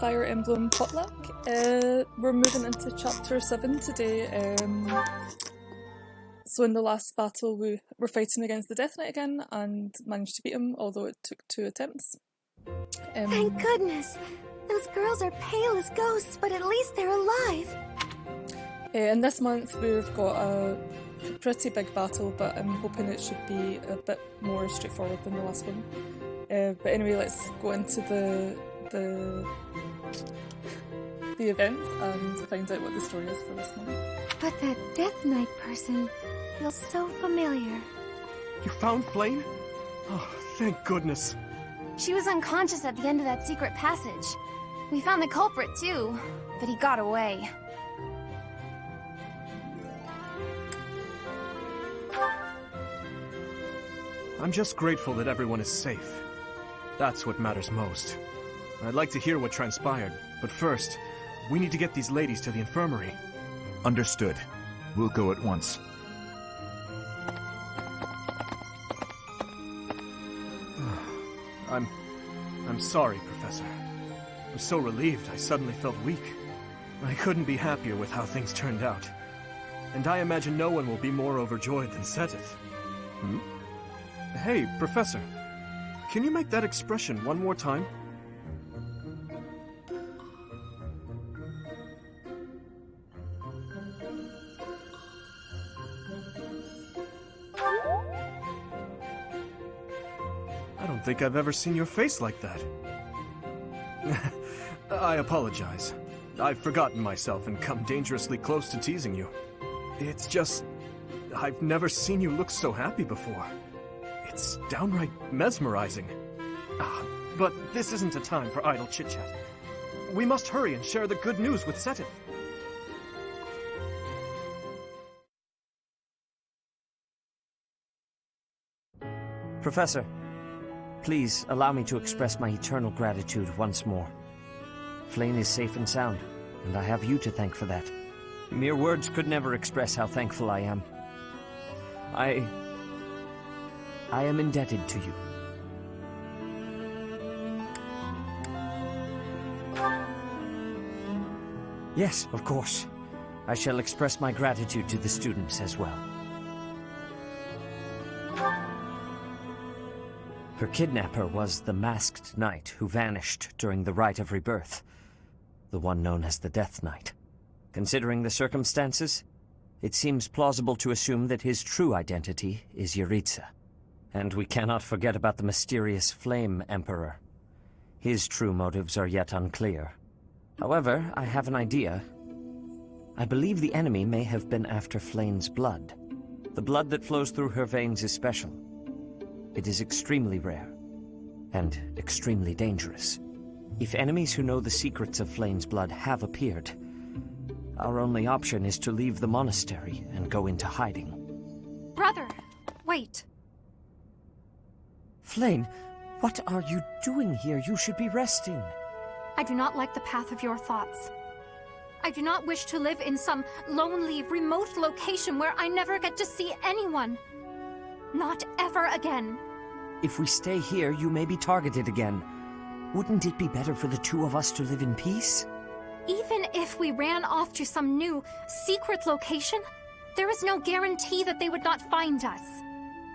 Fire Emblem Potluck. We're moving into chapter 7 today. So in the last battle we were fighting against the Death Knight again and managed to beat him, although it took 2 attempts. Thank goodness! Those girls are pale as ghosts, but at least they're alive! And this month we've got a pretty big battle, but I'm hoping it should be a bit more straightforward than the last one. But anyway, let's go into the event and find out what the story is for this month. But that Death Knight person feels so familiar. You found Flayn? Oh, thank goodness. She was unconscious at the end of that secret passage. We found the culprit too, but he got away. I'm just grateful that everyone is safe. That's what matters most. I'd like to hear what transpired, but first, we need to get these ladies to the infirmary. Understood. We'll go at once. I'm sorry, Professor. I'm so relieved I suddenly felt weak. I couldn't be happier with how things turned out. And I imagine no one will be more overjoyed than Seteth. Hey, Professor. Can you make that expression one more time? I don't think I've ever seen your face like that. I apologize. I've forgotten myself and come dangerously close to teasing you. It's just... I've never seen you look so happy before. It's downright mesmerizing. But this isn't a time for idle chit-chat. We must hurry and share the good news with Seteth. Professor, please allow me to express my eternal gratitude once more. Flayn is safe and sound, and I have you to thank for that. Mere words could never express how thankful I am. I am indebted to you. Yes, of course. I shall express my gratitude to the students as well. Her kidnapper was the masked knight who vanished during the Rite of Rebirth, the one known as the Death Knight. Considering the circumstances, it seems plausible to assume that his true identity is Yaritza. And we cannot forget about the mysterious Flame Emperor. His true motives are yet unclear. However, I have an idea. I believe the enemy may have been after Flayn's blood. The blood that flows through her veins is special. It is extremely rare, and extremely dangerous. If enemies who know the secrets of Flayn's blood have appeared, our only option is to leave the monastery and go into hiding. Brother, wait. Flayn, what are you doing here? You should be resting. I do not like the path of your thoughts. I do not wish to live in some lonely, remote location where I never get to see anyone. Not ever again. If we stay here, you may be targeted again. Wouldn't it be better for the two of us to live in peace? Even if we ran off to some new, secret location, there is no guarantee that they would not find us.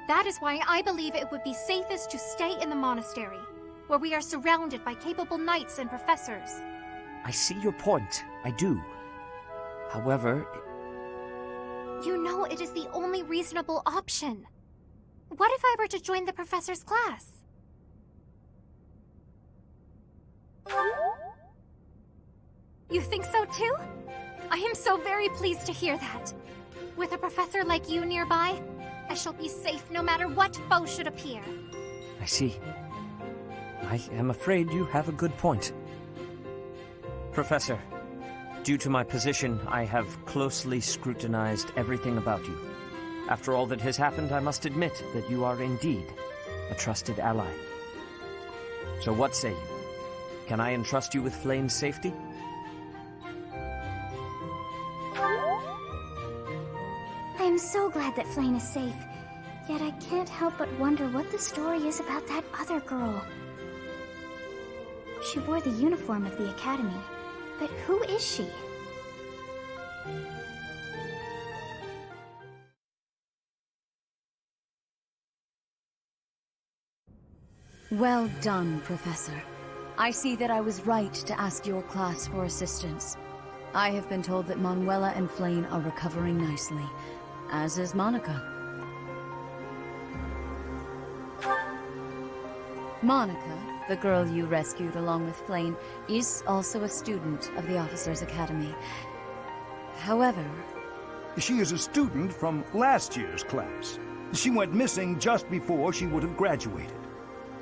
That is why I believe it would be safest to stay in the monastery, where we are surrounded by capable knights and professors. I see your point. I do. However... You know it is the only reasonable option. What if I were to join the professor's class? You think so too? I am so very pleased to hear that. With a professor like you nearby, I shall be safe no matter what foe should appear. I see. I am afraid you have a good point. Professor, due to my position, I have closely scrutinized everything about you. After all that has happened, I must admit that you are indeed a trusted ally. So what say you? Can I entrust you with Flayn's safety? I am so glad that Flayn is safe. Yet I can't help but wonder what the story is about that other girl. She wore the uniform of the Academy. But who is she? Well done, Professor. I see that I was right to ask your class for assistance. I have been told that Manuela and Flayn are recovering nicely, as is Monica. Monica, the girl you rescued along with Flayn, is also a student of the Officers' Academy. However... She is a student from last year's class. She went missing just before she would have graduated.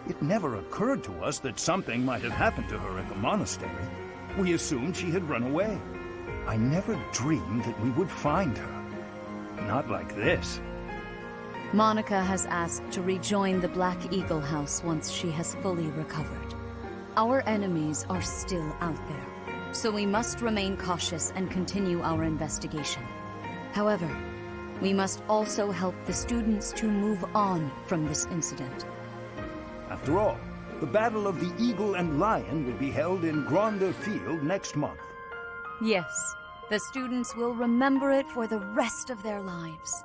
It never occurred to us that something might have happened to her at the monastery. We assumed she had run away. I never dreamed that we would find her. Not like this. Monica has asked to rejoin the Black Eagle House once she has fully recovered. Our enemies are still out there, so we must remain cautious and continue our investigation. However, we must also help the students to move on from this incident. After all, the Battle of the Eagle and Lion will be held in Gronder Field next month. Yes, the students will remember it for the rest of their lives.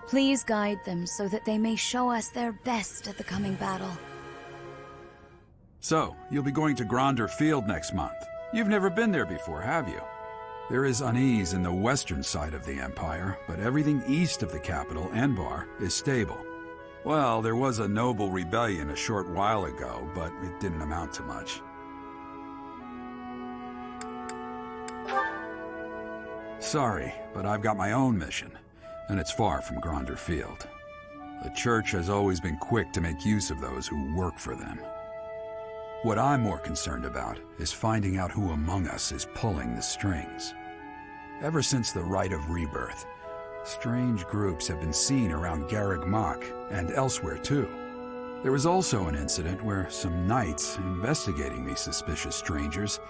Please guide them so that they may show us their best at the coming battle. So, you'll be going to Gronder Field next month. You've never been there before, have you? There is unease in the western side of the Empire, but everything east of the capital, Enbar, is stable. Well, there was a noble rebellion a short while ago, but it didn't amount to much. Sorry, but I've got my own mission, and it's far from Gronder Field. The Church has always been quick to make use of those who work for them. What I'm more concerned about is finding out who among us is pulling the strings. Ever since the Rite of Rebirth, strange groups have been seen around Garreg Mach, and elsewhere too. There was also an incident where some knights investigating these suspicious strangers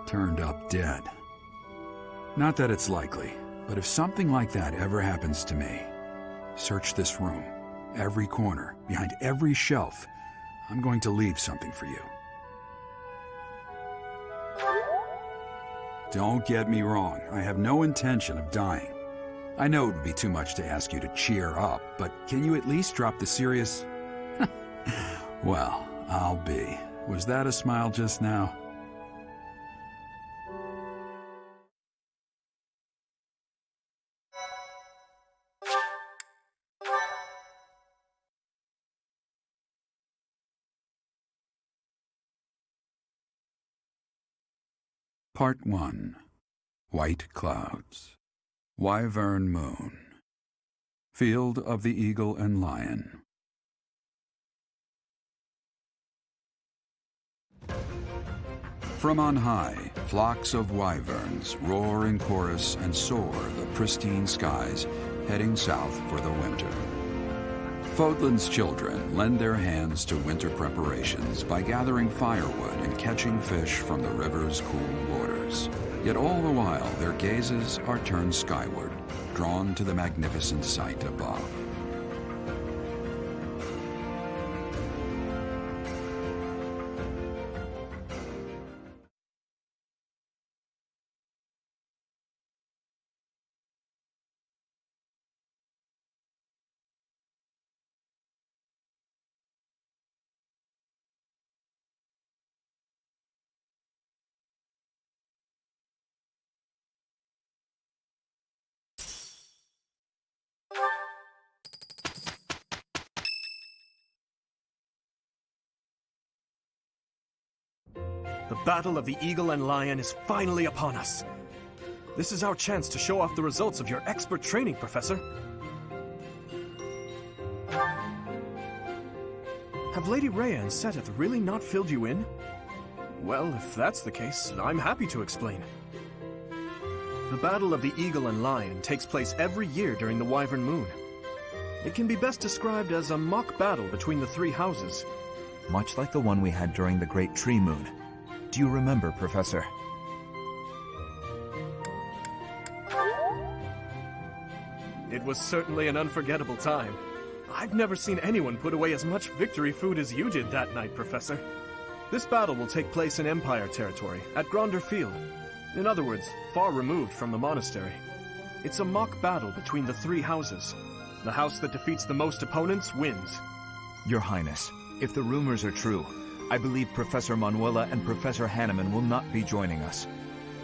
turned up dead. Not that it's likely, but if something like that ever happens to me, search this room, every corner, behind every shelf. I'm going to leave something for you. Don't get me wrong, I have no intention of dying. I know it would be too much to ask you to cheer up, but can you at least drop the serious... Well, I'll be. Was that a smile just now? Part 1. White Clouds. Wyvern Moon. Field of the Eagle and Lion. From on high, flocks of wyverns roar in chorus and soar the pristine skies, heading south for the winter. Fodlan's children lend their hands to winter preparations by gathering firewood and catching fish from the river's cool waters. Yet all the while their gazes are turned skyward, drawn to the magnificent sight above. The Battle of the Eagle and Lion is finally upon us. This is our chance to show off the results of your expert training, Professor. Have Lady Rhea and Seteth really not filled you in? Well, if that's the case, I'm happy to explain. The Battle of the Eagle and Lion takes place every year during the Wyvern Moon. It can be best described as a mock battle between the three houses. Much like the one we had during the Great Tree Moon. Do you remember, Professor? It was certainly an unforgettable time. I've never seen anyone put away as much victory food as you did that night, Professor. This battle will take place in Empire territory, at Gronder Field. In other words, far removed from the monastery. It's a mock battle between the three houses. The house that defeats the most opponents wins. Your Highness, if the rumors are true, I believe Professor Manuela and Professor Hanneman will not be joining us.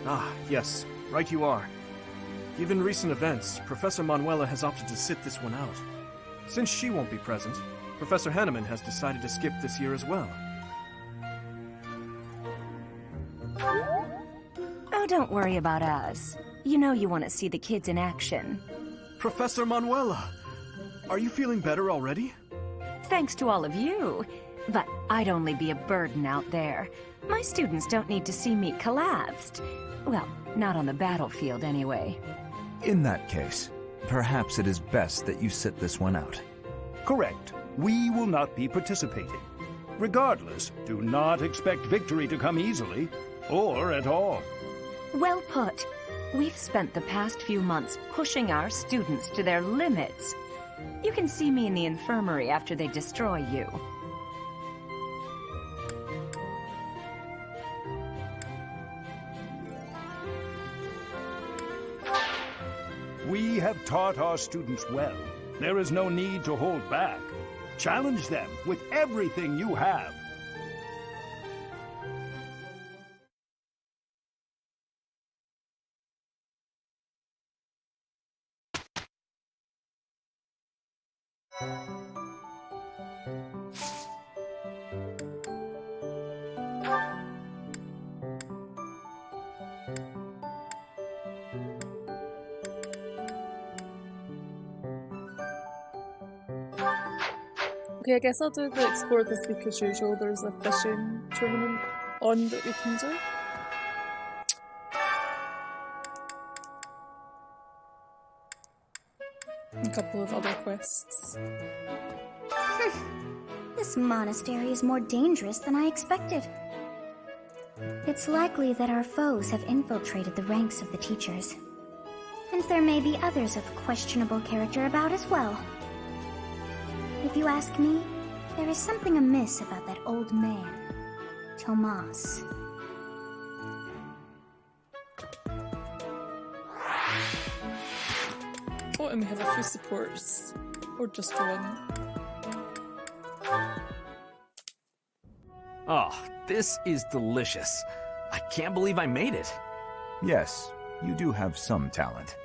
Ah, yes, right you are. Given recent events, Professor Manuela has opted to sit this one out. Since she won't be present, Professor Hanneman has decided to skip this year as well. Oh, don't worry about us. You know you want to see the kids in action. Professor Manuela! Are you feeling better already? Thanks to all of you. But I'd only be a burden out there. My students don't need to see me collapsed. Well, not on the battlefield anyway. In that case, perhaps it is best that you sit this one out. Correct. We will not be participating. Regardless, do not expect victory to come easily, or at all. Well put. We've spent the past few months pushing our students to their limits. You can see me in the infirmary after they destroy you. We have taught our students well. There is no need to hold back. Challenge them with everything you have. Okay, I guess I'll do the explore this week as usual. There's a fishing tournament on that we can do. And a couple of other quests. This monastery is more dangerous than I expected. It's likely that our foes have infiltrated the ranks of the teachers. And there may be others of questionable character about as well. If you ask me, there is something amiss about that old man, Tomas. Oh, and we have a few supports. Or just one. Oh, this is delicious. I can't believe I made it. Yes, you do have some talent.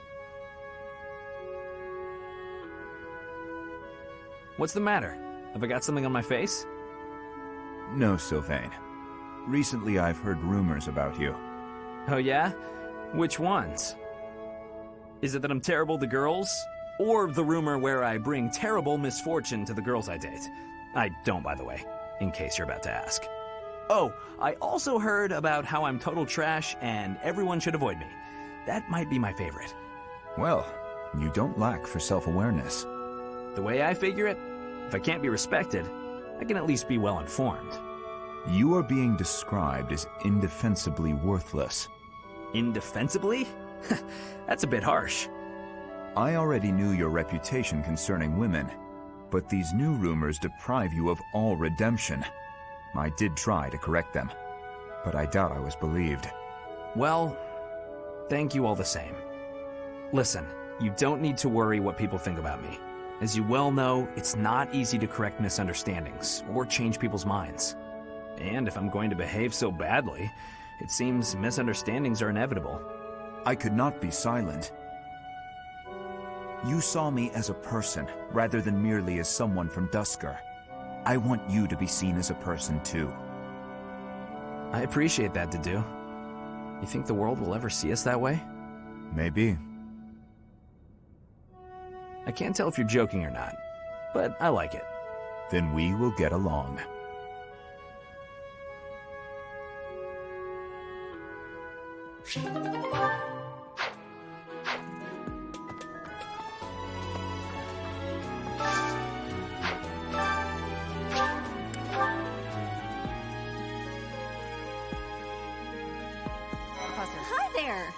What's the matter? Have I got something on my face? No, Sylvain. Recently I've heard rumors about you. Oh yeah? Which ones? Is it that I'm terrible to girls? Or the rumor where I bring terrible misfortune to the girls I date? I don't, by the way, in case you're about to ask. Oh, I also heard about how I'm total trash and everyone should avoid me. That might be my favorite. Well, you don't lack for self-awareness. The way I figure it, if I can't be respected, I can at least be well informed. You are being described as indefensibly worthless. Indefensibly? That's a bit harsh. I already knew your reputation concerning women, but these new rumors deprive you of all redemption. I did try to correct them, but I doubt I was believed. Well, thank you all the same. Listen, you don't need to worry what people think about me. As you well know, it's not easy to correct misunderstandings or change people's minds. And if I'm going to behave so badly, it seems misunderstandings are inevitable. I could not be silent. You saw me as a person, rather than merely as someone from Dusker. I want you to be seen as a person, too. I appreciate that, Dedue. You think the world will ever see us that way? Maybe. I can't tell if you're joking or not, but I like it. Then we will get along. Hi there!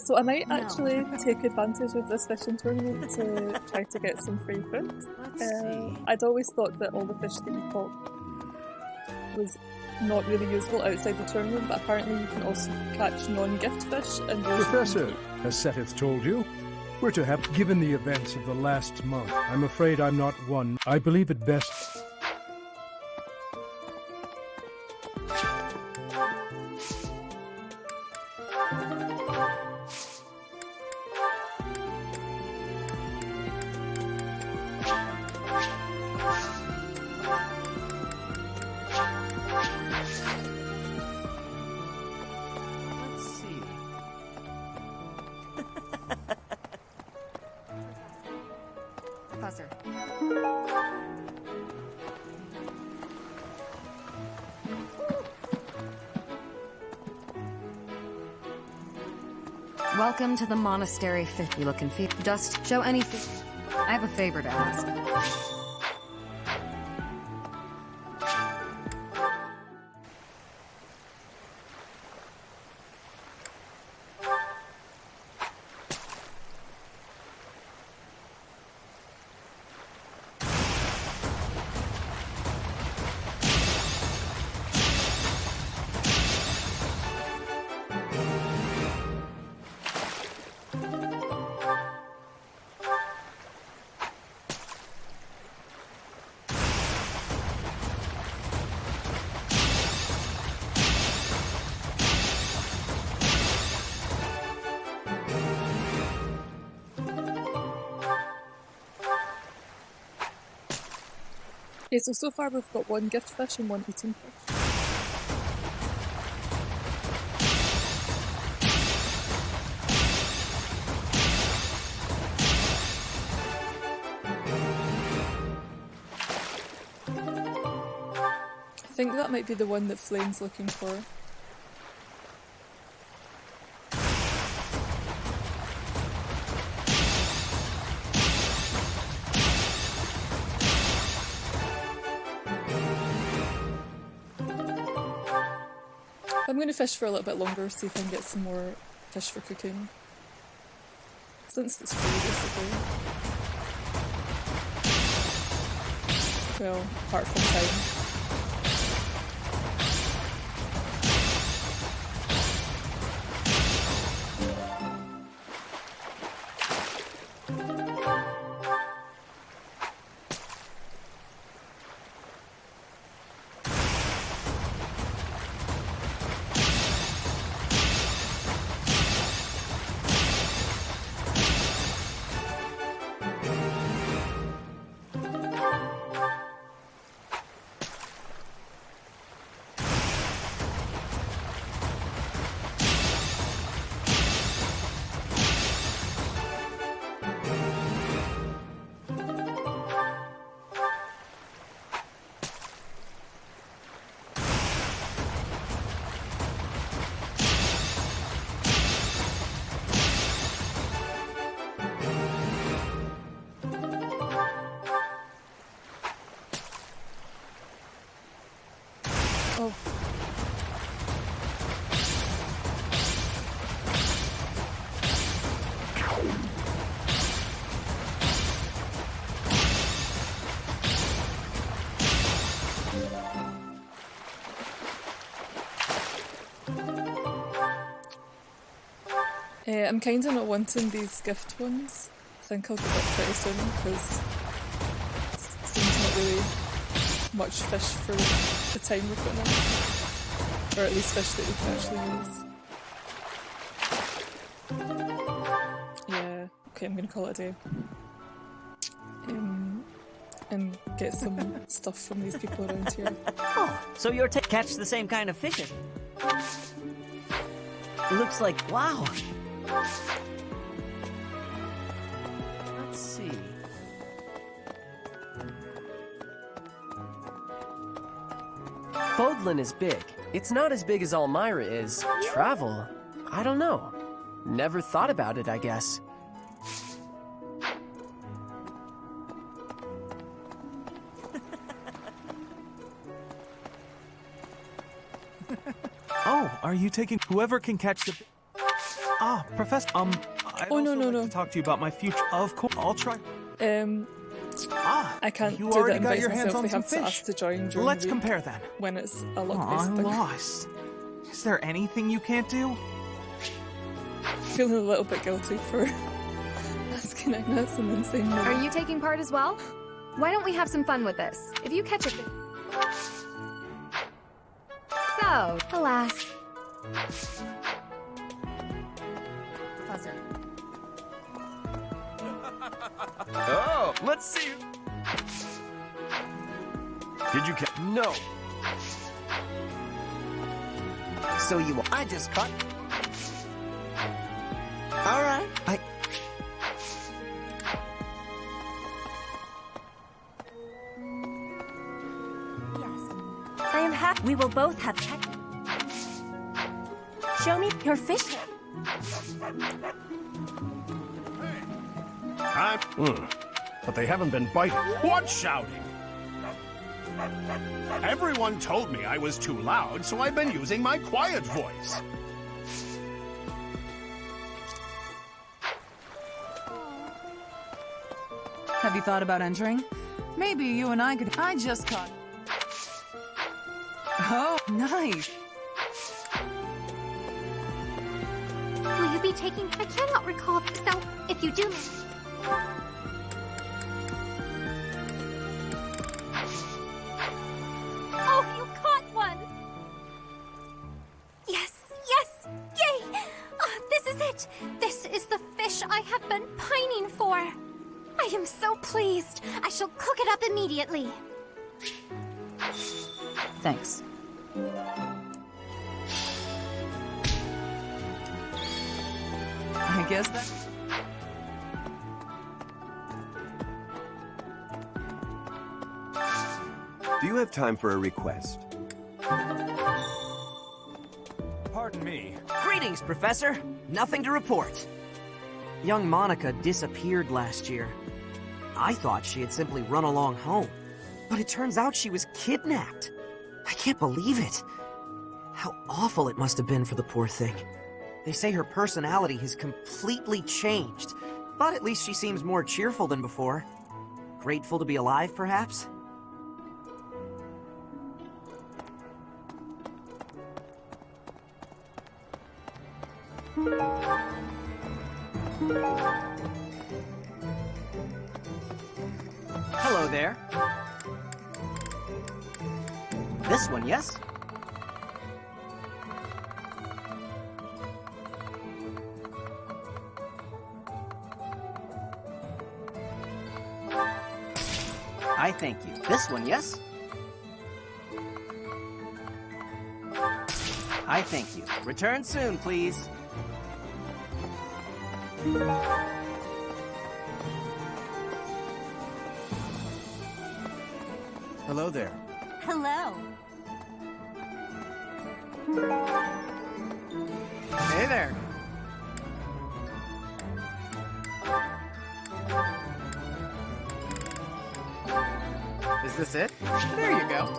So I might actually take advantage of this fishing tournament to try to get some free food. I'd always thought that all the fish that you caught was not really useful outside the tournament, but apparently you can also catch non-gift fish and those. Professor, as Seteth told you, we're to have given the events of the last month. I'm afraid I'm not one. I believe it best. Welcome to the monastery. You looking feet? Just show any feet. I have a favor to ask. Okay, so far we've got one gift fish and one eating fish. I think that might be the one that Flayn's looking for. I'm going to fish for a little bit longer, see if I can get some more fish for cooking. Since it's free, basically. Well, apart from time. I'm kinda not wanting these gift ones. I think I'll give up pretty soon because it seems not really much fish for the time we're putting in. Or at least fish that we can actually use. Yeah, okay, I'm gonna call it a day. And get some stuff from these people around here. Oh, so you're catch the same kind of fishes. Looks like, wow. Let's see. Fodlan is big. It's not as big as Almyra is. Travel? I don't know. Never thought about it, I guess. Oh, are you taking whoever can catch the... Professor, I'd also like to talk to you about my future. Of course, I'll try. I can't you do already that got invite your hands myself. on They some have to fish. ask to join during Let's the week compare then. when it's a Aw, luck-based I'm thing. lost. Is there anything you can't do? Feeling a little bit guilty for asking Agnes and then saying no. Are you taking part as well? Why don't we have some fun with this? If you catch it... So, Alas. Buzzer. Oh, let's see. Did you catch? No. So you... I just caught... All right. I am happy. We will both have Show me your fish. But they haven't been biting. What's shouting? Everyone told me I was too loud, so I've been using my quiet voice. Have you thought about entering? Maybe you and I could... I just caught... Oh, nice. Will you be taking... I cannot recall, so if you do... Oh, you caught one! Yes, yes! Yay! This is it! This is the fish I have been pining for! I am so pleased! I shall cook it up immediately! Thanks. I guess that... Do you have time for a request? Pardon me. Greetings, Professor. Nothing to report. Young Monica disappeared last year. I thought she had simply run along home, but it turns out she was kidnapped. I can't believe it. How awful it must have been for the poor thing. They say her personality has completely changed, but at least she seems more cheerful than before. Grateful to be alive, perhaps? Hello there. This one, yes? I thank you. This one, yes? I thank you. Return soon, please. Hello there. Hello. Hey there. Is this it? There you go.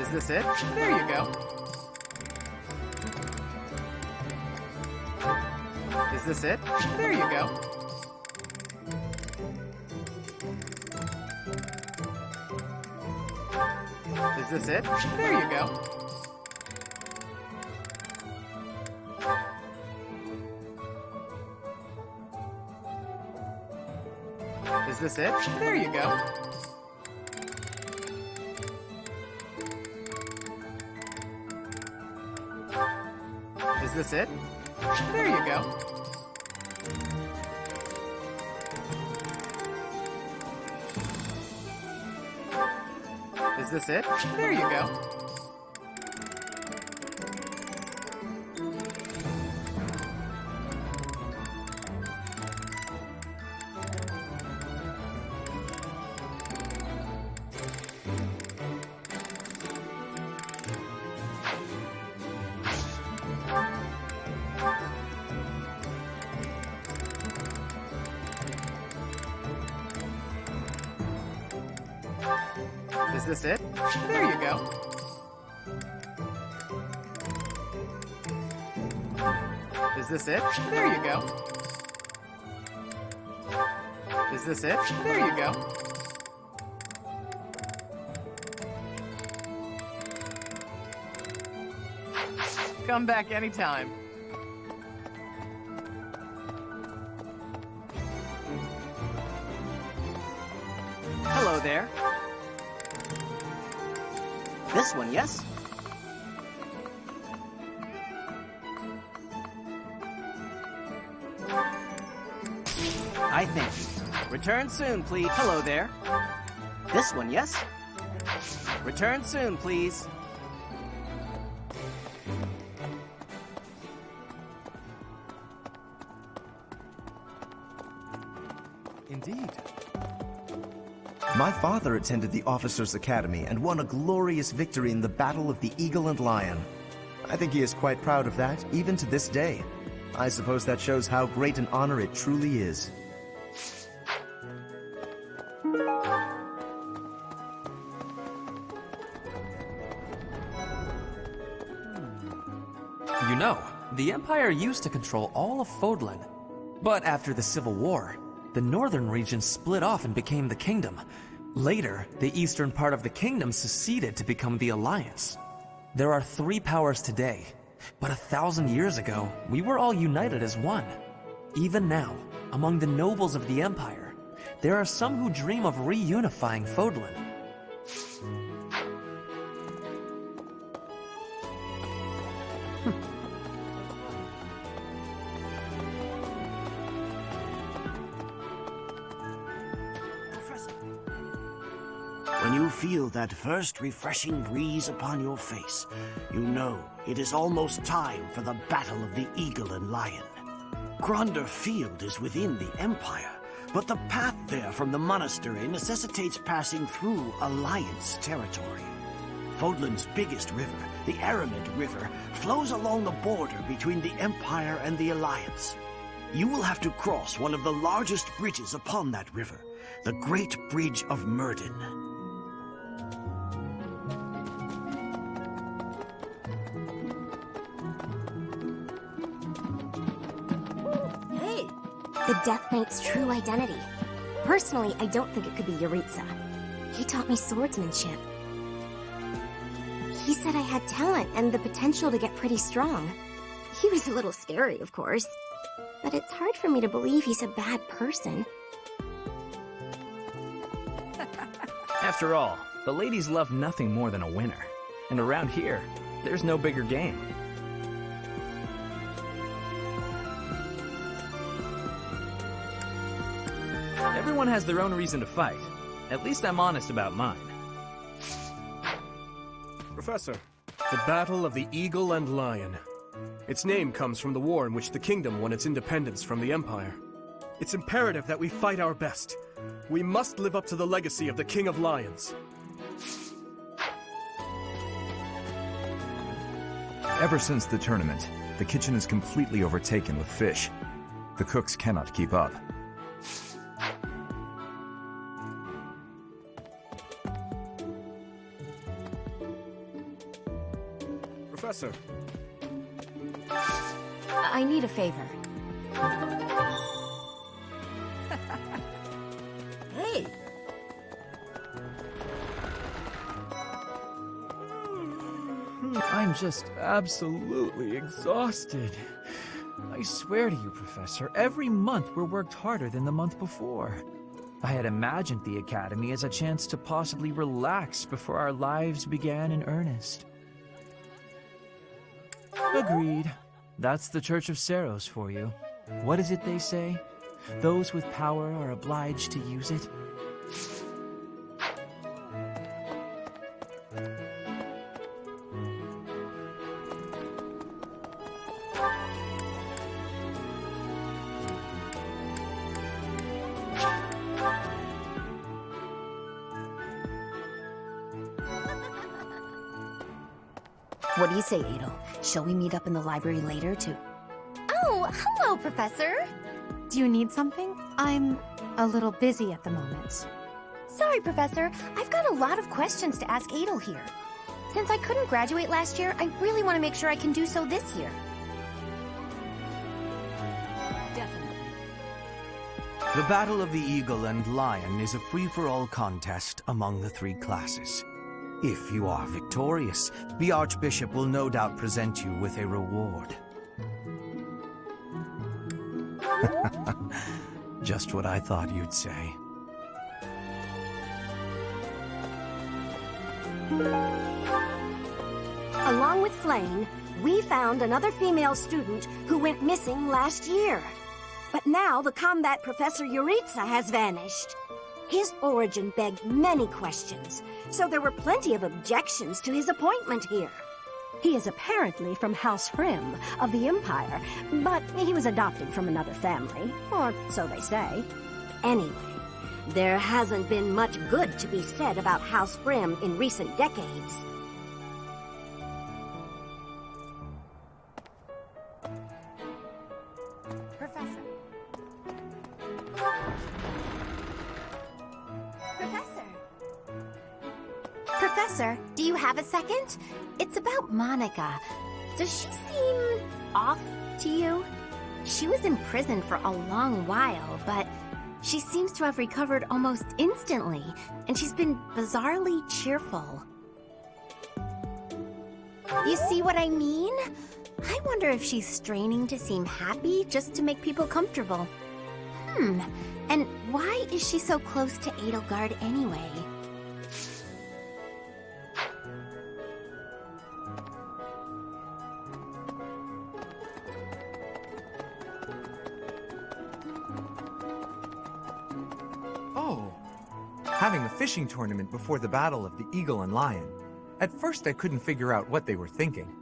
Is this it? There you go. Is this it? There you go. Is this it? There you go. Is this it? There you go. Is this it? There you go. Is this it? There you go. Is this it? There you go. Is this it? There you go. Is this it? There you go. Come back anytime. Hello there. This one, yes? I think. Return soon, please. Hello there. This one, yes? Return soon, please. Indeed. My father attended the Officers' Academy and won a glorious victory in the Battle of the Eagle and Lion. I think he is quite proud of that, even to this day. I suppose that shows how great an honor it truly is. You know, the Empire used to control all of Fodlan. But after the Civil War, the northern region split off and became the Kingdom. Later, the eastern part of the Kingdom seceded to become the Alliance. There are 3 powers today, but 1,000 years ago, we were all united as one. Even now, among the nobles of the Empire, there are some who dream of reunifying Fodlan. When you feel that first refreshing breeze upon your face, you know it is almost time for the Battle of the Eagle and Lion. Gronder Field is within the Empire, but the path there from the monastery necessitates passing through Alliance territory. Fodlan's biggest river, the Aramid River, flows along the border between the Empire and the Alliance. You will have to cross one of the largest bridges upon that river, the Great Bridge of Myrden. The Death Knight's true identity. Personally, I don't think it could be Yaritza. He taught me swordsmanship. He said I had talent and the potential to get pretty strong. He was a little scary, of course. But it's hard for me to believe he's a bad person. After all, the ladies love nothing more than a winner. And around here, there's no bigger game. Everyone has their own reason to fight. At least I'm honest about mine. Professor, the Battle of the Eagle and Lion. Its name comes from the war in which the kingdom won its independence from the Empire. It's imperative that we fight our best. We must live up to the legacy of the King of Lions. Ever since the tournament, the kitchen is completely overtaken with fish. The cooks cannot keep up. Professor. I need a favor. Hey! I'm just absolutely exhausted. I swear to you, Professor, every month we're worked harder than the month before. I had imagined the Academy as a chance to possibly relax before our lives began in earnest. Agreed. That's the Church of Seros for you. What is it they say? Those with power are obliged to use it. What do you say, Adel? Shall we meet up in the library later to... Oh, hello, Professor! Do you need something? I'm a little busy at the moment. Sorry, Professor. I've got a lot of questions to ask Adel here. Since I couldn't graduate last year, I really want to make sure I can do so this year. The Battle of the Eagle and Lion is a free-for-all contest among the 3 classes. If you are victorious, the Archbishop will no doubt present you with a reward. Just what I thought you'd say. Along with Flayn, we found another female student who went missing last year. But now the combat professor Yuritsa has vanished. His origin begged many questions, so there were plenty of objections to his appointment here. He is apparently from House Frim of the Empire, but he was adopted from another family, or so they say. Anyway, there hasn't been much good to be said about House Frim in recent decades. Professor. Professor, do you have a second? It's about Monica. Does she seem off to you? She was in prison for a long while, but she seems to have recovered almost instantly, and she's been bizarrely cheerful. You see what I mean? I wonder if she's straining to seem happy just to make people comfortable. And why is she so close to Edelgard anyway? Oh, having a fishing tournament before the Battle of the Eagle and Lion. At first I couldn't figure out what they were thinking.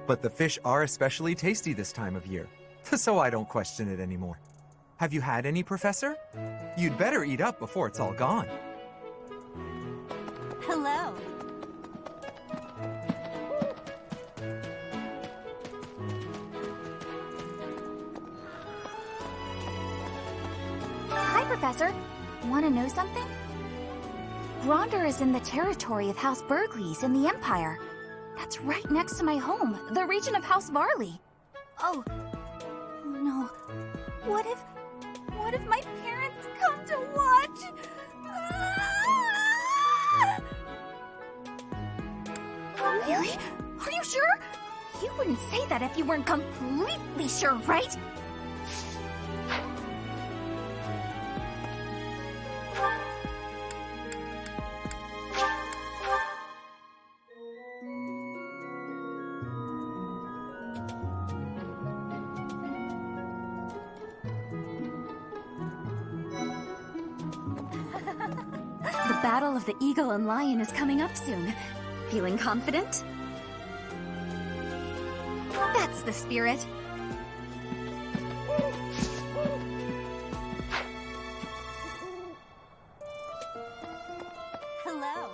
But the fish are especially tasty this time of year, so I don't question it anymore. Have you had any, Professor? You'd better eat up before it's all gone. Hello. Hi, Professor. Want to know something? Gronder is in the territory of House Burgleys in the Empire. That's right next to my home, the region of House Varley. Oh no. What if my parents come to watch? Really? Are you sure? You wouldn't say that if you weren't completely sure, right? The Battle of the Eagle and Lion is coming up soon. Feeling confident? That's the spirit. Hello.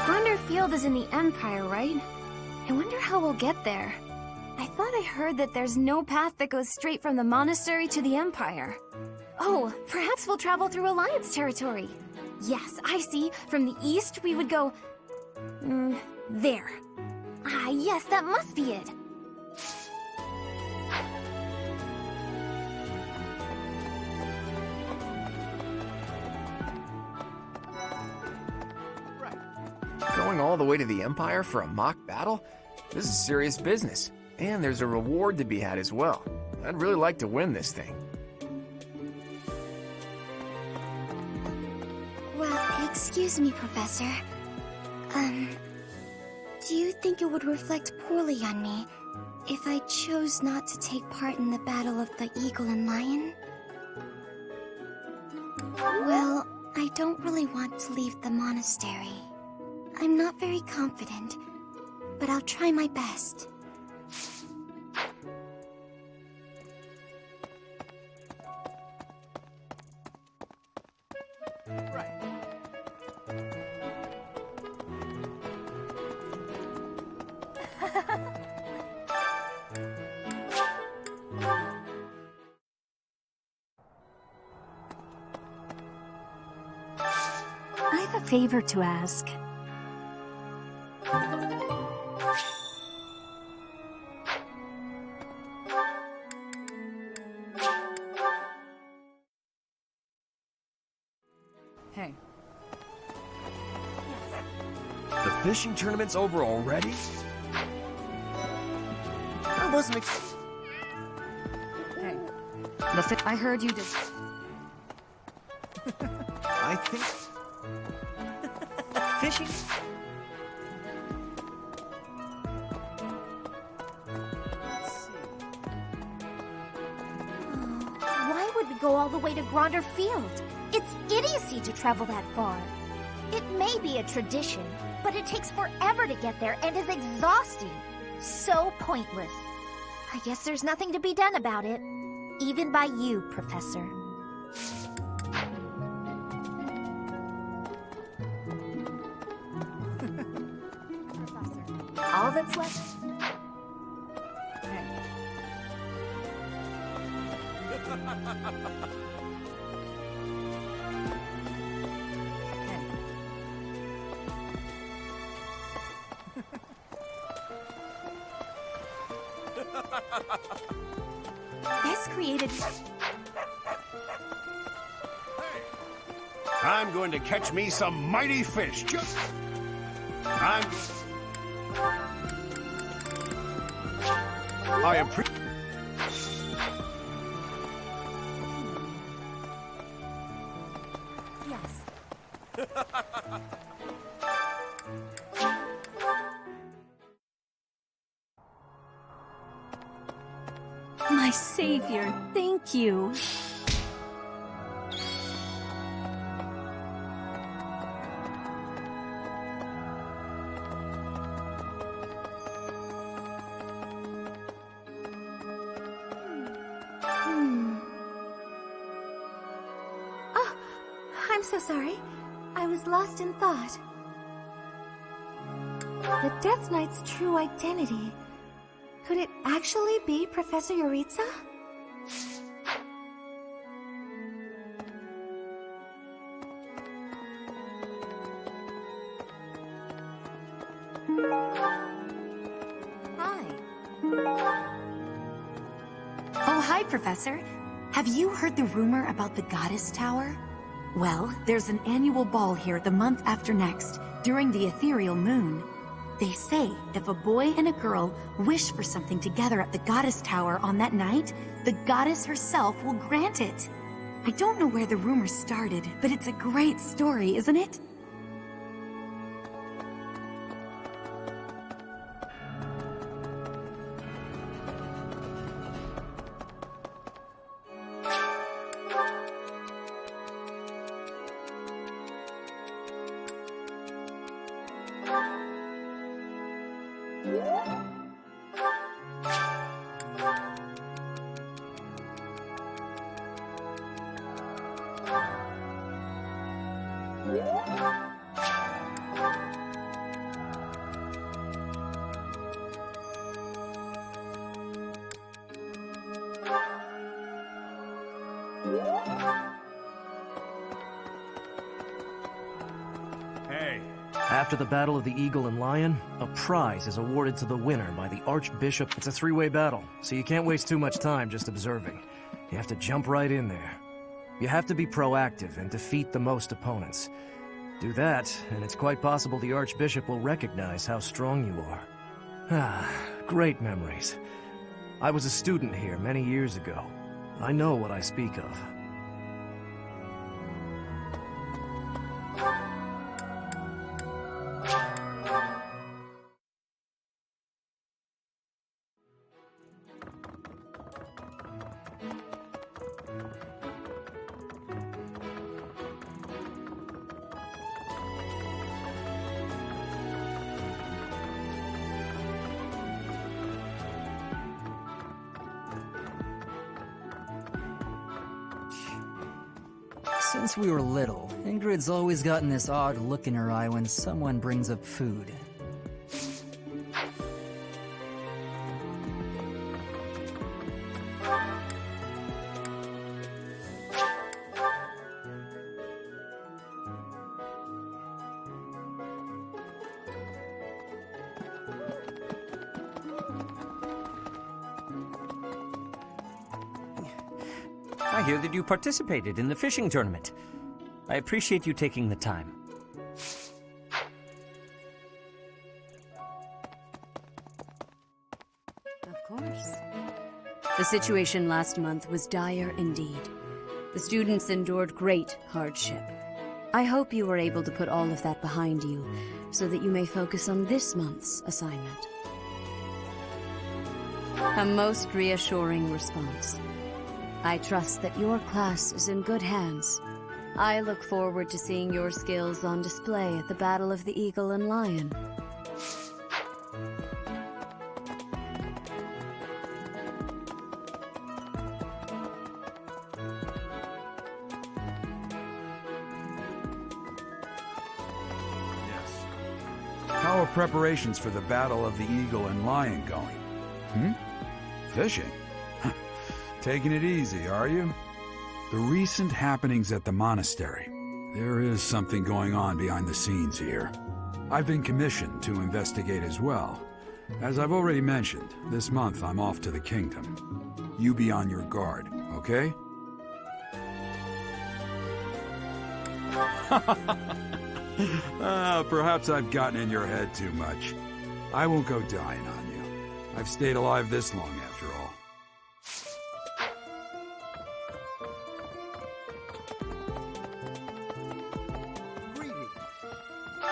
Gronder Field is in the Empire, right? I wonder how we'll get there. I thought I heard that there's no path that goes straight from the monastery to the Empire. Oh, perhaps we'll travel through Alliance territory. Yes, I see. From the east, we would go... there. Ah, yes, that must be it. Going all the way to the Empire for a mock battle? This is serious business. And there's a reward to be had as well. I'd really like to win this thing. Well, excuse me, Professor. Do you think it would reflect poorly on me if I chose not to take part in the Battle of the Eagle and Lion? Well, I don't really want to leave the monastery. I'm not very confident, but I'll try my best. I have a favor to ask. Hey. The fishing tournament's over already? I wasn't Hey. I heard you did. I think... Fishing? Why would we go all the way to Gronder Field? It's idiocy to travel that far. It may be a tradition, but it takes forever to get there and is exhausting. So pointless. I guess there's nothing to be done about it. Even by you, Professor. All that's left. This created... I'm going to catch me some mighty fish. I am Yes. My savior, thank you. Oh, I'm so sorry. I was lost in thought. The Death Knight's true identity. Could it actually be Professor Yuritsa? Hi. Oh, hi, Professor. Have you heard the rumor about the Goddess Tower? Well, there's an annual ball here the month after next, during the ethereal moon. They say if a boy and a girl wish for something together at the Goddess Tower on that night, the goddess herself will grant it. I don't know where the rumor started, but it's a great story, isn't it? After the Battle of the Eagle and Lion, a prize is awarded to the winner by the Archbishop. It's a three-way battle, so you can't waste too much time just observing. You have to jump right in there. You have to be proactive and defeat the most opponents. Do that, and it's quite possible the Archbishop will recognize how strong you are. Ah, great memories. I was a student here many years ago. I know what I speak of. Since we were little, Ingrid's always gotten this odd look in her eye when someone brings up food. hear that you participated in the fishing tournament. I appreciate you taking the time. Of course. The situation last month was dire indeed. The students endured great hardship. I hope you were able to put all of that behind you, so that you may focus on this month's assignment. A most reassuring response. I trust that your class is in good hands. I look forward to seeing your skills on display at the Battle of the Eagle and Lion. How are preparations for the Battle of the Eagle and Lion going? Fishing? Taking it easy, are you? The recent happenings at the monastery. There is something going on behind the scenes here. I've been commissioned to investigate as well. As I've already mentioned, this month I'm off to the kingdom. You be on your guard, okay? Perhaps I've gotten in your head too much. I won't go dying on you. I've stayed alive this long after all.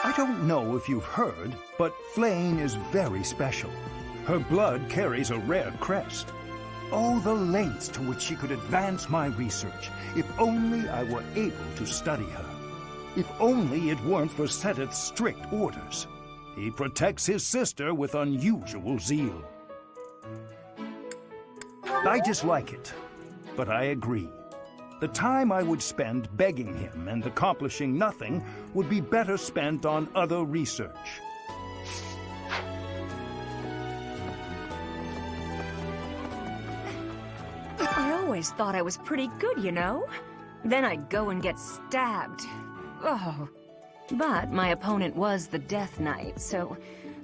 I don't know if you've heard, but Flayn is very special. Her blood carries a rare crest. Oh, the lengths to which she could advance my research, if only I were able to study her. If only it weren't for Seteth's strict orders. He protects his sister with unusual zeal. I dislike it, but I agree. The time I would spend begging him and accomplishing nothing would be better spent on other research. I always thought I was pretty good, you know? Then I'd go and get stabbed. Oh. But my opponent was the Death Knight, so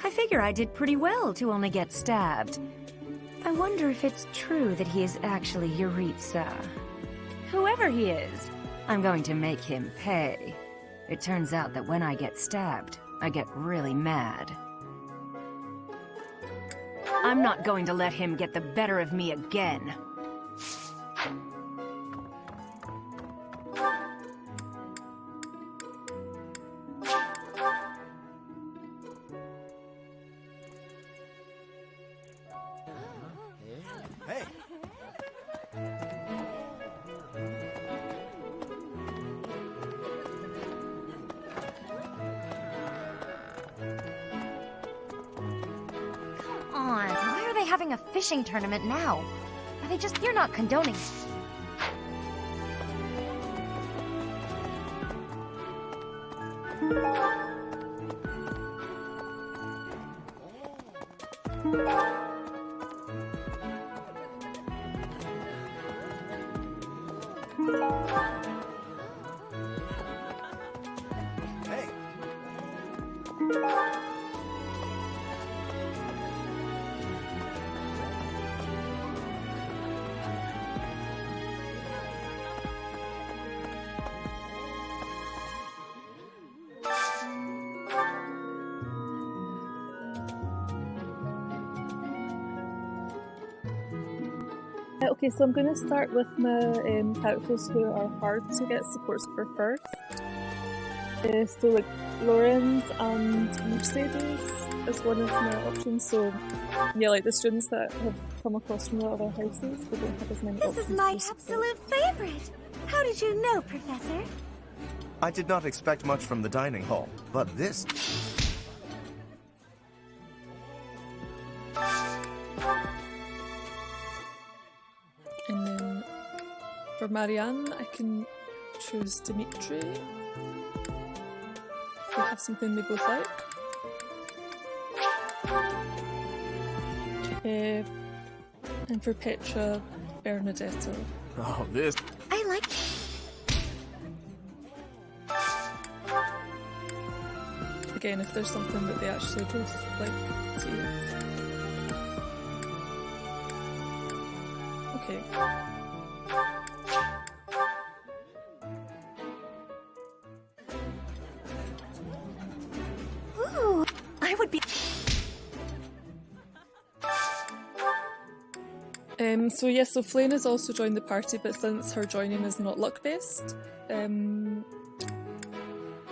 I figure I did pretty well to only get stabbed. I wonder if it's true that he is actually Yuritsa. Whoever he is, I'm going to make him pay. It turns out that when I get stabbed, I get really mad. I'm not going to let him get the better of me again. Having a fishing tournament now. Are they just... You're not condoning... Okay, so I'm going to start with my characters who are hard to get supports for first. So like Lorenz and Mercedes is one of my options. So yeah, like the students that have come across from the other houses, they don't have as many options. This is my absolute favorite! How did you know, Professor? I did not expect much from the dining hall, but this... And then for Marianne, I can choose Dimitri. If we have something they both like. And for Petra, Bernadetta. Oh, this... I like... Again, if there's something that they actually both like to eat. Okay. So yes, so Flayn has also joined the party, but since her joining is not luck-based,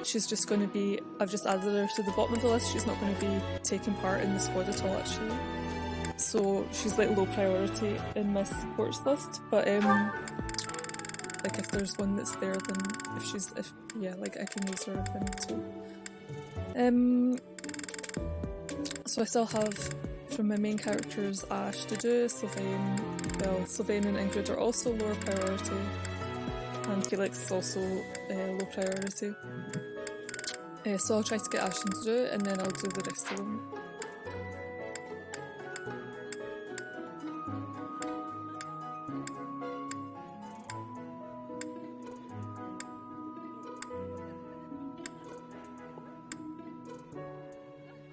she's just going to be... I've just added her to the bottom of the list. She's not going to be taking part in the squad at all, actually. So she's like low priority in my supports list, but like if there's one that's there, then like I can use her if I need to. So I still have from my main characters Ashe, Dedue, Sylvain. Well, Sylvain and Ingrid are also lower priority, and Felix is also low priority. So I'll try to get Ashe and Dedue, and then I'll do the rest of them.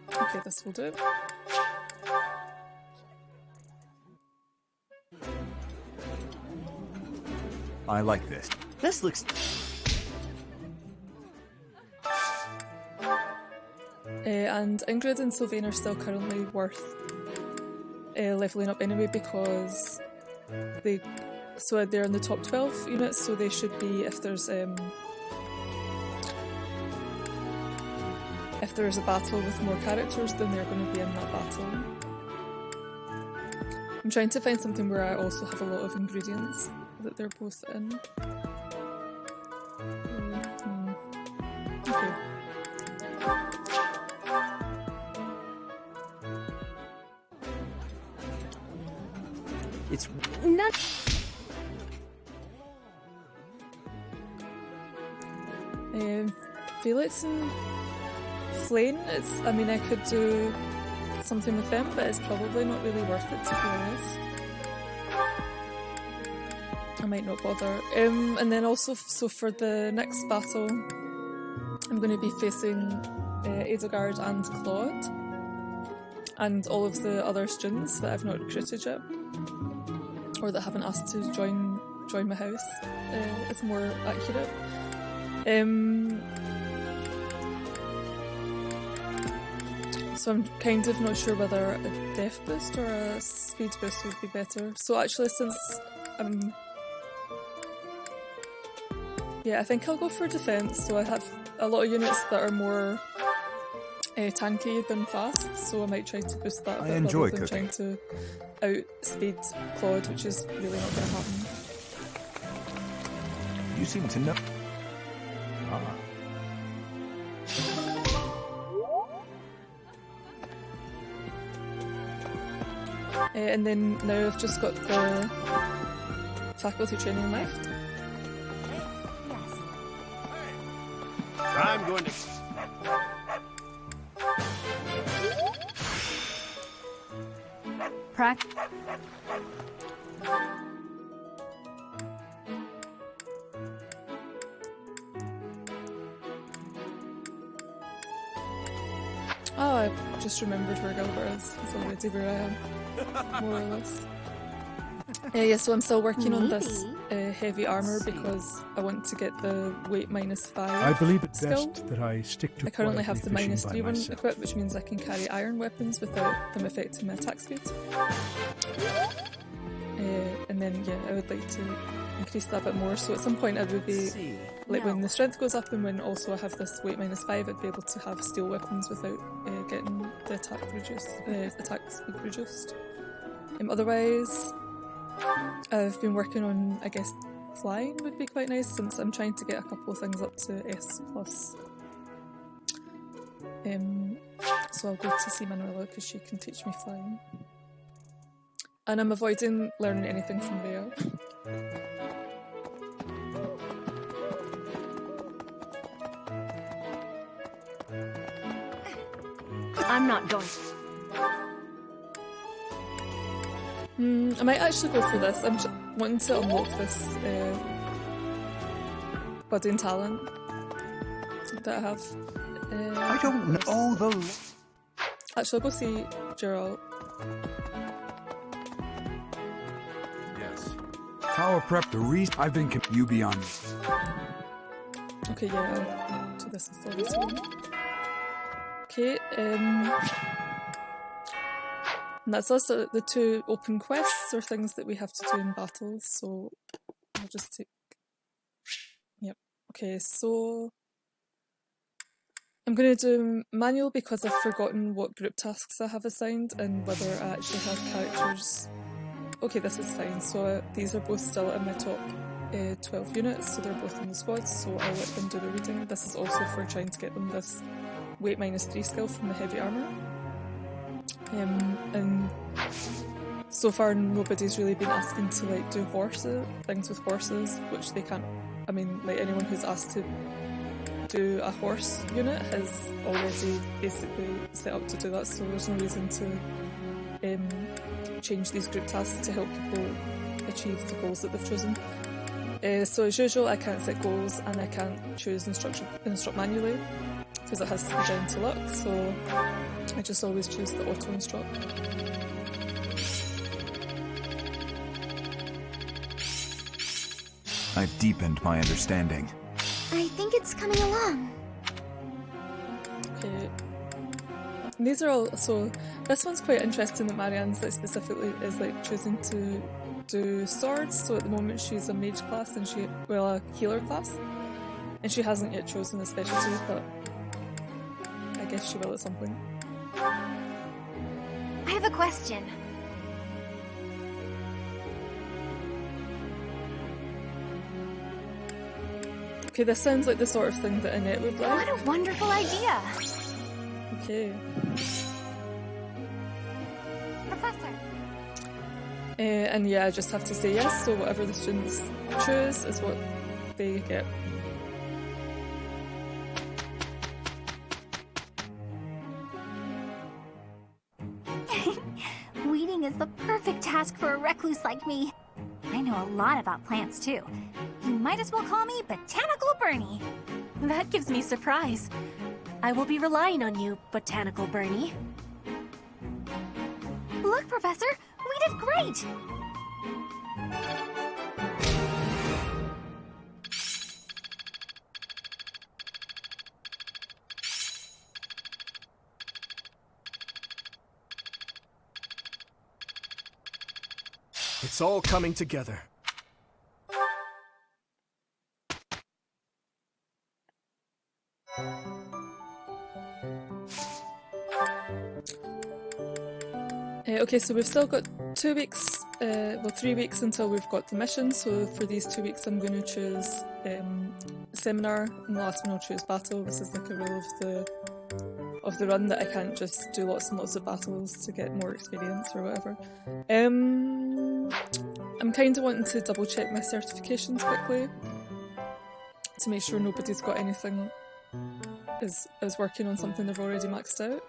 Okay, this will do. I like this. This looks... And Ingrid and Sylvain are still currently worth levelling up anyway because they're in the top 12 units, so they should be, if there's a battle with more characters, then they're going to be in that battle. I'm trying to find something where I also have a lot of ingredients that they're both in. Okay. It's not... Felix and Flayn, I mean, I could do something with them, but it's probably not really worth it, to be honest. I might not bother. And then also, so for the next battle, I'm going to be facing Edelgard and Claude, and all of the other students that I've not recruited yet, or that haven't asked to join my house. It's more accurate. So I'm kind of not sure whether a death boost or a speed boost would be better. So actually, since I think I'll go for defense. So I have a lot of units that are more tanky than fast, so I might try to boost that a bit rather than trying to outspeed Claude, which is really not going to happen. You seem to know. And then now I've just got the faculty training left. I'm going to... Oh, I just remembered where Gilbert is. He's already where I am, more or less. Yeah, so I'm still working on this heavy armour because I want to get the weight -5 I believe it skill. best that I stick to I currently have the quietly -3 fishing by one myself. equipped, which means I can carry iron weapons without them affecting my attack speed. And then, yeah, I would like to increase that a bit more. So at some point I would be, like when the strength goes up and when also I have this weight -5, I'd be able to have steel weapons without getting the attack speed reduced. Otherwise, I've been working on, I guess, flying would be quite nice since I'm trying to get a couple of things up to S+. So I'll go to see Manuela because she can teach me flying. And I'm avoiding learning anything from Leo. I'm not going. I might actually go for this. I'm wanting to unlock this budding talent that I have. I don't know the... Actually, I'll go see Gerald. Power prep the I've been you beyond. Okay, yeah, I'll do this authority. Okay, And that's also the 2 open quests or things that we have to do in battles, so I'll just take... Yep. Okay, so... I'm going to do manual because I've forgotten what group tasks I have assigned and whether I actually have characters. Okay, this is fine. So these are both still in my top 12 units, so they're both in the squads, so I'll let them do the reading. This is also for trying to get them this weight -3 skill from the heavy armour. And so far nobody's really been asking to like do things with horses, which they can't. I mean, like anyone who's asked to do a horse unit has already basically set up to do that, so there's no reason to change these group tasks to help people achieve the goals that they've chosen. So as usual, I can't set goals and I can't choose instruct manually because it has to be down to luck, so I just always choose the auto instruct. I've deepened my understanding. I think it's coming along. Okay. And these are all, so this one's quite interesting that Marianne's like specifically is like choosing to do swords. So at the moment she's a mage class and a healer class, and she hasn't yet chosen a specialty, but I guess she will at some point. I have a question. Okay, this sounds like the sort of thing that Annette would like. What a wonderful idea! Okay. Professor! And yeah, I just have to say yes, so whatever the students choose is what they get. Weeding is the perfect task for a recluse like me. I know a lot about plants too. You might as well call me Botanical Bernie. That gives me surprise. I will be relying on you, Botanical Bernie. Look, Professor, we did great! It's all coming together. Okay, so we've still got 2 weeks, 3 weeks until we've got the mission, so for these 2 weeks I'm going to choose seminar, and the last one I'll choose battle. This is like a rule of the run that I can't just do lots and lots of battles to get more experience or whatever. I'm kind of wanting to double check my certifications quickly to make sure nobody's got anything is working on something they've already maxed out.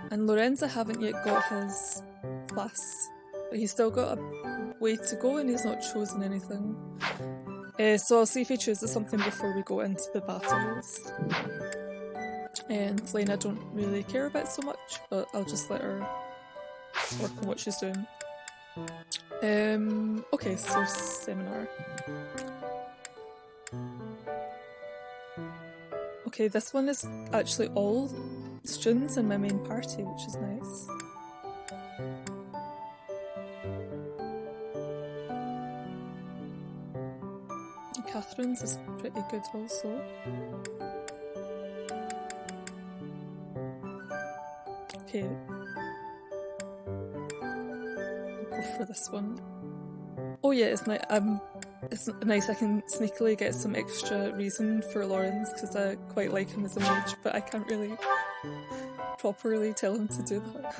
And Lorenz, I haven't yet got his class, but he's still got a way to go and he's not chosen anything. So I'll see if he chooses something before we go into the battles. And Flayn I don't really care about so much, but I'll just let her work on what she's doing. Okay, so seminar. Okay, this one is actually all students in my main party, which is nice. And Catherine's is pretty good also. Okay. I'll go for this one. Oh yeah, it's nice. It's nice I can sneakily get some extra reason for Lorenz because I quite like him as a mage, but I can't really properly tell him to do that.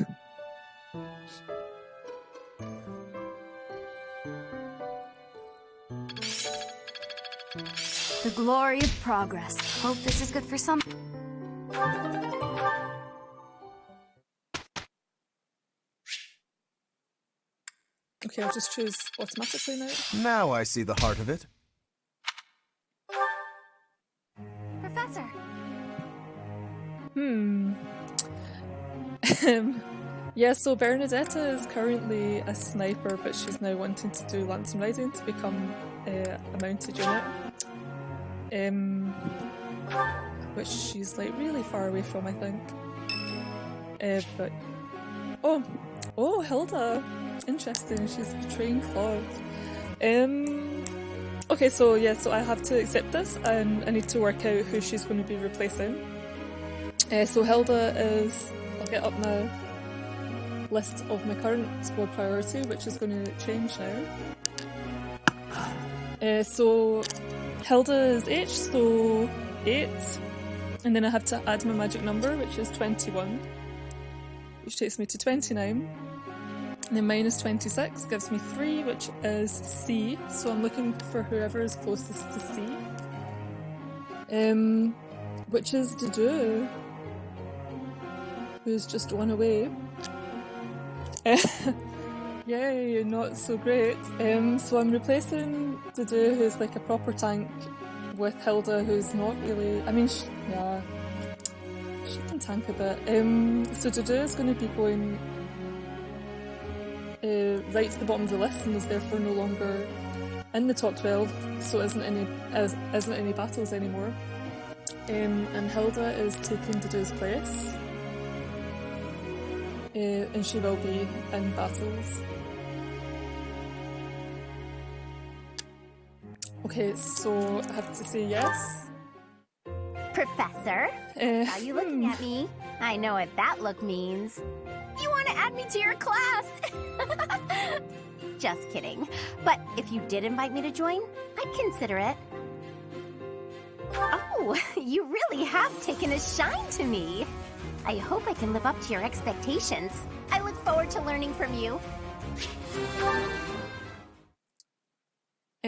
The glory of progress. Hope this is good for some. Okay, I'll just choose automatically now. Now I see the heart of it. Yeah, so Bernadetta is currently a sniper, but she's now wanting to do lance and riding to become a mounted unit. Which she's like really far away from, I think. But oh, Hilda, interesting. She's betraying Claude. Okay, so yeah, so I have to accept this, and I need to work out who she's going to be replacing. So Hilda is. I'll get up my list of my current squad priority, which is going to change now. So Hilda is H, so 8, and then I have to add my magic number, which is 21, which takes me to 29, and then minus 26 gives me 3, which is C, so I'm looking for whoever is closest to C, which is Dedue, who's just one away. Yay, not so great. So I'm replacing Dedue, who's like a proper tank, with Hilda, who's not really. I mean, she can tank a bit. So Dedue is going to be going right to the bottom of the list, and is therefore no longer in the top 12. So isn't any battles anymore. And Hilda is taking Dedue's place. And she will be in battles. Okay, so I have to say yes. Professor, are you looking at me? I know what that look means. You want to add me to your class? Just kidding. But if you did invite me to join, I'd consider it. Oh, you really have taken a shine to me. I hope I can live up to your expectations. I look forward to learning from you.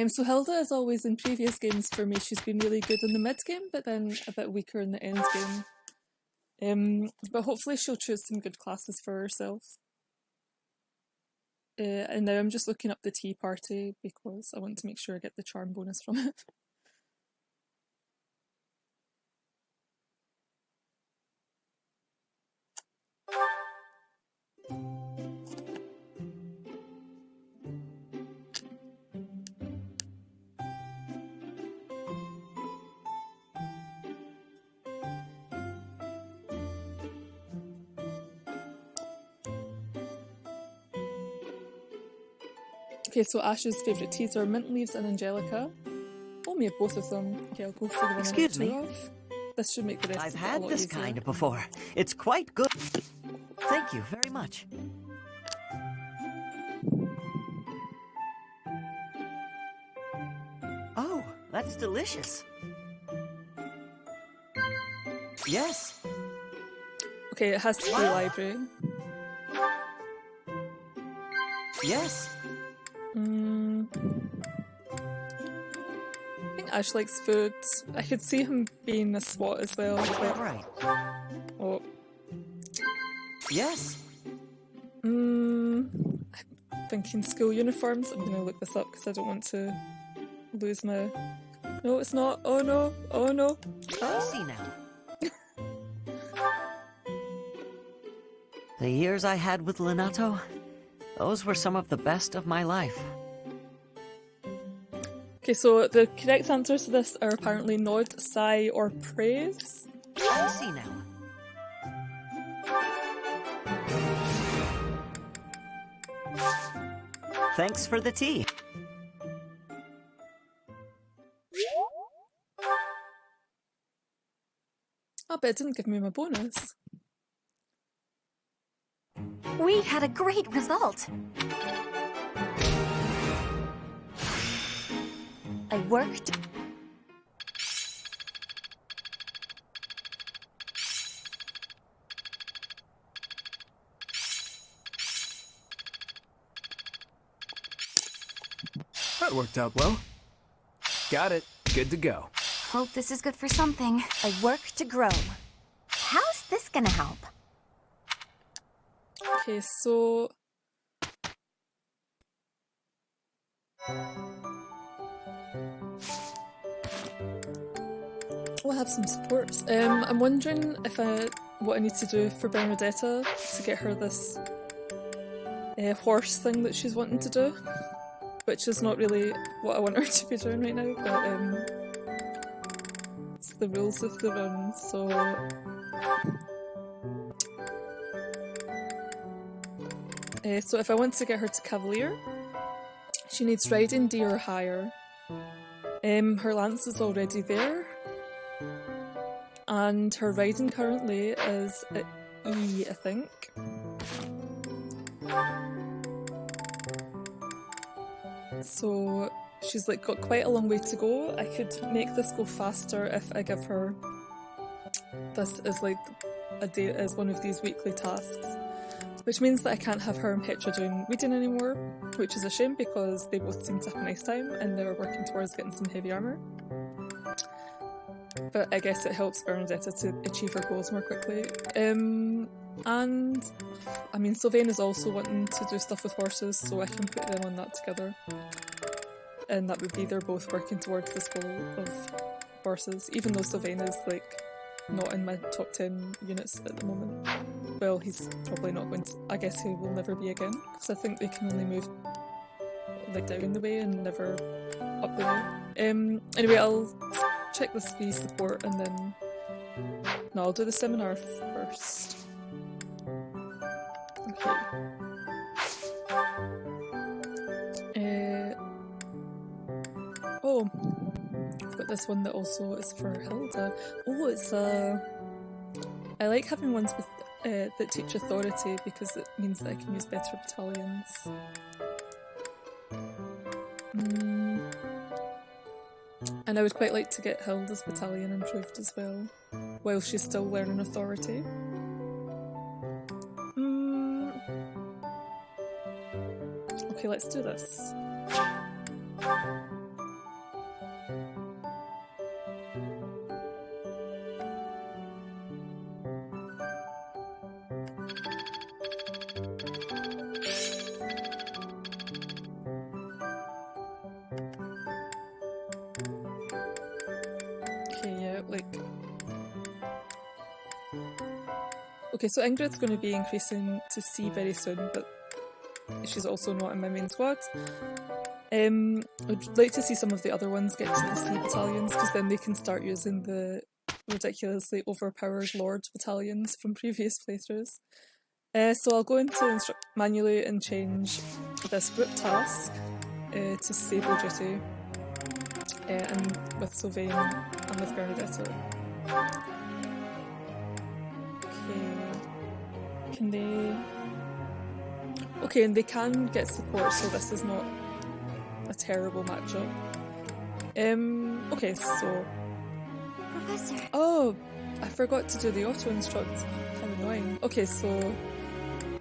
So Hilda, as always in previous games for me, she's been really good in the mid game, but then a bit weaker in the end game. But hopefully she'll choose some good classes for herself. And now I'm just looking up the tea party because I want to make sure I get the charm bonus from it. Okay, so Ashe's favourite teas are mint leaves and angelica. Oh, me have both of them. Okay, I'll go for the one I have two of. This should make the rest I've a had lot this easier. kind before. It's quite good. Thank you very much. Oh, that's delicious. Yes. Okay, it has to be library. Yes. I think Ashe likes food. I could see him being a SWAT as well. Right. Oh. Yes. I'm thinking school uniforms. I'm gonna look this up because I don't want to lose my. No, it's not. Oh no. Oh no. I see now. The years I had with Lenato, those were some of the best of my life. Okay, so the correct answers to this are apparently nod, sigh, or praise. I see now. Thanks for the tea. Oh, but it didn't give me my bonus. We had a great result. I worked. That worked out well. Got it. Good to go. Hope this is good for something. I work to grow. How's this gonna help? Okay, so... we'll have some supports. I'm wondering if I what I need to do for Bernadetta to get her this horse thing that she's wanting to do, which is not really what I want her to be doing right now, but it's the rules of the run, so... So if I want to get her to Cavalier, she needs riding D or higher. Her lance is already there, and her riding currently is at E, I think. So she's like got quite a long way to go. I could make this go faster if I give her this as like a day as one of these weekly tasks, which means that I can't have her and Petra doing reading anymore, which is a shame because they both seem to have a nice time and they're working towards getting some heavy armour. But I guess it helps Bernadetta to achieve her goals more quickly. And I mean, Sylvain is also wanting to do stuff with horses, so I can put them on that together. And that would be they're both working towards this goal of horses, even though Sylvain is like not in my top 10 units at the moment. Well, he's probably not going to, I guess he will never be again, because I think they can only move like down the way and never up the way. Anyway, I'll check this V support and then... No, I'll do the seminar first. Okay. Oh, I've got this one that also is for Hilda. Oh, it's I like having ones with that teach authority because it means that I can use better battalions. And I would quite like to get Hilda's battalion improved as well, while she's still learning authority. Okay, let's do this. Okay, so Ingrid's going to be increasing to C very soon, but she's also not in my main squad. I'd like to see some of the other ones get to the C battalions, because then they can start using the ridiculously overpowered Lord battalions from previous playthroughs. So I'll go into instruct manually and change this group task to stable duty, and with Sylvain and with Bernadetta. Can they... Okay, and they can get support, so this is not a terrible matchup. Okay, so... Professor! Oh! I forgot to do the auto-instruct. How annoying. Okay, so...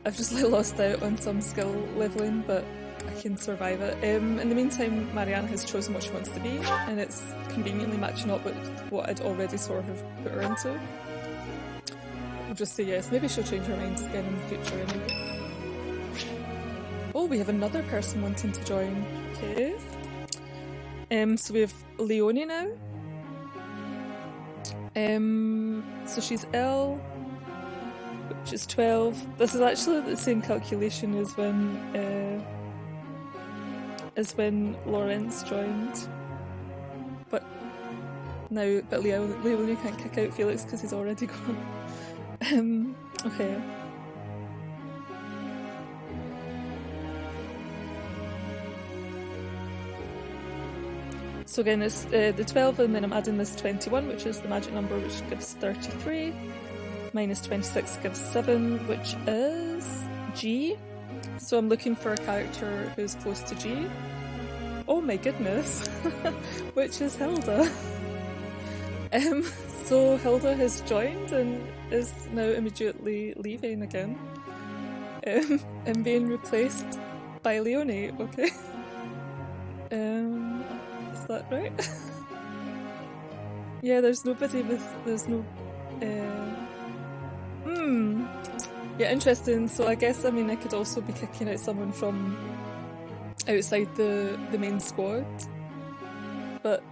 I've just like lost out on some skill levelling, but I can survive it. In the meantime, Marianne has chosen what she wants to be, and it's conveniently matching up with what I'd already sort of put her into. I'll just say yes. Maybe she'll change her mind again in the future anyway. Oh, we have another person wanting to join. Okay. So we have Leonie now. So she's L, which is 12. This is actually the same calculation as when Lorenz joined. But Leonie can't kick out Felix because he's already gone. Okay. So again, it's the 12, and then I'm adding this 21, which is the magic number, which gives 33. Minus 26 gives 7, which is G. So I'm looking for a character who's close to G. Oh my goodness! Which is Hilda. So Hilda has joined and is now immediately leaving again. And being replaced by Leonie, okay. Is that right? Yeah, there's nobody with... there's no... Yeah, interesting. So I guess, I mean, I could also be kicking out someone from outside the main squad. But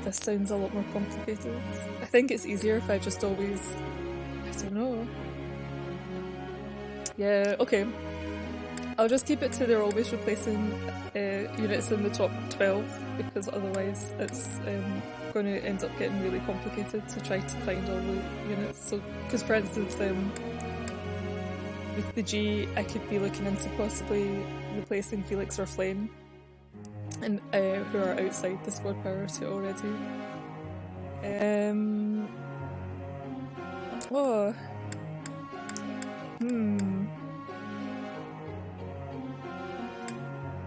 this sounds a lot more complicated. I think it's easier if I just always don't know. Yeah, okay. I'll just keep it to they're always replacing units in the top 12, because otherwise it's going to end up getting really complicated to try to find all the units. So, because for instance, with the G, I could be looking into possibly replacing Felix or Flayn, and who are outside the squad priority already.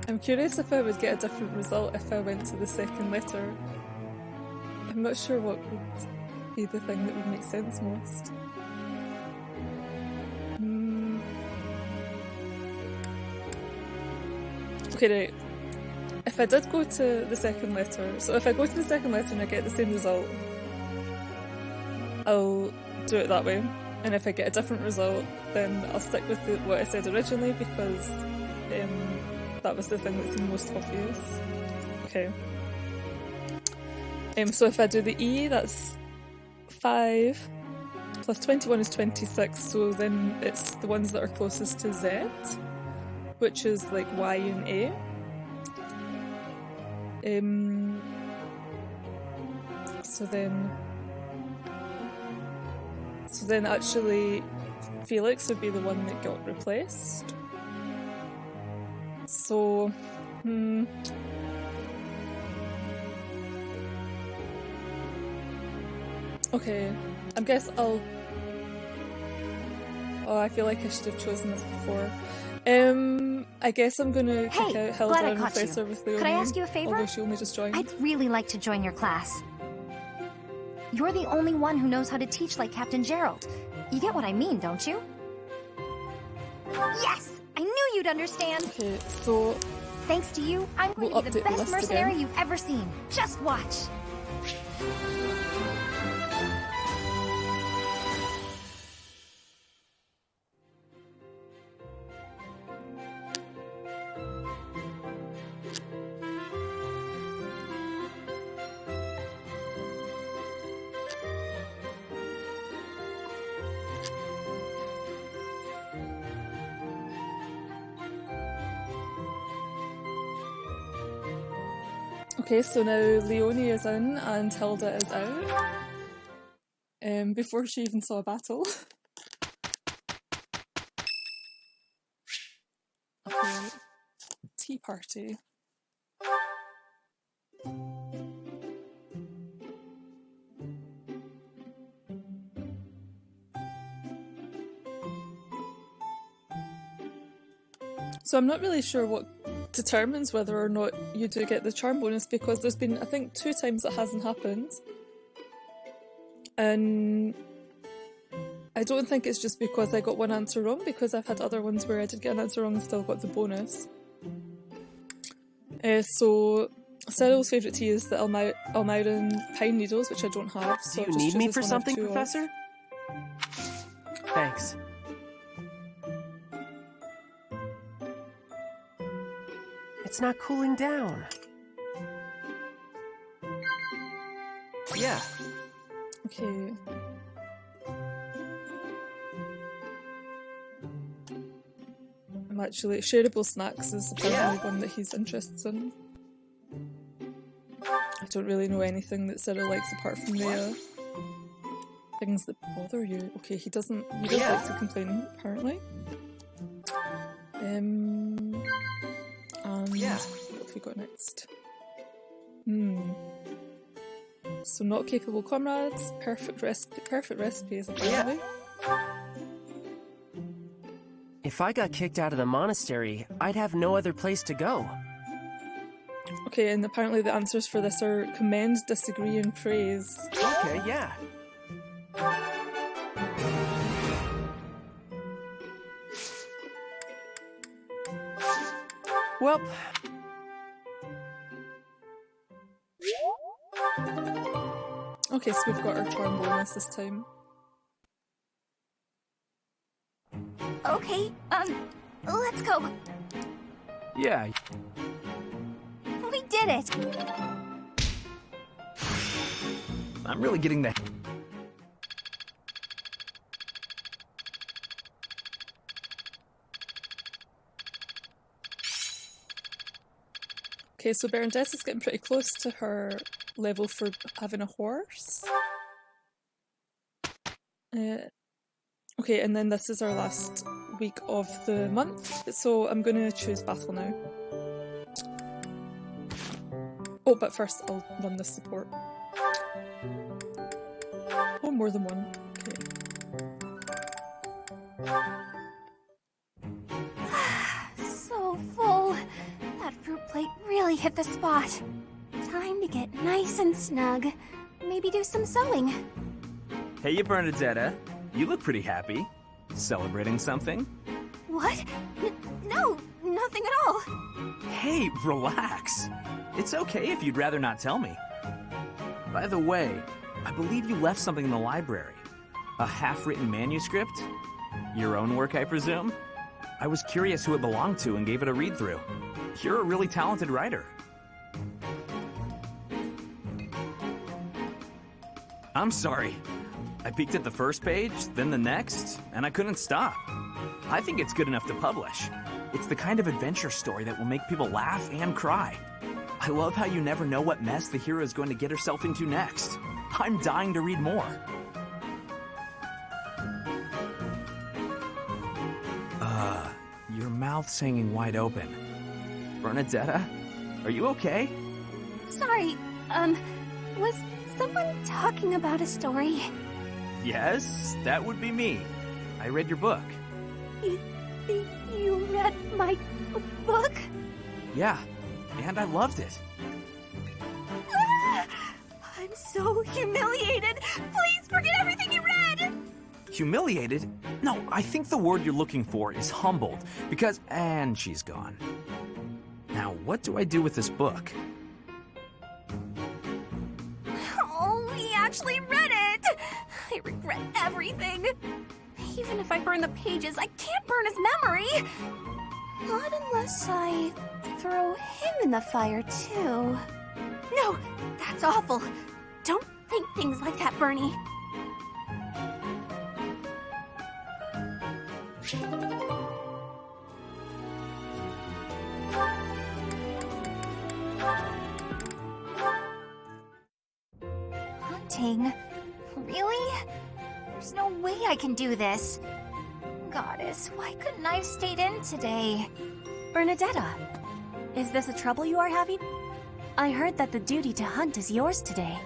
I'm curious if I would get a different result if I went to the second letter. I'm not sure what would be the thing that would make sense most. Okay, right. If I did go to the second letter, so if I go to the second letter and I get the same result, I'll do it that way. And if I get a different result, then I'll stick with what I said originally, because that was the thing that seemed most obvious. Okay. So if I do the E, that's 5 plus 21 is 26, so then it's the ones that are closest to Z, which is like Y and A. So then actually Felix would be the one that got replaced. So, okay, I guess I'll... Oh, I feel like I should have chosen this before. I guess I'm gonna kick out Hilda and replace her with Leonie. Could I ask you a favor? Although she only just joined. I'd really like to join your class. You're the only one who knows how to teach like Captain Gerald. You get what I mean, don't you? Yes! I knew you'd understand! Okay, so... Thanks to you, I'm going to be the best mercenary you've ever seen. Just watch! Okay, so now Leonie is in and Hilda is out. Before she even saw a battle. Okay, tea party. So I'm not really sure what determines whether or not you do get the charm bonus, because there's been, I think, 2 times it hasn't happened. And I don't think it's just because I got one answer wrong, because I've had other ones where I did get an answer wrong and still got the bonus. So Cyril's favourite tea is the Almyran Pine Needles, which I don't have. So do you need me for something, Professor? Thanks. It's not cooling down. Yeah. Okay. I'm actually... Shareable snacks is apparently one that he's interested in. I don't really know anything that Cyril likes apart from the things that bother you. Okay, he does like to complain, apparently. And what have we got next? So not capable comrades, perfect recipes apparently. If I got kicked out of the monastery, I'd have no other place to go. Okay, and apparently the answers for this are commend, disagree, and praise. Okay, yeah. Well... Okay, so we've got our charm bonus this time. Okay, let's go. Yeah. We did it! I'm really getting the... Okay, so Bernadetta's getting pretty close to her level for having a horse. Okay, and then this is our last week of the month, so I'm going to choose battle now. Oh, but first I'll run the support. Oh, more than one. Okay. So full. That fruit plate really hit the spot. Time to get nice and snug. Maybe do some sewing. Hey, Bernadetta. You look pretty happy. Celebrating something? What? No, nothing at all. Hey, relax. It's okay if you'd rather not tell me. By the way, I believe you left something in the library. A half-written manuscript? Your own work, I presume? I was curious who it belonged to and gave it a read-through. You're a really talented writer. I'm sorry. I peeked at the first page, then the next, and I couldn't stop. I think it's good enough to publish. It's the kind of adventure story that will make people laugh and cry. I love how you never know what mess the hero is going to get herself into next. I'm dying to read more. Your mouth's hanging wide open. Bernadetta, are you okay? Sorry, was someone talking about a story? Yes, that would be me. I read your book. You read my book? Yeah, and I loved it. I'm so humiliated. Please forget everything you read. Humiliated? No, I think the word you're looking for is humbled, because... And she's gone. Now, what do I do with this book? Oh, he actually read it! I regret everything. Even if I burn the pages, I can't burn his memory. Not unless I throw him in the fire, too. No, that's awful. Don't think things like that, Bernie. Hunting? Really? There's no way I can do this. Goddess, why couldn't I have stayed in today? Bernadetta, is this a trouble you are having? I heard that the duty to hunt is yours today.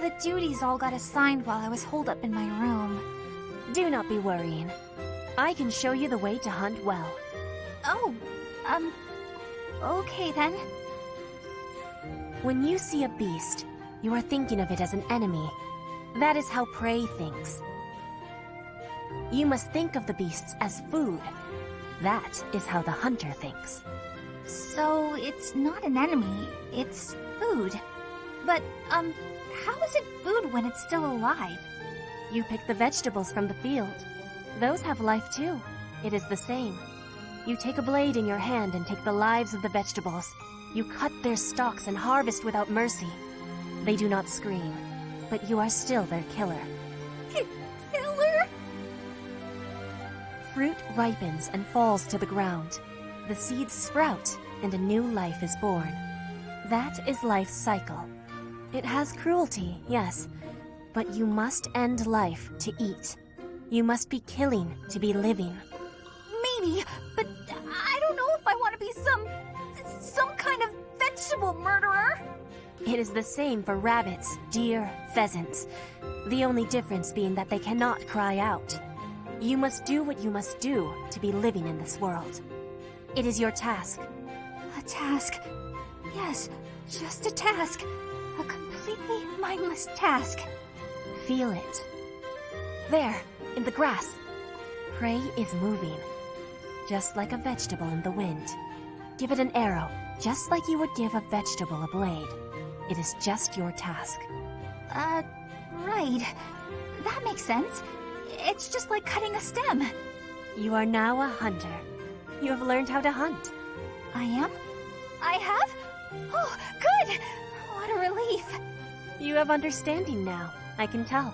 The duties all got assigned while I was holed up in my room. Do not be worrying. I can show you the way to hunt well. Oh, okay then. When you see a beast, you are thinking of it as an enemy. That is how prey thinks. You must think of the beasts as food. That is how the hunter thinks. So it's not an enemy, it's food. But, how is it food when it's still alive? You pick the vegetables from the field. Those have life too. It is the same. You take a blade in your hand and take the lives of the vegetables. You cut their stalks and harvest without mercy. They do not scream, but you are still their killer. Killer? Fruit ripens and falls to the ground. The seeds sprout and a new life is born. That is life's cycle. It has cruelty, yes, but you must end life to eat. You must be killing to be living. Maybe, but I don't know if I want to be some kind of vegetable murderer. It is the same for rabbits, deer, pheasants. The only difference being that they cannot cry out. You must do what you must do to be living in this world. It is your task. A task? Yes, just a task. A completely mindless task. Feel it. There, in the grass. Prey is moving, just like a vegetable in the wind. Give it an arrow, just like you would give a vegetable a blade. It is just your task. Right. That makes sense. It's just like cutting a stem. You are now a hunter. You have learned how to hunt. I am? I have? Oh, good! What a relief. You have understanding now, I can tell.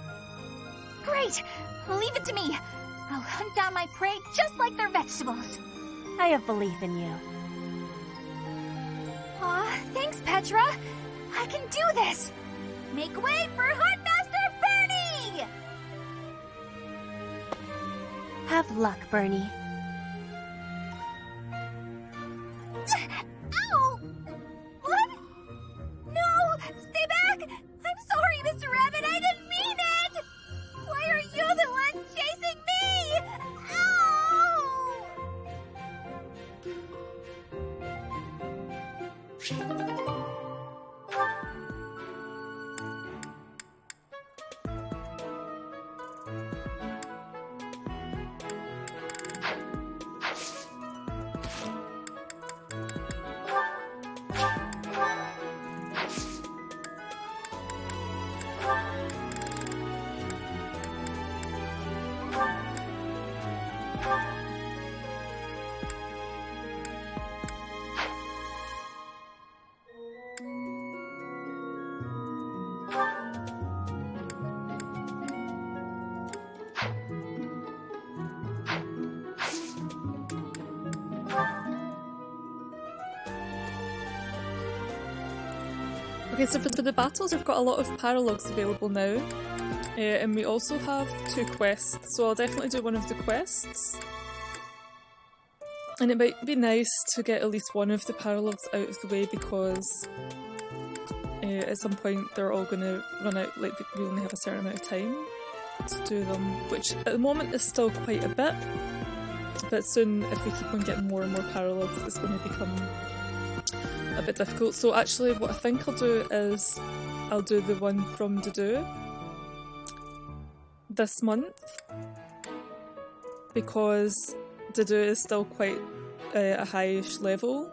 Great! Leave it to me. I'll hunt down my prey just like their vegetables. I have belief in you. Petra! I can do this! Make way for Huntmaster Bernie! Have luck, Bernie. Ow! What? No! Stay back! I'm sorry, Mr. Rabbit, I didn't mean it! Why are you the one chasing me? Okay, so for the battles, we've got a lot of paralogues available now, and we also have 2 quests, so I'll definitely do one of the quests. And it might be nice to get at least one of the paralogues out of the way because at some point they're all going to run out, like we only have a certain amount of time to do them, which at the moment is still quite a bit, but soon if we keep on getting more and more paralogues it's going to become a bit difficult. So actually what I think I'll do is I'll do the one from Dedue this month because Dedue is still quite a high-ish level.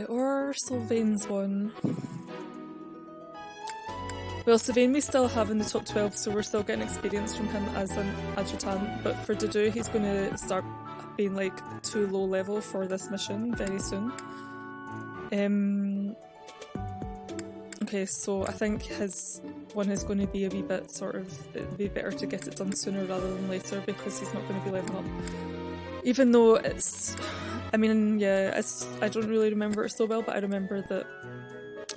Or Sylvain's one. Well, Sylvain we still have in the top 12, so we're still getting experience from him as an adjutant, but for Dedue he's going to start being like too low level for this mission very soon. Okay, so I think his one is going to be a wee bit sort of, it'd be better to get it done sooner rather than later because he's not going to be leveling up. Even though it's, I mean, yeah, I don't really remember it so well, but I remember that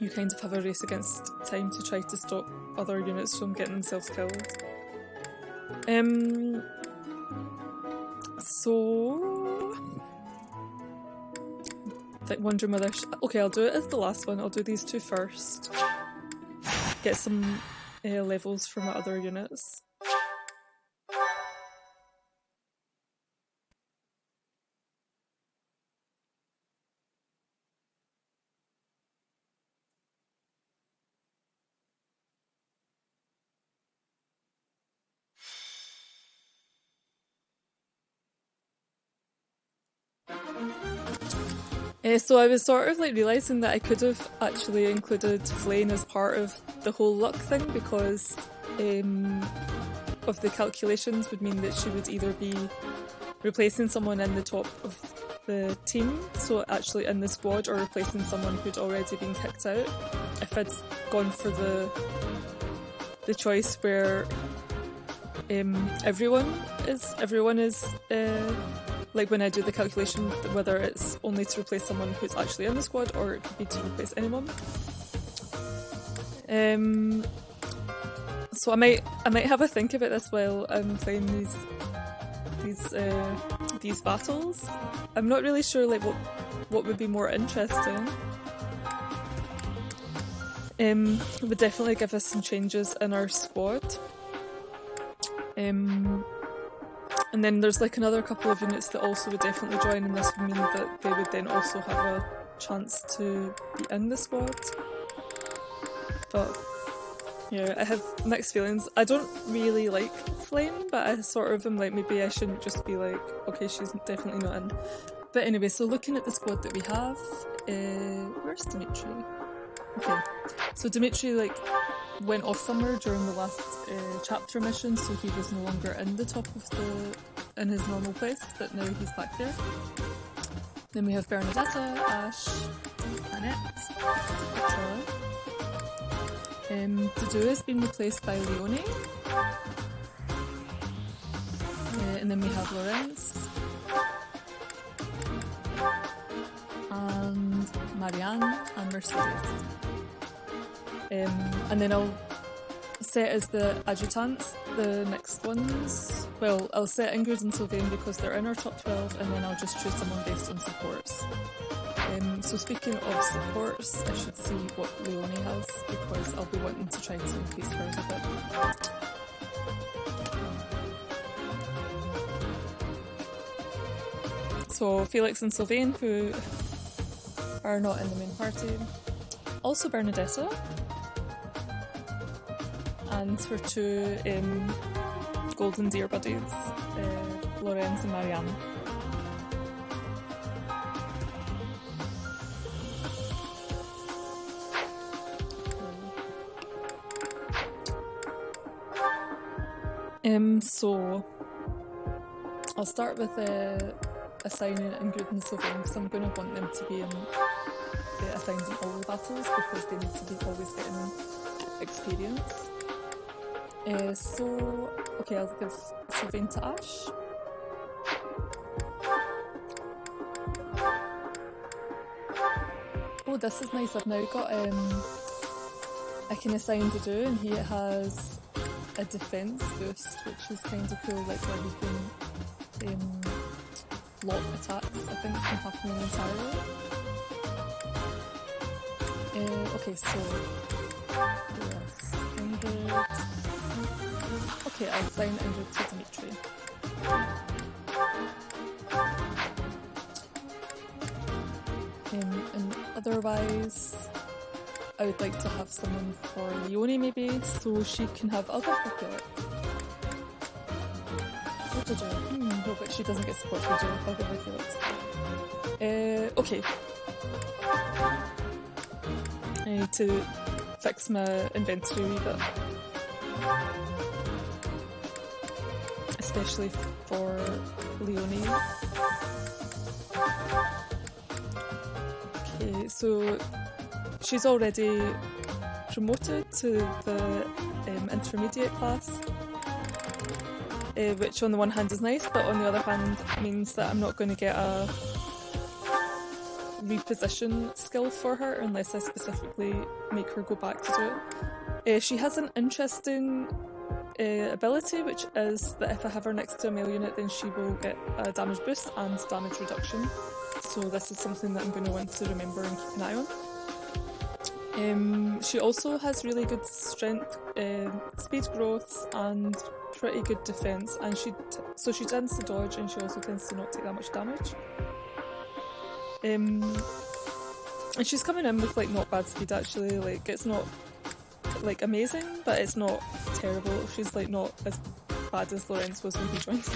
you kind of have a race against time to try to stop other units from getting themselves killed. So, like wondering whether okay, I'll do it as the last one. I'll do these 2 first. Get some levels from my other units. So I was sort of like realising that I could have actually included Flayn as part of the whole luck thing because of the calculations would mean that she would either be replacing someone in the top of the team, so actually in the squad, or replacing someone who'd already been kicked out. If I'd gone for the choice where everyone is like when I do the calculation, whether it's only to replace someone who's actually in the squad or it could be to replace anyone. So I might have a think about this while I'm playing these battles. I'm not really sure like what would be more interesting. It would definitely give us some changes in our squad. And then there's like another couple of units that also would definitely join, and this would mean that they would then also have a chance to be in the squad. But yeah, I have mixed feelings. I don't really like Flayn, but I sort of am like, maybe I shouldn't just be like, okay, she's definitely not in. But anyway, so looking at the squad that we have, where's Dimitri? Okay, so Dimitri like went off somewhere during the last chapter mission, so he was no longer in the top of in his normal place, but now he's back there. Then we have Bernadetta, Ashe, Annette, Petra. Dedue has been replaced by Leonie. And then we have Lorenz. And Marianne, and Mercedes. And then I'll set as the adjutants the next ones. Well, I'll set Ingrid and Sylvain because they're in our top 12, and then I'll just choose someone based on supports. So speaking of supports, I should see what Leonie has, because I'll be wanting to try to increase hers a bit. So Felix and Sylvain, who are not in the main party. Also Bernadetta. And her two golden deer buddies, Lorenz and Marianne. So I'll start with assigning Ingrid and Sylvain, because I'm going to want them to be assigned in all the battles, because they need to be always getting experience. Okay, I'll give Sylvain to Ashe. Oh, this is nice. I've now got I can assign Dedue, and he has a defense boost, which is kind of cool, like where he can block attacks, I think, from happening entirely. Okay, so yes, Ingrid. Okay, I'll assign Ingrid to Dimitri. And otherwise, I would like to have someone for Leonie maybe, so she can have. I'll give her Felix. What did you? No, but she doesn't get support for Dedue. I'll give her Felix. Okay. I need to fix my inventory a wee bit. Especially for Leonie. Okay, so she's already promoted to the intermediate class, which on the one hand is nice, but on the other hand means that I'm not going to get a reposition skill for her unless I specifically make her go back to do it. She has an interesting ability, which is that if I have her next to a male unit, then she will get a damage boost and damage reduction. So this is something that I'm going to want to remember and keep an eye on. She also has really good strength, speed growth, and pretty good defense, and so she tends to dodge, and she also tends to not take that much damage. And she's coming in with like not bad speed actually. Like it's not like amazing, but it's not terrible. She's like not as bad as Lorenz was when he joined.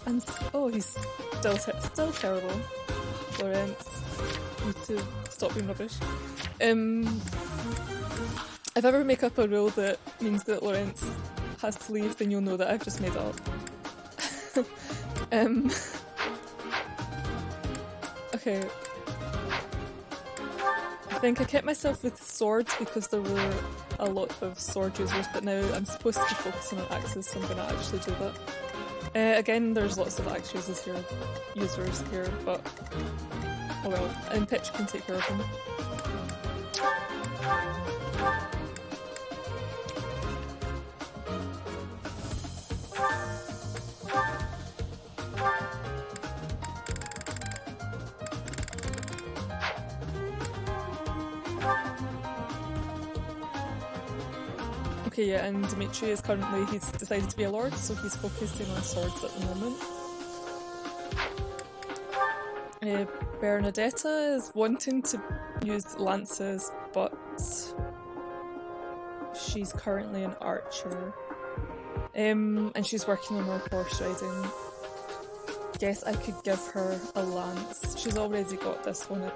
And oh, he's still terrible. Lorenz, need to stop being rubbish. If I ever make up a rule that means that Lorenz has to leave, then you'll know that I've just made it up. Okay. I think I kept myself with swords because there were a lot of sword users, but now I'm supposed to be focusing on axes, so I'm going to actually do that. Again, there's lots of axe users here, but oh well, and Petra can take care of them. Okay, yeah, and Dimitri is currently, he's decided to be a lord, so he's focusing on swords at the moment. Bernadetta is wanting to use lances, but she's currently an archer. And she's working on her horse riding. Guess I could give her a lance. She's already got this one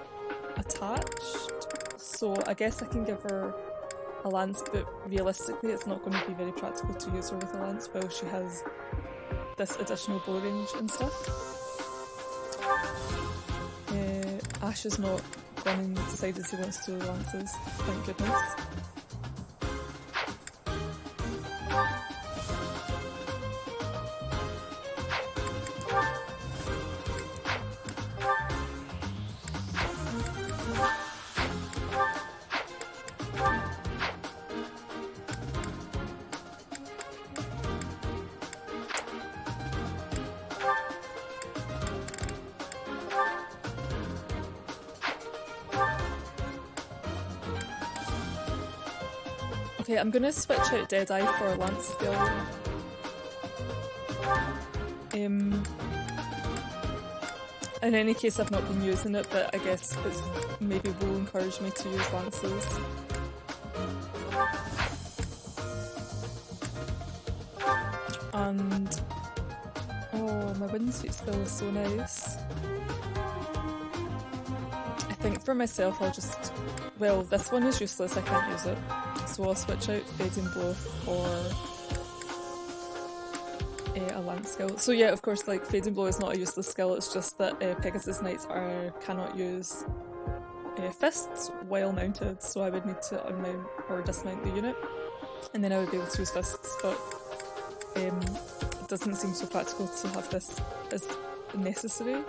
attached, so I guess I can give her a lance, but realistically it's not going to be very practical to use her with a lance while she has this additional bow range and stuff. Ashe has not gone and decided he wants to do lances, thank goodness. Okay, I'm gonna switch out Dedue for a lance skill. In any case, I've not been using it, but I guess it maybe will encourage me to use lances. And oh, my windsuit skill is so nice. I think for myself I'll just... Well, this one is useless, I can't use it. So I'll switch out Fading Blow for a lance skill. So yeah, of course, like, Fading Blow is not a useless skill, it's just that Pegasus Knights cannot use fists while mounted, so I would need to unmount or dismount the unit, and then I would be able to use fists, but it doesn't seem so practical to have this as necessary.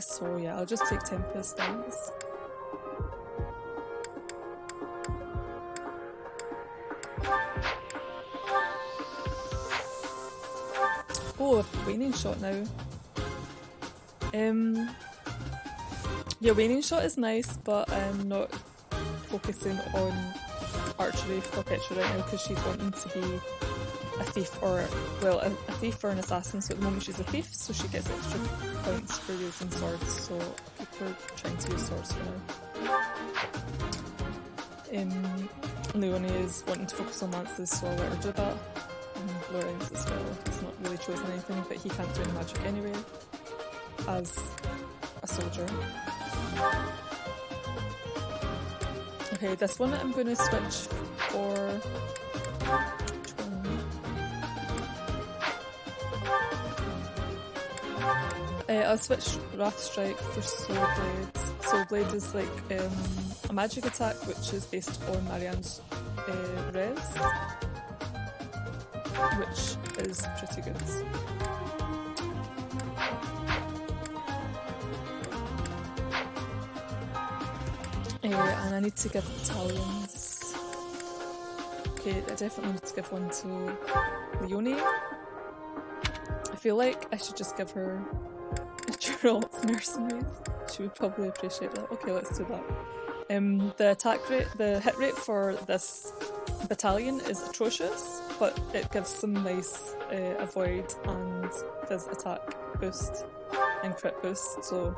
So yeah, I'll just take Tempest Dance. Oh, a Waning Shot now. Yeah, Waning Shot is nice, but I'm not focusing on archery for Petra right now because she's wanting to be a thief or, well, a thief or an assassin, so at the moment she's a thief, so she gets extra points for using swords, so people are trying to use swords for now. Leonie is wanting to focus on lances, so I'll let her do that. And Lorenz as well, he's not really chosen anything, but he can't do any magic anyway, as a soldier. Okay, this one I'm going to switch for... I'll switch Wrath Strike for Soul Blade. Soul Blade is like a magic attack which is based on Marianne's res, which is pretty good. And I need to give battalions. Okay, I definitely need to give one to Leonie. I feel like I should just give her Geralt's Mercenaries. She would probably appreciate that. Okay, let's do that. The attack rate, the hit rate for this battalion is atrocious, but it gives some nice avoid and fizz attack boost and crit boost, so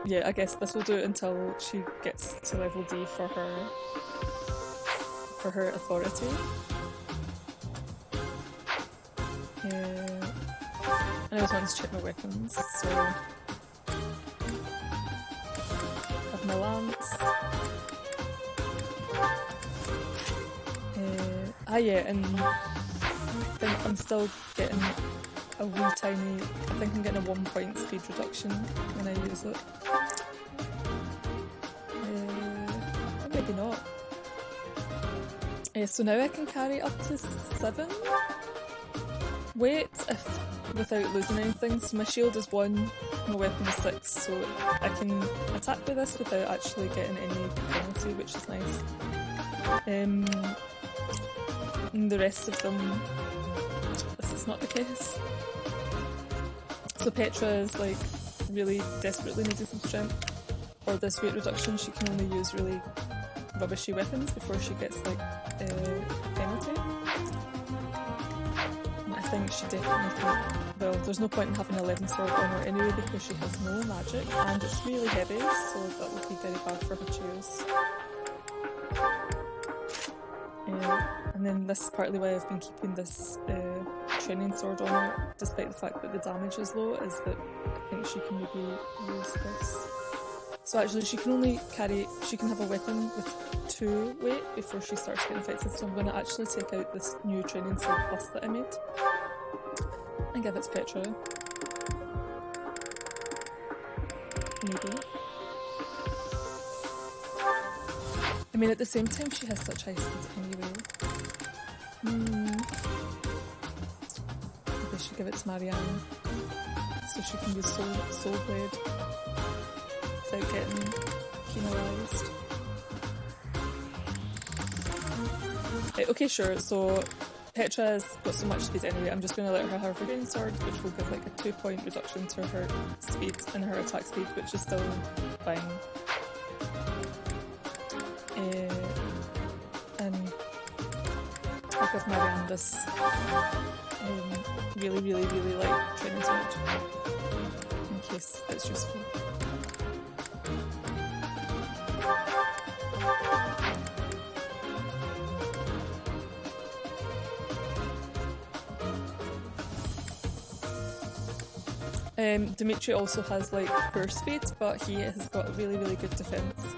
yeah, I guess this will do it until she gets to level D for her authority. I always want to check my weapons, so have my lance. Yeah, and I think I'm still getting a wee tiny, I think I'm getting a 1 point speed reduction when I use it. Or maybe not. So now I can carry up to 7 weight without losing anything. So my shield is 1, my weapon is 6, so I can attack with this without actually getting any penalty, which is nice. And the rest of them, this is not the case. So Petra is like really desperately needing some strength. Or this weight reduction, she can only use really rubbishy weapons before she gets like a penalty. And I think she definitely can. Well, there's no point in having 11 sword on her anyway because she has no magic and it's really heavy, so that would be very bad for her to use. And then this is partly why I've been keeping this training sword on her, despite the fact that the damage is low, is that I think she can maybe use this. So actually she can only carry, she can have a weapon with 2 weight before she starts getting affected, so I'm going to actually take out this new training sword plus that I made and give it to Petra. Maybe. I mean, at the same time, she has such high speed anyway. Maybe I should give it to Marianne, so she can use Soul Blade without getting penalised. Okay, sure, so Petra's got so much speed anyway, I'm just going to let her have her green sword, which will give like a 2 point reduction to her speed and her attack speed, which is still fine. I'll give Marianne this really like training sword in case it's useful. Dimitri also has like poor speed, but he has got a really good defense.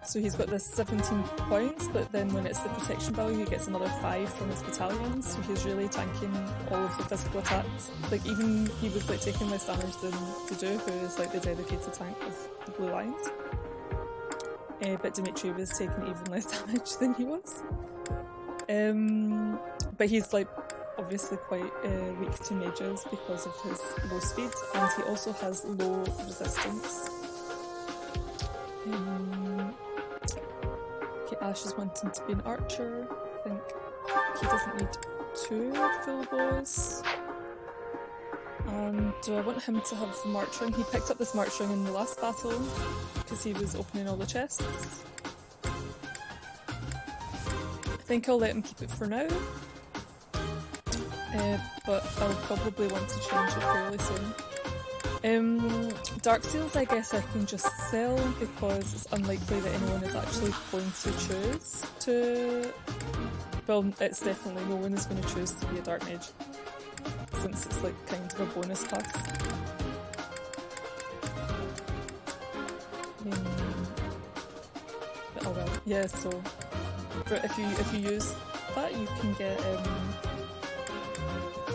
So he's got this 17 points, but then when it's the protection value, he gets another 5 from his battalions. So he's really tanking all of the physical attacks. Like even he was like taking less damage than Dedue, who is like the dedicated tank of the Blue Lions. But Dimitri was taking even less damage than he was. But he's like obviously quite weak to mages because of his low speed, and he also has low resistance. Okay, Ashe is wanting to be an archer. I think he doesn't need 2 full bows. And do I want him to have the march ring? He picked up this march ring in the last battle because he was opening all the chests. I think I'll let him keep it for now. But I'll probably want to change it fairly soon. Dark Seals, I guess I can just sell because it's unlikely that anyone is actually going to choose to... Well, it's definitely no one is going to choose to be a Dark Mage, since it's like kind of a bonus class. Oh well, yeah, so if you use that, you can get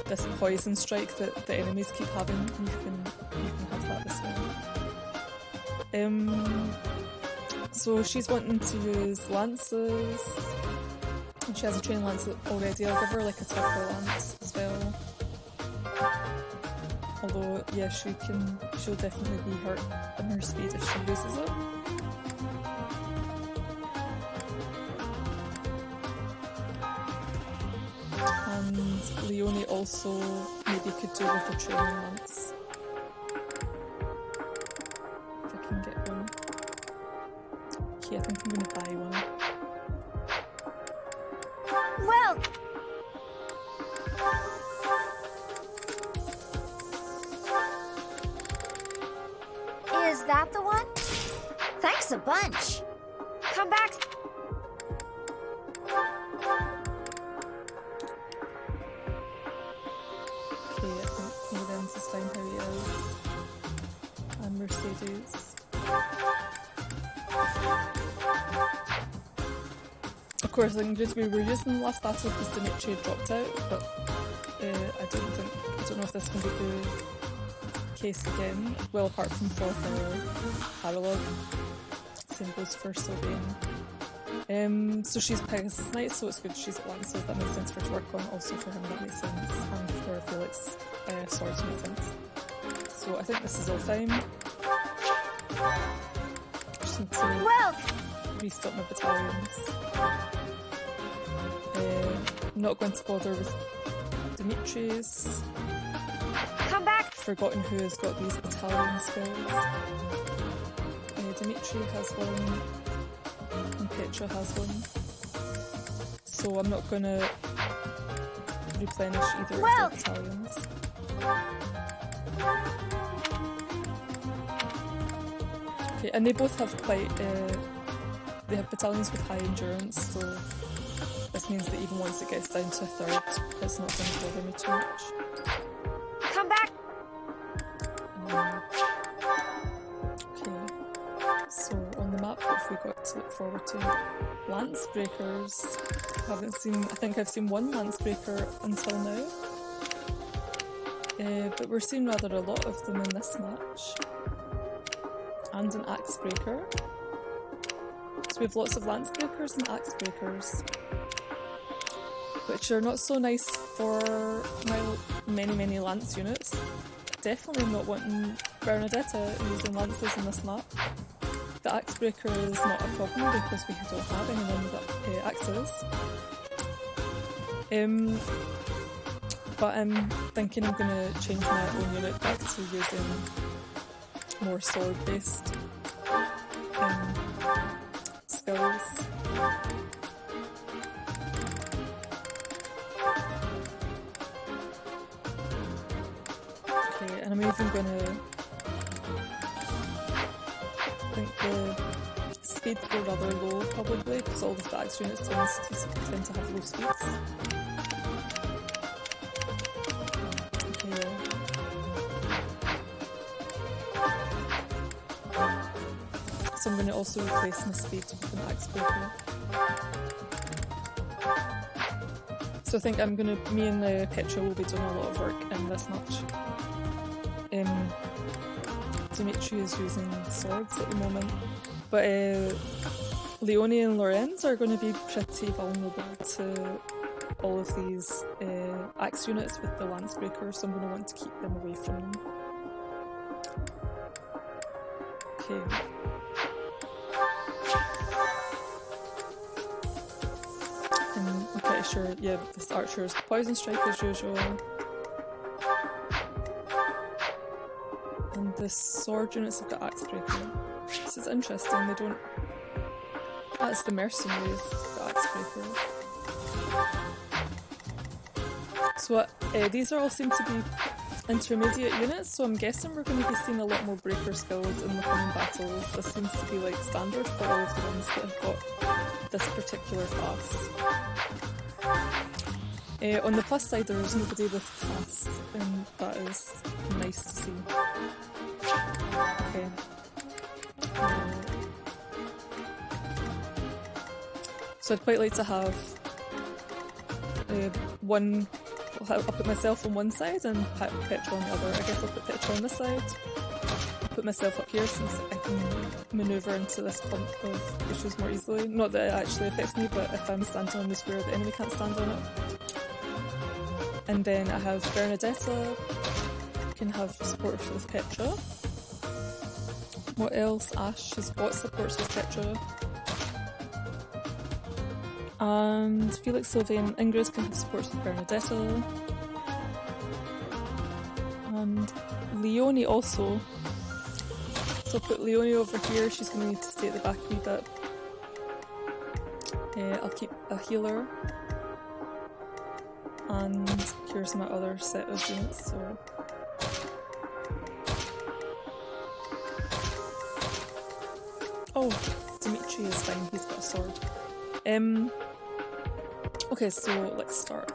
this poison strike that the enemies keep having. You can have that as well. So she's wanting to use lances. And she has a trained lance already. I'll give her like a tougher lance as well. Although, yeah, she'll definitely be hurt in her speed if she uses it. And Leonie also maybe could do with a training lance. If I can get one. Okay, I think I'm going to buy one. Well, is that the one? Thanks a bunch. Come back. Okay, I think Lorenz is fine how he is. And Mercedes. Of course, Ingrid, we were using the last battle because Dimitri had dropped out, but I don't know if this can be the case again. Well, apart from for her Paralogue. Same goes for Sylvain. So she's Pegasus Knight, so it's good she's at Lancers, that makes sense for her to work on. Also for him, that makes sense. And for Felix, Swords makes sense. So I think this is all fine. Just need to restock my battalions. Not going to bother with Dimitri's. Come back! Forgotten who has got these battalion skills. Dimitri has one, and Petra has one. So I'm not going to replenish either of their battalions. Okay, and they both have quite... they have battalions with high endurance, so this means that even once it gets down to a third, it's not going to bother me too much. Come back! Okay, so on the map, what have we got to look forward to? Lance Breakers. I think I've seen one Lance Breaker until now. But we're seeing rather a lot of them in this match. And an Axe Breaker. So we have lots of Lance Breakers and Axe Breakers, which are not so nice for my many Lance units. Definitely not wanting Bernadetta using Lances in this map. The Axe Breaker is not a problem because we don't have anyone with axes. But I'm thinking I'm going to change my own unit back to using more sword-based skills. I'm even gonna... I think the speeds are rather low, probably, because all the fax units tend to have low speeds. Okay. So I'm going to also replace my speed with an axe breaker. So I think me and Petra will be doing a lot of work in this match. Dimitri is using swords at the moment, but Leonie and Lorenz are going to be pretty vulnerable to all of these axe units with the lance breaker, so I'm going to want to keep them away from them. Okay. I'm pretty sure, yeah, this archer is poison strike as usual. And the sword units have got axe breaker. This is interesting, they don't... That's the mercenaries, the axe breaker. So these are all seem to be intermediate units, so I'm guessing we're going to be seeing a lot more breaker skills in the coming battles. This seems to be like standard for all of the ones that have got this particular class. On the plus side, there is nobody with class, and that is nice to see. Okay. So I'd quite like to have one. I'll put myself on one side and Petra on the other. I guess I'll put Petra on this side. I'll put myself up here since I can manoeuvre into this clump of issues more easily. Not that it actually affects me, but if I'm standing on the square, the enemy can't stand on it. And then I have Bernadetta, can have support with Petra. What else? Ashe has got supports with Petra. And Felix, Sylvain, and Ingrid can have supports with Bernadetta. And Leonie also. So I'll put Leonie over here, she's going to need to stay at the back a wee bit. I'll keep a healer. And here's my other set of units, so... Oh, Dimitri is fine, he's got a sword. Okay, so let's start.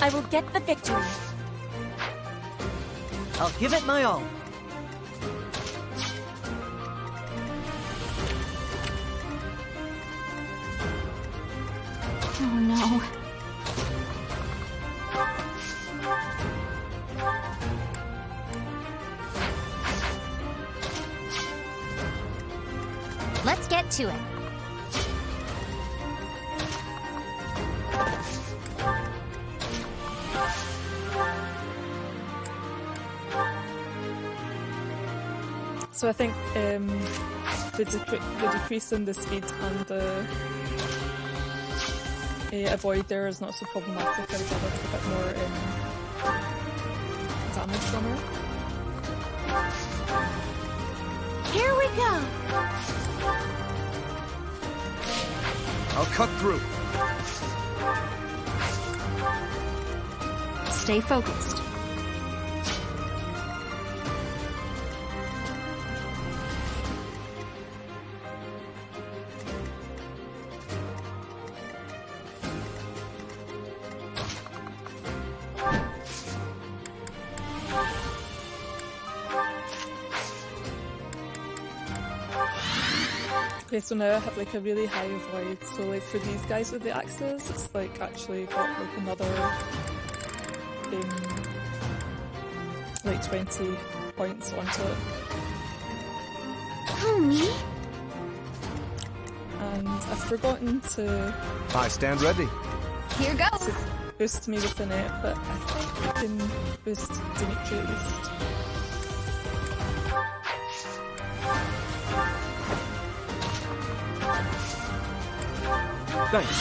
I will get the victory. I'll give it my all. Oh no. Let's get to it. So I think the decrease in the speed and the avoid there is not so problematic. I'll get a bit more damage from her. Here we go! I'll cut through. Stay focused. Okay, so now I have like a really high avoid, so like for these guys with the axes, it's like actually got like another like 20 points onto it. Oh, me? And I've forgotten to... I stand ready. Here goes! To boost me with Annette, but I think I can boost Dimitri at least. Thanks.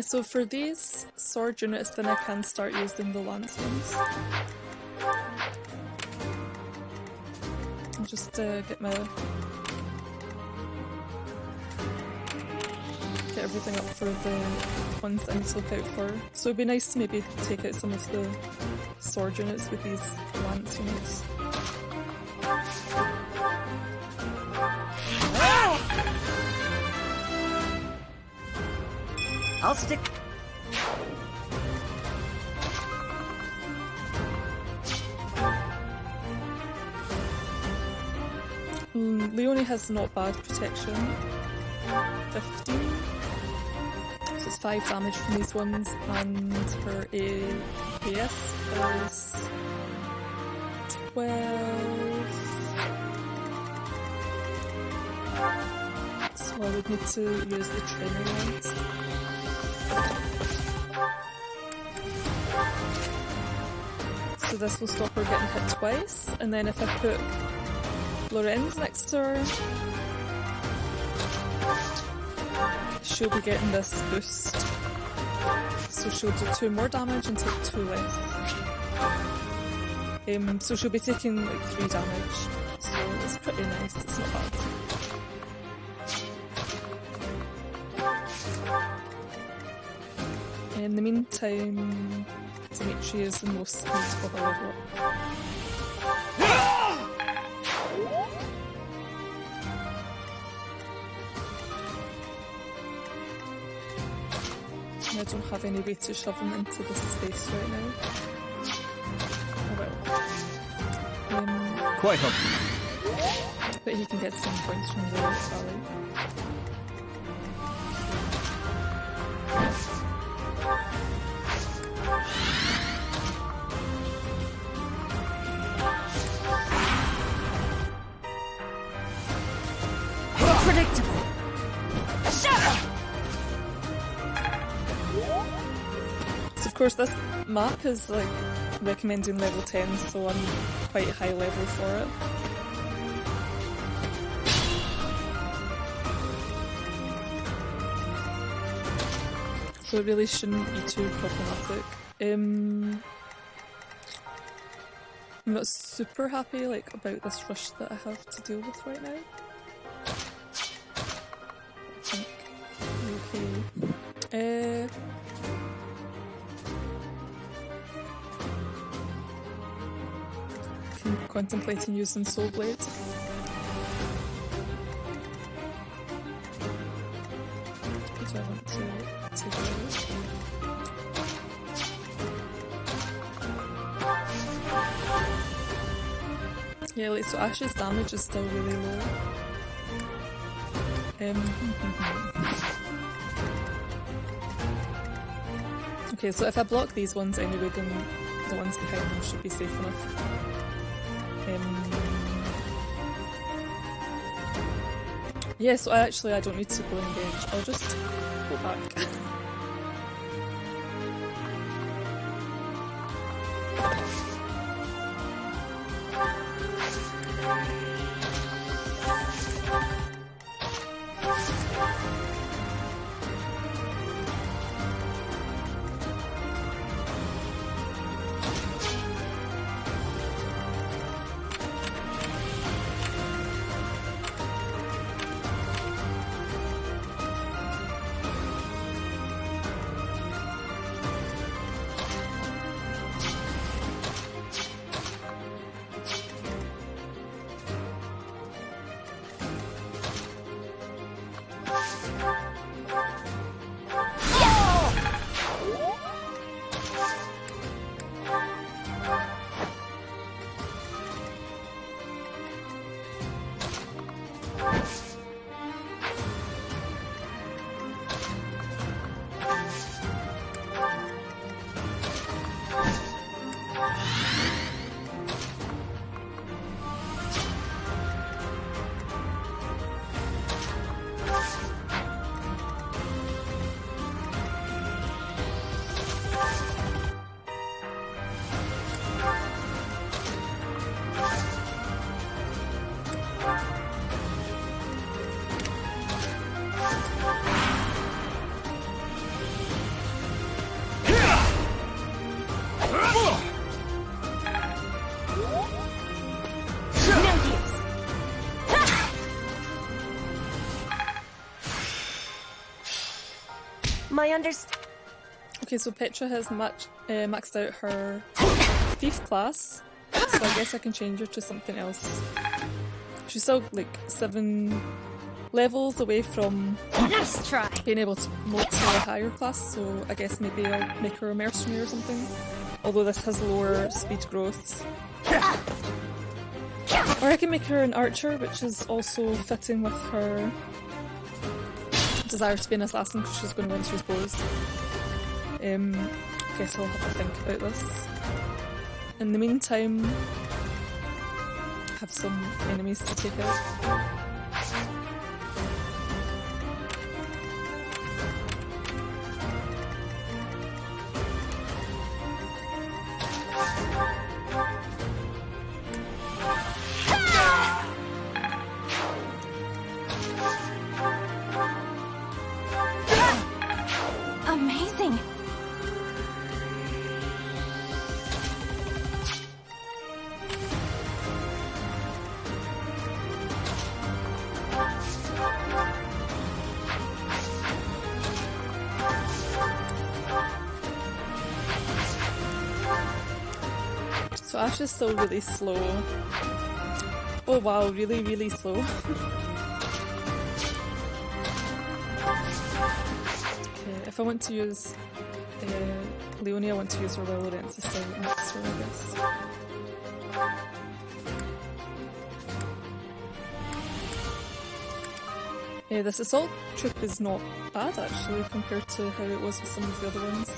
So for these sword units, then I can start using the lance ones. I'll just get everything up for the ones that I need to look out for. So it'd be nice to maybe take out some of the sword units with these lance units. I'll stick. Leonie has not bad protection. 15. So it's 5 damage from these ones, and her AS is 12. So I would need to use the training ones. So this will stop her getting hit twice, and then if I put Lorenz next to her, she'll be getting this boost. So she'll do 2 more damage and take 2 less. So she'll be taking like 3 damage. So it's pretty nice, it's not bad. In the meantime, Dimitri is the most need of a level up. I don't have any way to shove him into this space right now. Oh well. Quite helpful. But he can get some points from the valley. Predictable. So of course this map is like recommending level 10, so I'm quite high level for it. So it really shouldn't be too problematic. I'm not super happy like about this rush that I have to deal with right now. Okay. Contemplating using Soul Blade. What do I want to take away? Yeah, like, so Ashe's damage is still really low. Okay, so if I block these ones anyway, then the ones behind them should be safe enough. Yeah, so I don't need to go engage. I'll just go back. Okay, so Petra has maxed out her thief class, so I guess I can change her to something else. She's still like 7 levels away from being able to promote to a higher class, so I guess maybe I'll make her a mercenary or something. Although this has lower speed growth. Or I can make her an archer, which is also fitting with her desire to be an assassin because she's going to win through bows. Guess I'll have to think about this. In the meantime, I have some enemies to take out. Amazing! So Ashe is still really slow. Oh wow, really, really slow. Okay, if I want to use Leonie, I want to use her while Lorenz is still next to her, I guess. This assault troop is not bad actually compared to how it was with some of the other ones.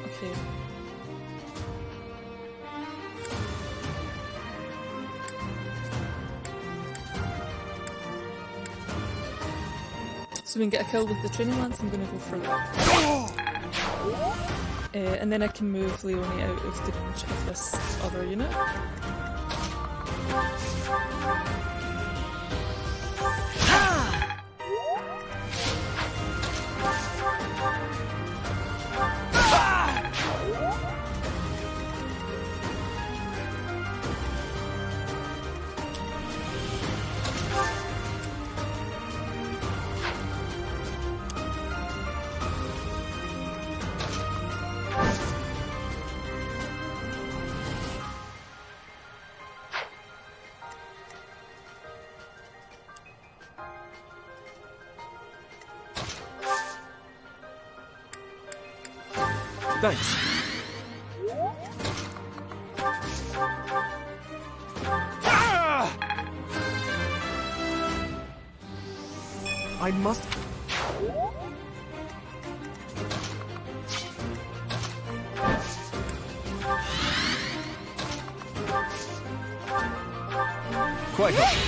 Okay. So we can get a kill with the training lance, I'm going to go for that. And then I can move Leonie out of the range of this other unit. Thanks. I must... Quite helpful.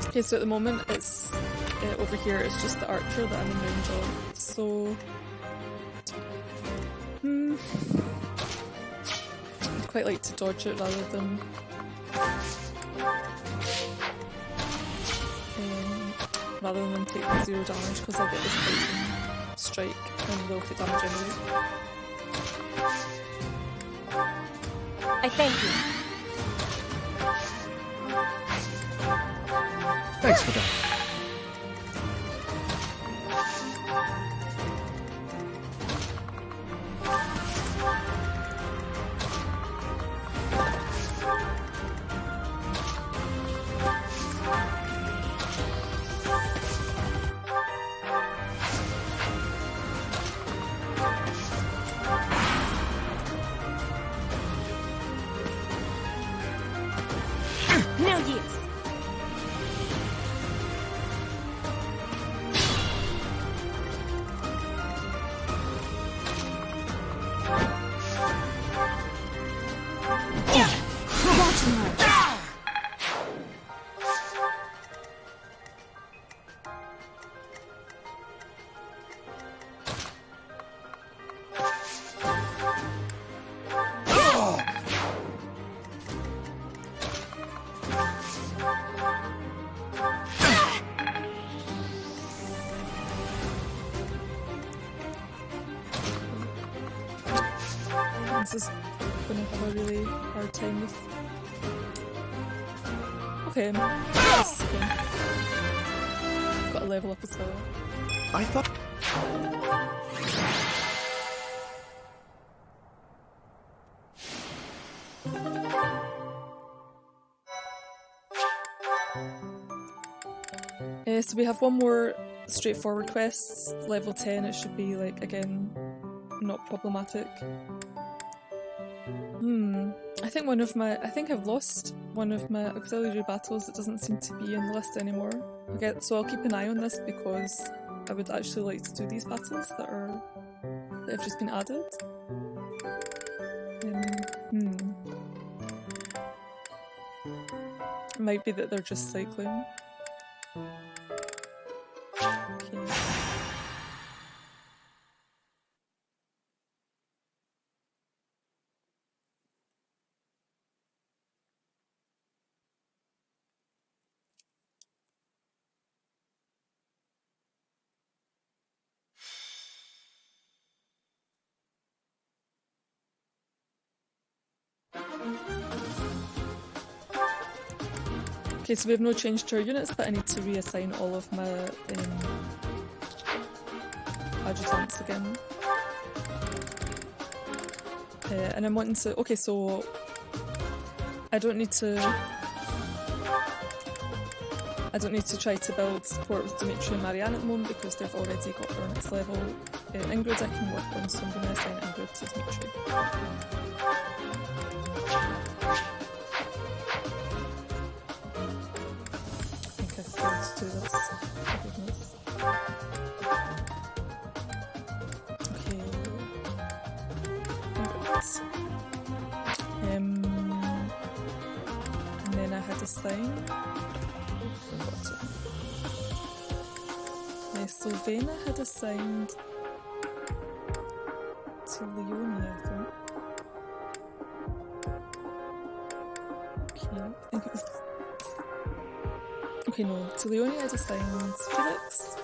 Okay, so at the moment it's over here, it's just the archer that I'm in range of, so... I'd quite like to dodge it rather than... take the 0 damage, because I'll get this poison strike and will take damage anyway. I thank you. Thanks for that. heals. This is gonna have a really hard time with. Okay, yes, okay. I've got to level up as well. I thought. So we have one more straightforward quest, level 10. It should be like again, not problematic. I think I've lost one of my auxiliary battles that doesn't seem to be in the list anymore. Okay, so I'll keep an eye on this because I would actually like to do these battles that have just been added. It might be that they're just cycling. Okay. Okay, so we have no change to our units, but I need to reassign all of my adjutants again. And I'm wanting to... Okay, so I don't need to try to build support with Dimitri and Marianne at the moment because they've already got their next level. Ingrid I can work on, so I'm going to assign Ingrid to Dimitri. To do this. Oh, goodness. Okay. And then I had a sign. Forgot it. Sylvain had assigned to Leonie, I think. Okay, I think it was. Okay, no, to Leonie I'd assigned Felix.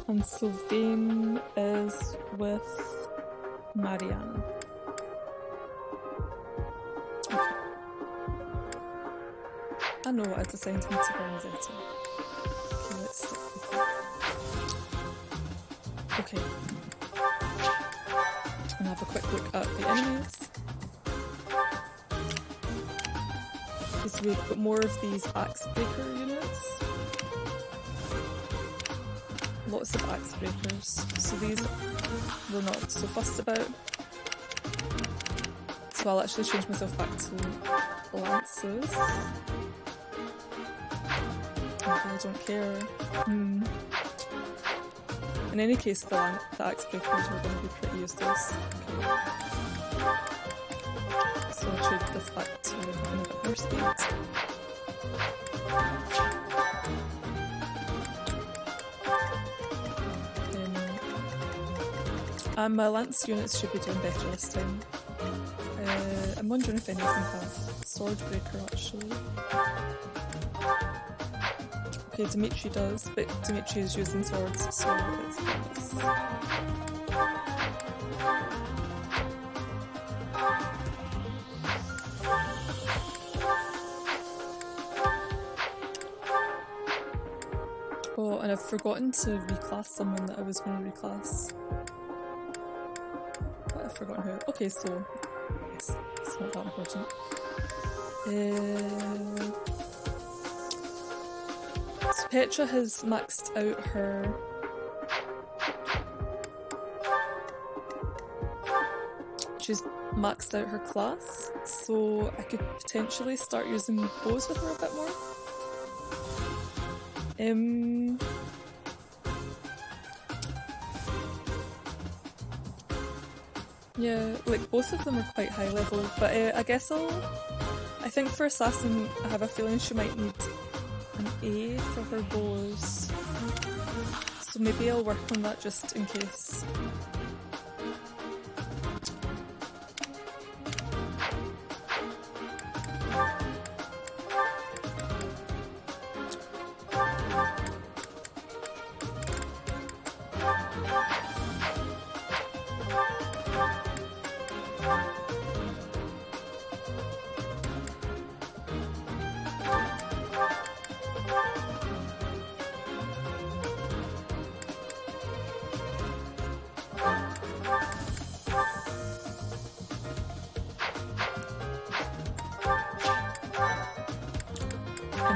And Sylvain is with Marianne. Okay. I know what I'd assigned him to Bernadetta. Okay, let's stick with that. Okay. And have a quick look at the enemies. So we've got more of these axe breaker units. Lots of axe breakers. So these we're not so fussed about. So I'll actually change myself back to lances. I don't care. In any case, the axe breakers are going to be pretty useless. Okay. So I'll trade this back to having a bit more speed. And my lance units should be doing better this time. I'm wondering if any of them have Swordbreaker actually. Okay, Dimitri does, but Dimitri is using swords, so it's this. Oh, and I've forgotten to reclass someone that I was going to reclass. But I've forgotten who. Okay, so it's not that important. So Petra has maxed out her she's maxed out her class, so I could potentially start using bows with her a bit more. Yeah, like both of them are quite high level, but I guess I think for Assassin, I have a feeling she might need an A for her bows. So maybe I'll work on that just in case.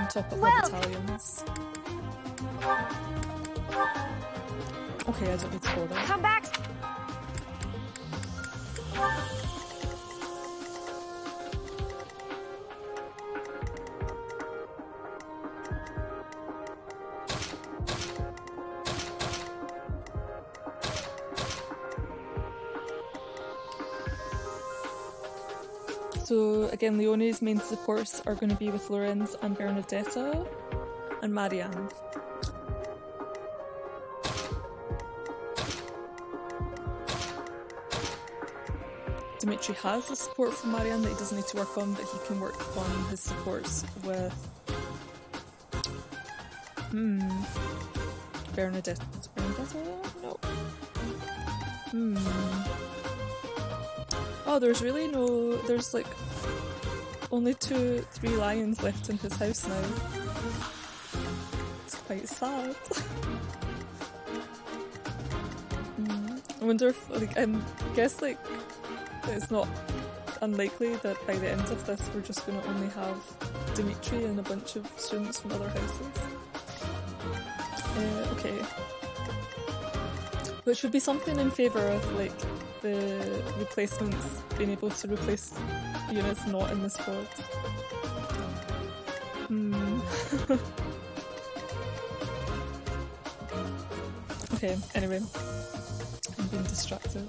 Top of my battalions. Okay, I don't need to go there. Come back! So again, Leonie's main supports are going to be with Lorenz and Bernadetta and Marianne. Dimitri has a support for Marianne that he doesn't need to work on, but he can work on his supports with Bernadetta? No. Oh, there's like only 2-3 lions left in his house now. It's quite sad. I wonder if, like, I guess, like, it's not unlikely that by the end of this we're just going to only have Dimitri and a bunch of students from other houses. Okay. Which would be something in favour of, like, the replacements being able to replace units not in the squad. Okay, anyway. I'm being distracted.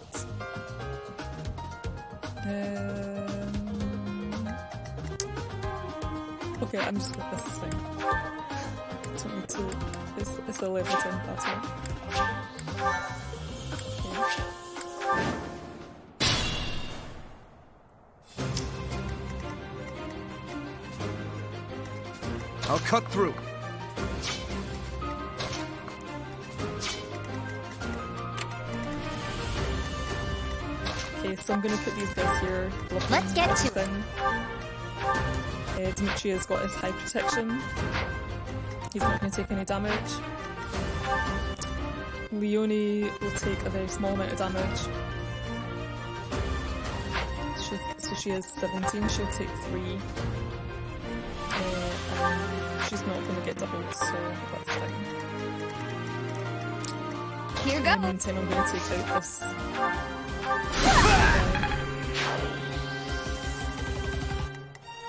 Okay, I'm just gonna... This is fine. Don't need to... It's a level 10 battle. Okay. I'll cut through. Okay, so I'm gonna put these guys here. Let's get to it. Dimitri has got his high protection. He's not gonna take any damage. Leonie will take a very small amount of damage. So she has 17, she'll take 3. She's not going to get doubled, so that's fine. Here goes. In the meantime, I'm going to take out this.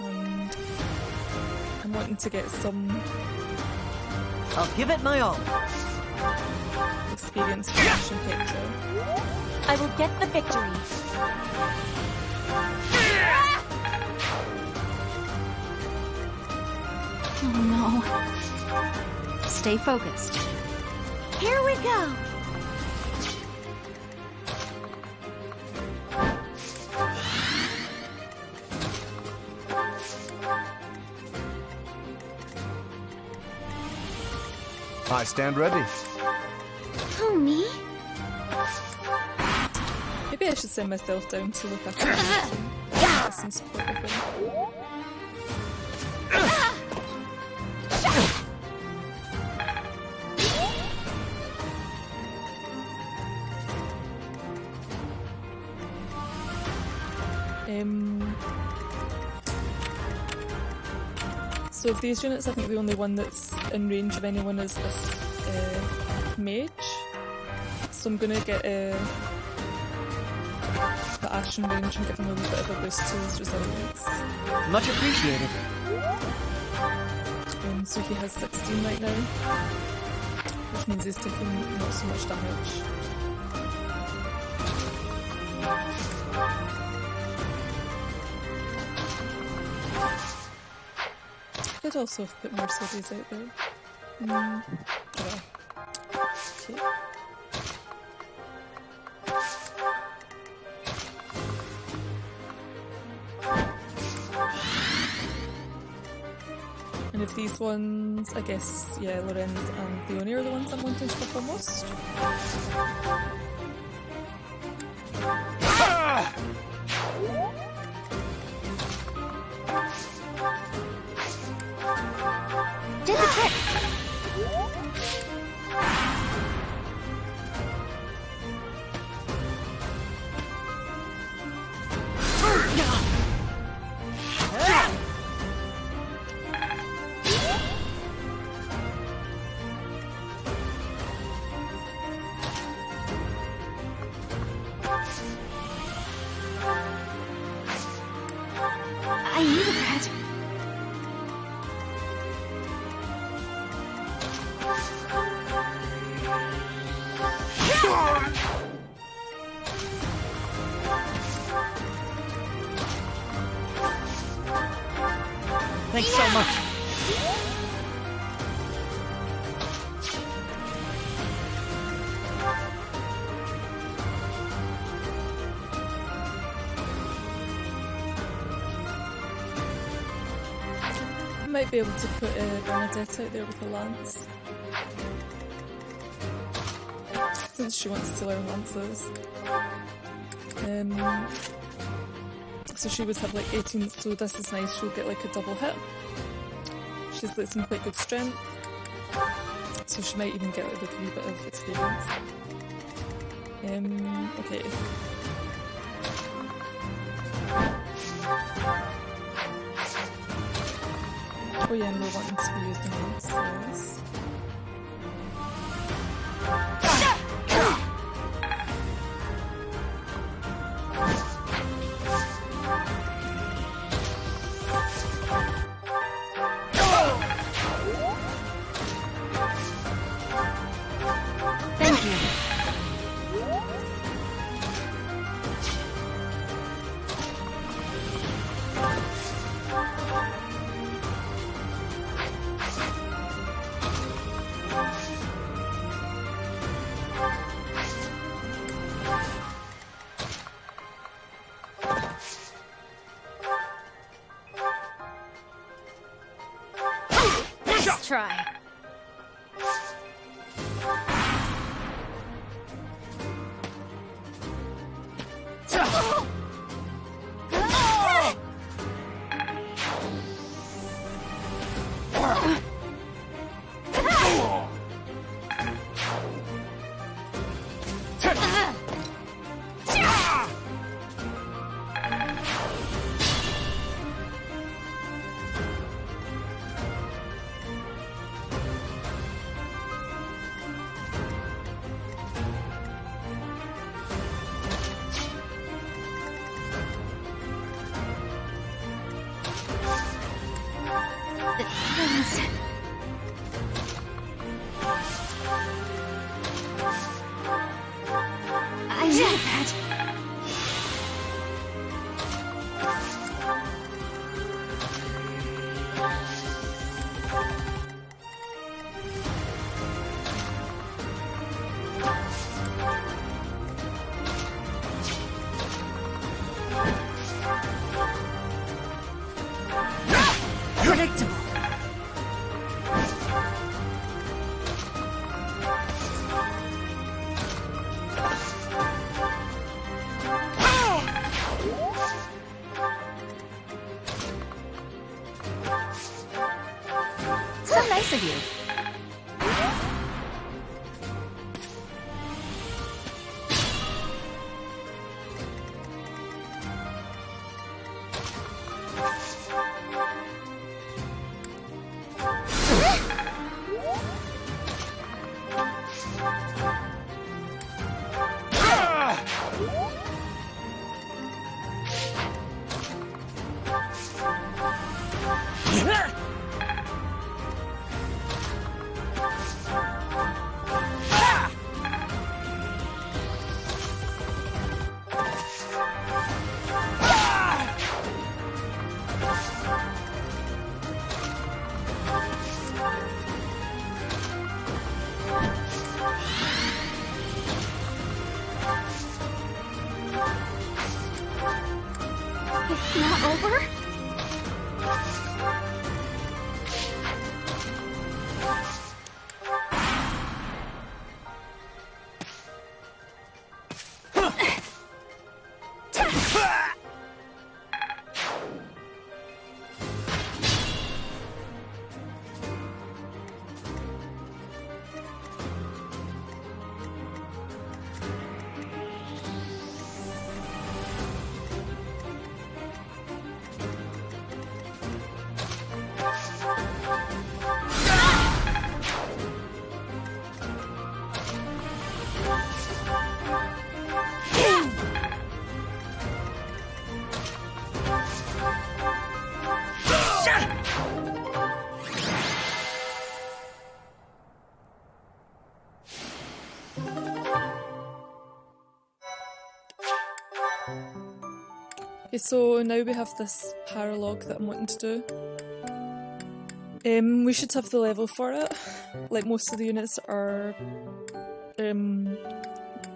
And I'm wanting to get some... I'll give it my all. Experience from Petra. I will get the victory. Oh no. Stay focused. Here we go. I stand ready. Who, me? Maybe I should send myself down to look after him. Get some support with him. So of these units, I think the only one that's in range of anyone is this mage. So I'm gonna get the to Ashe and range and give him a wee bit of a boost to his resilience. Much appreciated. So he has 16 right now, which means he's taking not so much damage. Could also have put more sodies out there. Yeah. Okay. And if these ones, I guess, yeah, Lorenz and Leonie are the ones I'm wanting to perform most. Did the trick! I knew that. Thanks so much. I might be able to put Bernadetta out there with a lance. Since she wants to learn lances. So she would have like 18, so this is nice, she'll get like a double hit. She's got some quite good strength. So she might even get like a wee bit of experience. Okay. Oh yeah, and we're wanting to be using lances. Try. Of you. It's not over? Okay, so now we have this paralogue that I'm wanting to do. We should have the level for it. Like most of the units are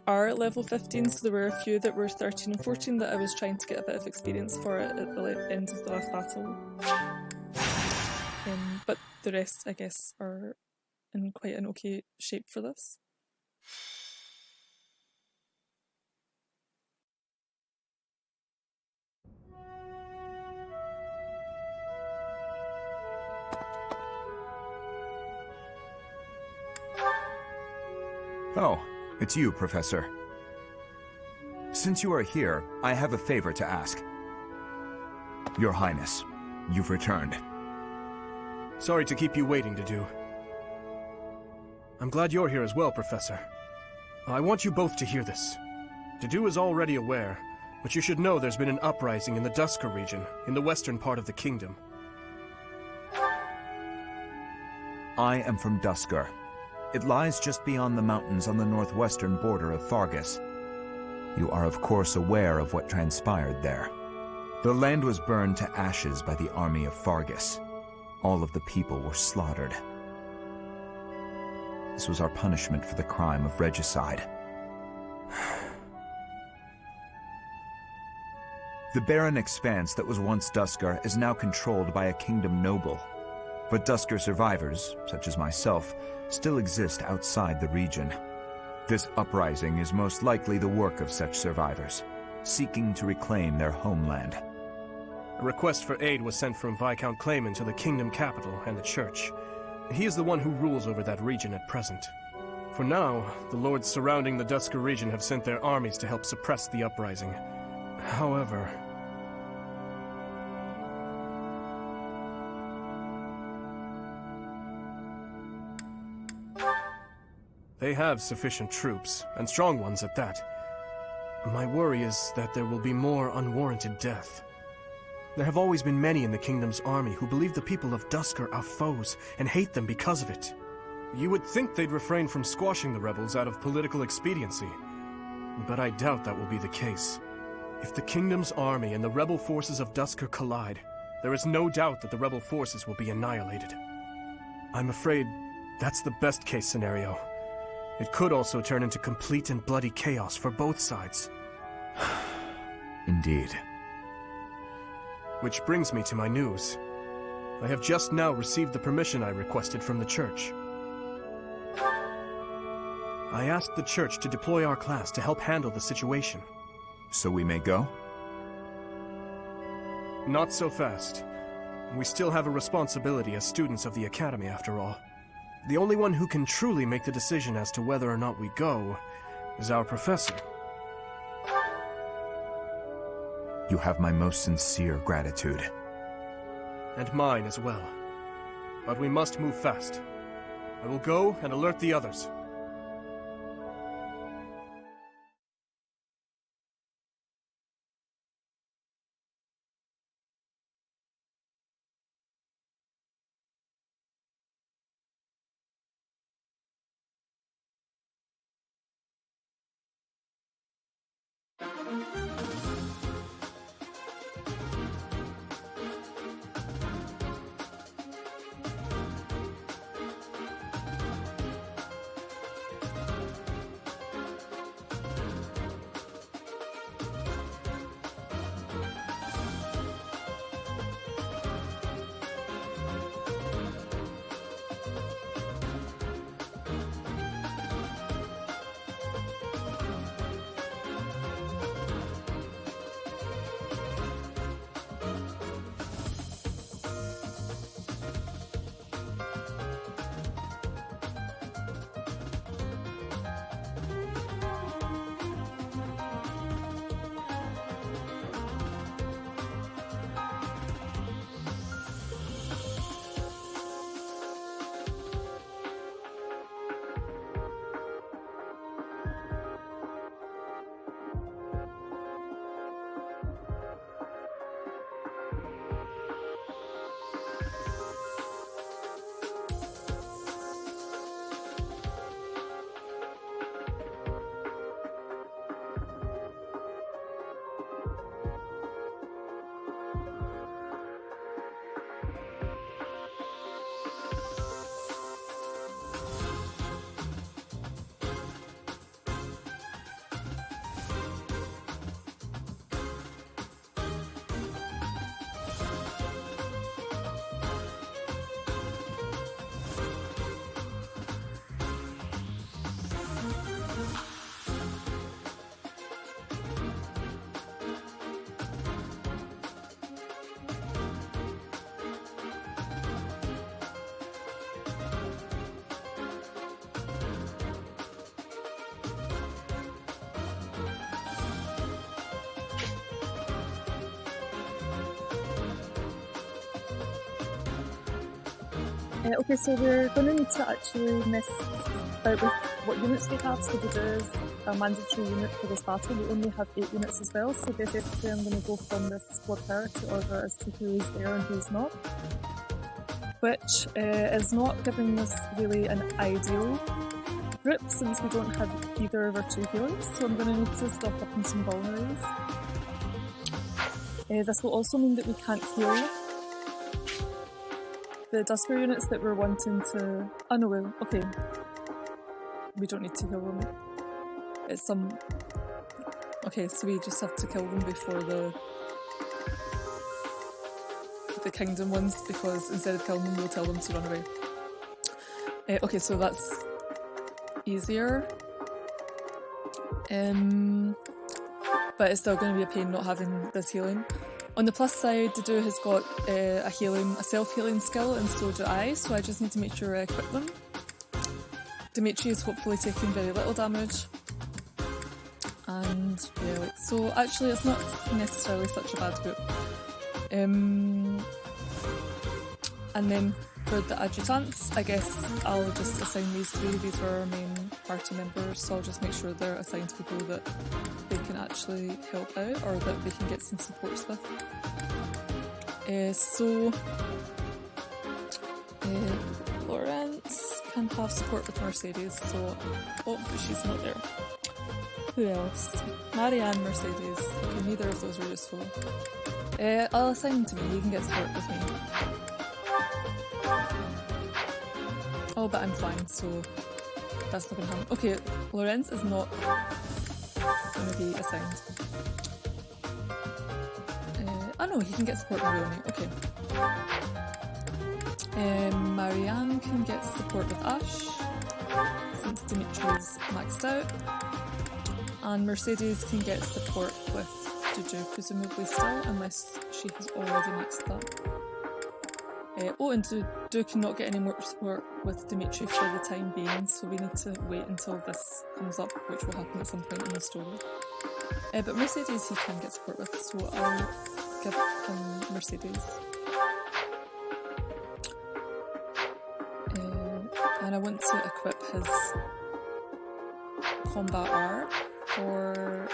at level 15, so there were a few that were 13 and 14 that I was trying to get a bit of experience for it at the end of the last battle. But the rest, I guess, are in quite an okay shape for this. Oh, it's you, Professor. Since you are here, I have a favor to ask. Your Highness, you've returned. Sorry to keep you waiting, Dedue. I'm glad you're here as well, Professor. I want you both to hear this. Dedue is already aware, but you should know there's been an uprising in the Dusker region, in the western part of the kingdom. I am from Dusker. It lies just beyond the mountains on the northwestern border of Fargus. You are of course aware of what transpired there. The land was burned to ashes by the army of Fargus. All of the people were slaughtered. This was our punishment for the crime of regicide. The barren expanse that was once Dusker is now controlled by a kingdom noble. But Dusker survivors, such as myself, still exist outside the region. This uprising is most likely the work of such survivors, seeking to reclaim their homeland. A request for aid was sent from Viscount Clayman to the kingdom capital and the church. He is the one who rules over that region at present. For now, the lords surrounding the Dusker region have sent their armies to help suppress the uprising. However... they have sufficient troops, and strong ones at that. My worry is that there will be more unwarranted death. There have always been many in the kingdom's army who believe the people of Dusker are foes and hate them because of it. You would think they'd refrain from squashing the rebels out of political expediency, but I doubt that will be the case. If the kingdom's army and the rebel forces of Dusker collide, there is no doubt that the rebel forces will be annihilated. I'm afraid that's the best case scenario. It could also turn into complete and bloody chaos for both sides. Indeed. Which brings me to my news. I have just now received the permission I requested from the church. I asked the church to deploy our class to help handle the situation. So we may go? Not so fast. We still have a responsibility as students of the academy, after all. The only one who can truly make the decision as to whether or not we go is our professor. You have my most sincere gratitude. And mine as well. But we must move fast. I will go and alert the others. Okay, so we're going to need to actually miss out with what units we have. So Dedue is a mandatory unit for this battle. We only have 8 units as well, so basically I'm going to go from this squad priority order as to who is there and who's not. Which is not giving us really an ideal group since we don't have either of our 2 healers, so I'm going to need to stock up on some vulneraries. This will also mean that we can't heal the Dusker units that we're wanting to... Oh no, okay. We don't need to heal them. It's some... Okay, so we just have to kill them before the kingdom ones, because instead of killing them, we'll tell them to run away. Okay, so that's easier. But it's still going to be a pain not having this healing. On the plus side, Dedue has got a self-healing skill, and so do I, so I just need to make sure I equip them. Dimitri is hopefully taking very little damage. And yeah, so actually it's not necessarily such a bad group. And then for the adjutants, I guess I'll just assign these 3. These are our main party members, so I'll just make sure they're assigned to people that they can actually help out, or that they can get some supports with. Lorenz can have support with Mercedes, so... Oh, but she's not there. Who else? Marianne, Mercedes. Okay, neither of those are useful. I'll assign them to me, you can get support with me. Oh, but I'm fine, so that's not gonna happen. Okay, Lorenz is not gonna be assigned. Oh no, he can get support with Leonie, okay. Marianne can get support with Ashe, since Dimitri's maxed out. And Mercedes can get support with Dedue, presumably still, unless she has already maxed that. Oh, and Dedue cannot get any more support with Dimitri for the time being, so we need to wait until this comes up, which will happen at some point in the story. But Mercedes he can get support with, so I'll give him Mercedes. And I want to equip his combat arc for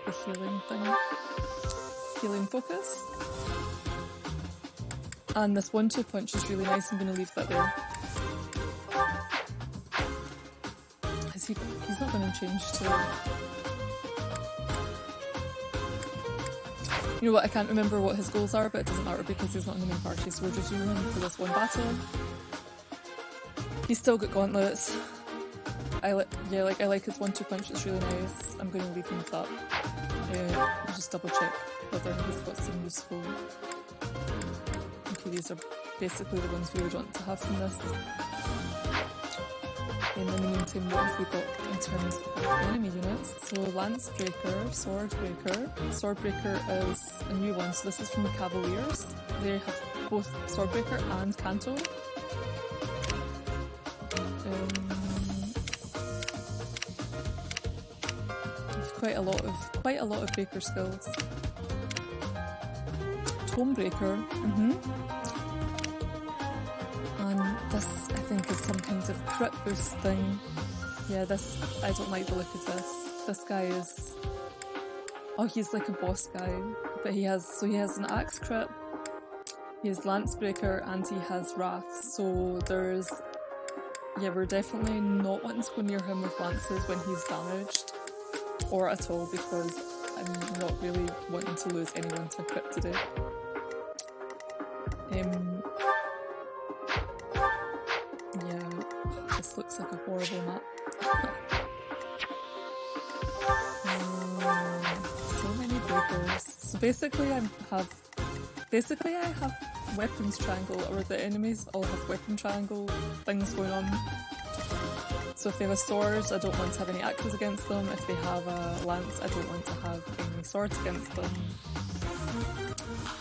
the healing thing. Healing focus. And this 1-2 punch is really nice, I'm going to leave that there. He's not going to change to... You know what, I can't remember what his goals are, but it doesn't matter because he's not in the main party, so we're just using him for this one battle. He's still got gauntlets. I like his 1-2 punch, it's really nice. I'm going to leave him with that. I'll just double check whether he's got some useful... Okay, these are basically the ones we would want to have from this. And in the meantime, what have we got in terms of enemy units? So Lancebreaker, Swordbreaker. Swordbreaker is a new one, so this is from the Cavaliers. They have both Swordbreaker and Canto. Quite a lot of breaker skills. Tomebreaker, and this I think is some kind of crit boost thing. Yeah, this, I don't like the look of this. This guy is, oh, he's like a boss guy, but he has an axe crit, he has Lancebreaker, and he has Wrath. So there's, yeah, we're definitely not wanting to go near him with lances when he's damaged. Or at all, because I'm not really wanting to lose anyone to a crit today. Yeah, this looks like a horrible map. So many breakers. So basically I have weapons triangle, or the enemies all have weapon triangle things going on. So if they have a sword, I don't want to have any axes against them. If they have a lance, I don't want to have any swords against them.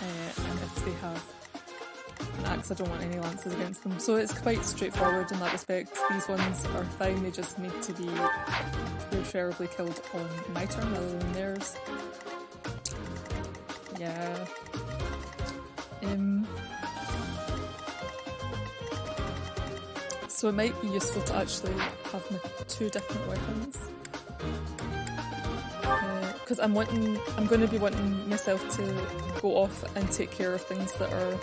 And if they have an axe, I don't want any lances against them. So it's quite straightforward in that respect. These ones are fine, they just need to be preferably killed on my turn rather than theirs. Yeah. So it might be useful to actually have my 2 different weapons. Because I'm going to be wanting myself to go off and take care of things that are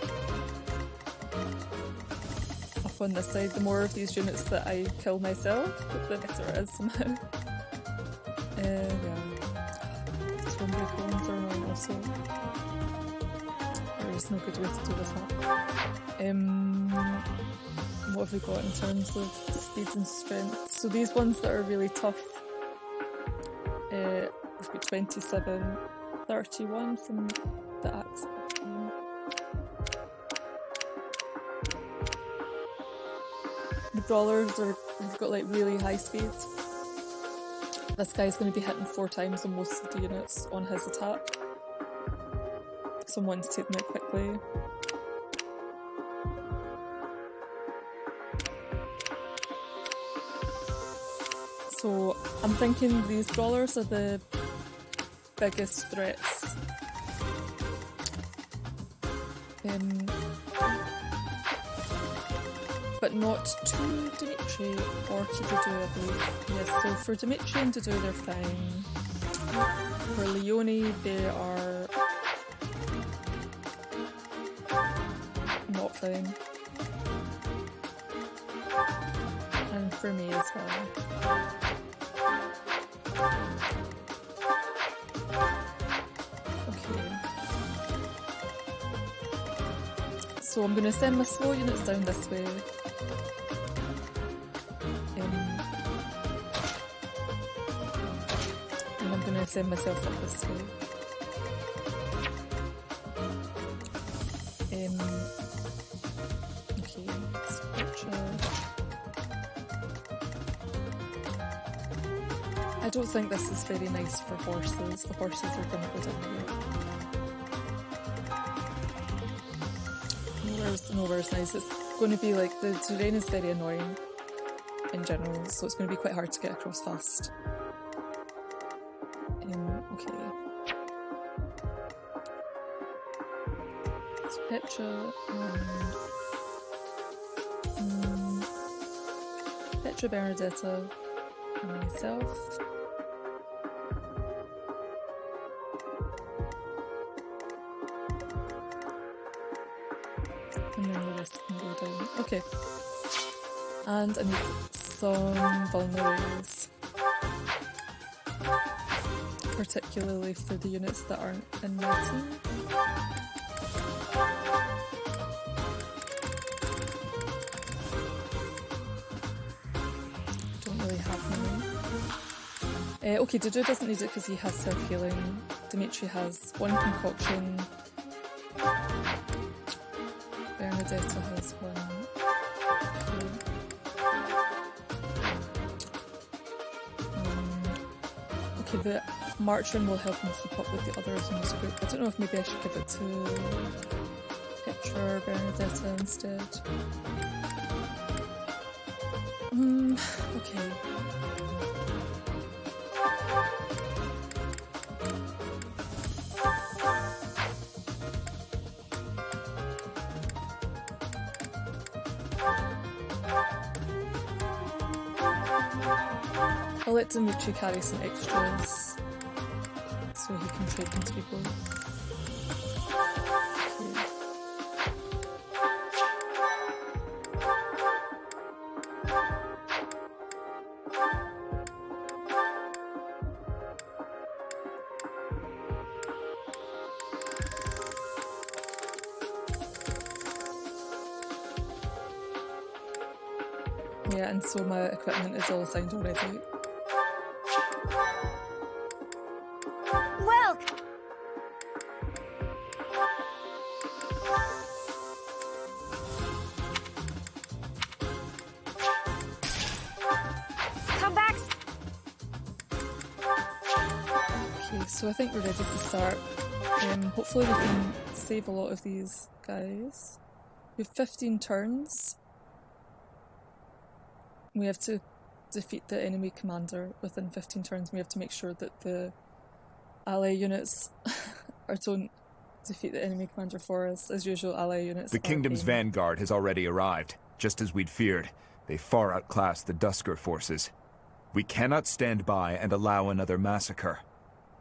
up on this side. The more of these units that I kill myself, the better it is somehow. Yeah. Stormbreak ones are annoying also. There is no good way to do this one. What have we got in terms of speed and strength? So these ones that are really tough, we've got 27, 31 from the axe. The brawlers we've got like really high speed. This guy's going to be hitting 4 times on most of the units on his attack. Someone's taking it quickly. So I'm thinking these brawlers are the biggest threats. But not to Dimitri or to Dedue, I believe. Yes, so for Dimitri and Dedue they're fine. For Leonie they are not fine. And for me as well. Okay. So I'm going to send my slow units down this way. And I'm going to send myself up this way. Okay, so Petra. I don't think this is very nice for horses. The horses are going to go down here. Nowhere's nice. It's going to be like, the terrain is very annoying in general, so it's going to be quite hard to get across fast. Okay. So Petra and Petra, Bernadetta, and myself. And then the rest can go down. Okay. And I need some vulnerables. Particularly for the units that aren't in my team. Don't really have many. Okay, Dedue doesn't need it because he has self-healing. Dimitri has 1 concoction. Bernadetta has 1. Okay, the marching will help him keep up with the others in this group. I don't know if maybe I should give it to Petra or Bernadetta instead. Okay. I'll let Dimitri carry some extras so he can trade them to people. Yeah, and so my equipment is all assigned already. So I think we're ready to start. Hopefully we can save a lot of these guys. We have 15 turns. We have to defeat the enemy commander within 15 turns. We have to make sure that the ally units don't defeat the enemy commander for us. As usual, ally units. The kingdom's vanguard has already arrived, just as we'd feared. They far outclass the Duscar forces. We cannot stand by and allow another massacre.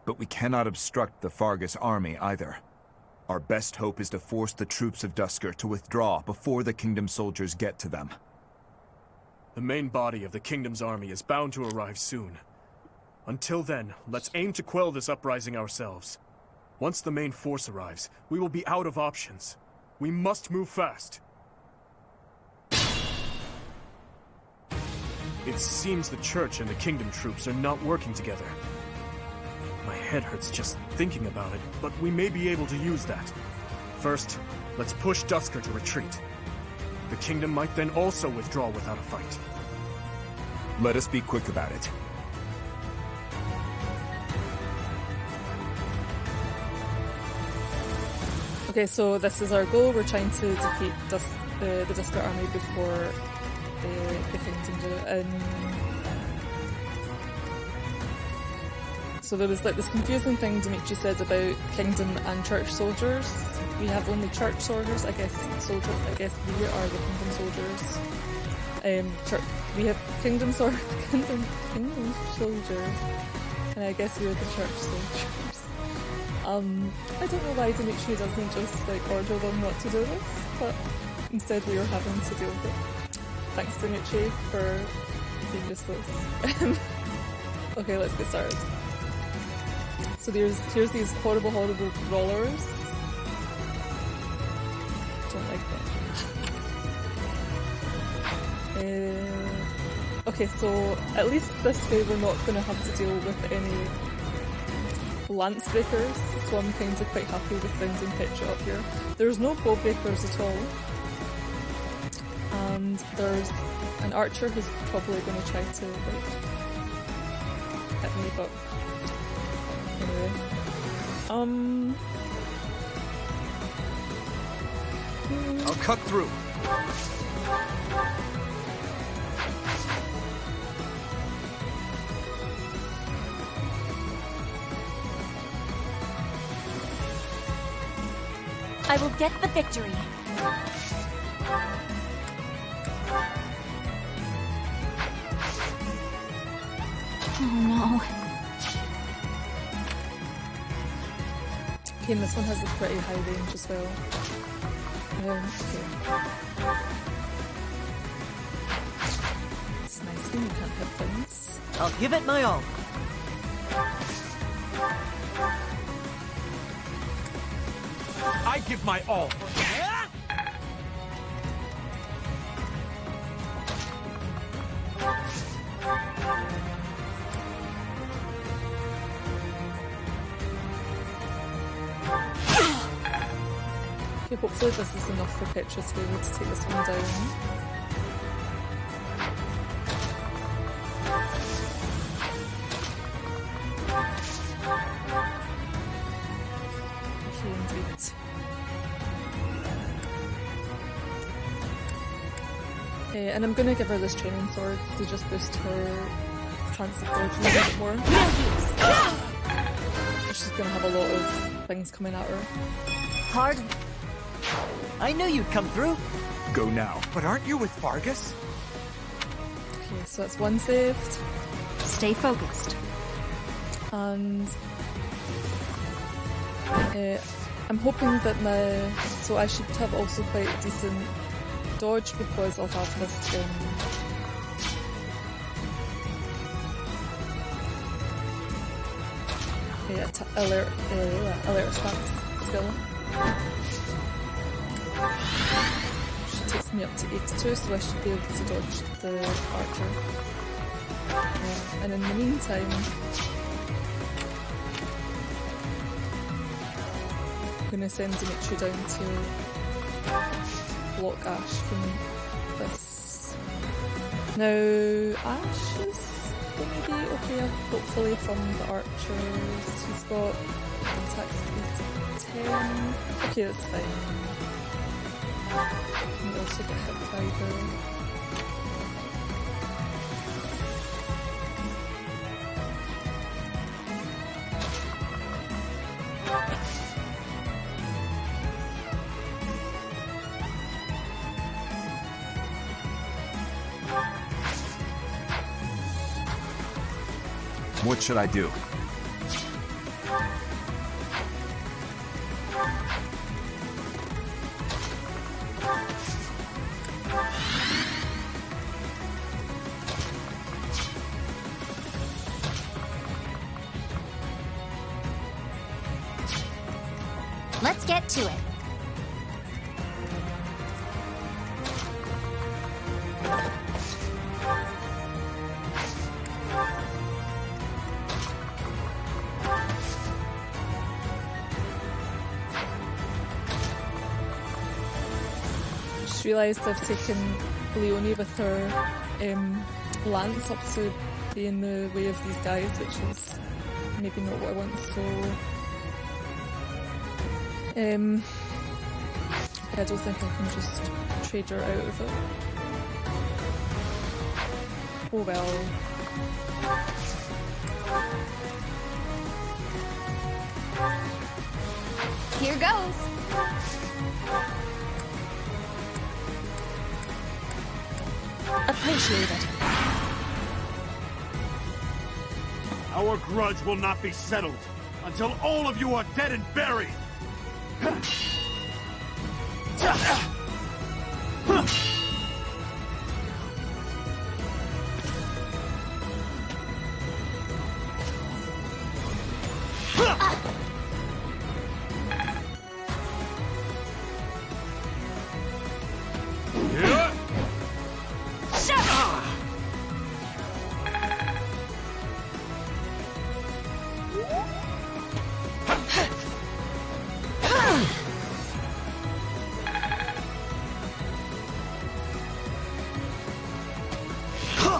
But we cannot obstruct the Fargus army either. Our best hope is to force the troops of Duscar to withdraw before the Kingdom soldiers get to them. The main body of the Kingdom's army is bound to arrive soon. Until then, let's aim to quell this uprising ourselves. Once the main force arrives, we will be out of options. We must move fast. It seems the Church and the Kingdom troops are not working together. My head hurts just thinking about it, but we may be able to use that. First, let's push Duscar to retreat. The Kingdom might then also withdraw without a fight. Let us be quick about it. Okay, so this is our goal. We're trying to defeat the Duscar army before the Kingdom do it. So there was like this confusing thing Dimitri said about Kingdom and Church soldiers. We have only Church soldiers, I guess. Soldiers, I guess we are the Kingdom soldiers. We have Kingdom soldiers, and I guess we're the Church soldiers. I don't know why Dimitri doesn't just like order them what to do this, but instead we are having to deal with it. Thanks, Dimitri, for being useless. Okay, let's get started. So here's these horrible brawlers. Don't like that. Okay, so at least this way we're not going to have to deal with any lance breakers, so I'm kind of quite happy with sending Petra up here. There's no bow breakers at all. And there's an archer who's probably going to try to like hit me, but anyway. I'll cut through. I will get the victory. Oh no. Okay, and this one has a pretty high range as well. Okay. It's nice when you can't hit things. I'll give it my all. I give my all. Okay, hopefully this is enough for Petra to be able to take this one down. Okay, indeed. Okay, and I'm gonna give her this training sword to just boost her chance of dodging a little bit more. She's gonna have a lot of things coming at her. Hard. I knew you'd come through. Go now. But aren't you with Fargus? Okay, so that's one saved. Stay focused. And I'm hoping that so I should have also quite a decent dodge because I'll have this alert stance skill. She takes me up to 82, so I should be able to dodge the archer. And in the meantime, I'm going to send Dimitri down to block Ashe from this. Now, Ashe is going to be okay, hopefully, from the archers. He's got attack speed 10. Okay, that's fine. He also got hit by the... What should I do? Let's get to it. Just realised I've taken Leonie with her lance up to be in the way of these guys, which is maybe not what I want, so I don't think I can just trade her out of it. Oh well. Here goes. Appreciated. Our grudge will not be settled until all of you are dead and buried.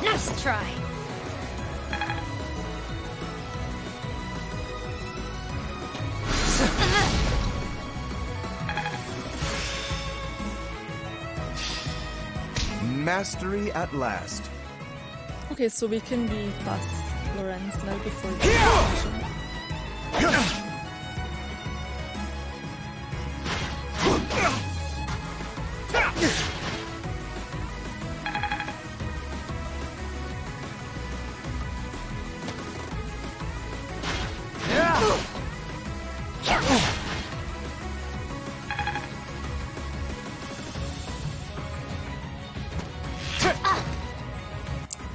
Nice try. Mastery at last. Okay, so we can be past Lorenz now before the execution.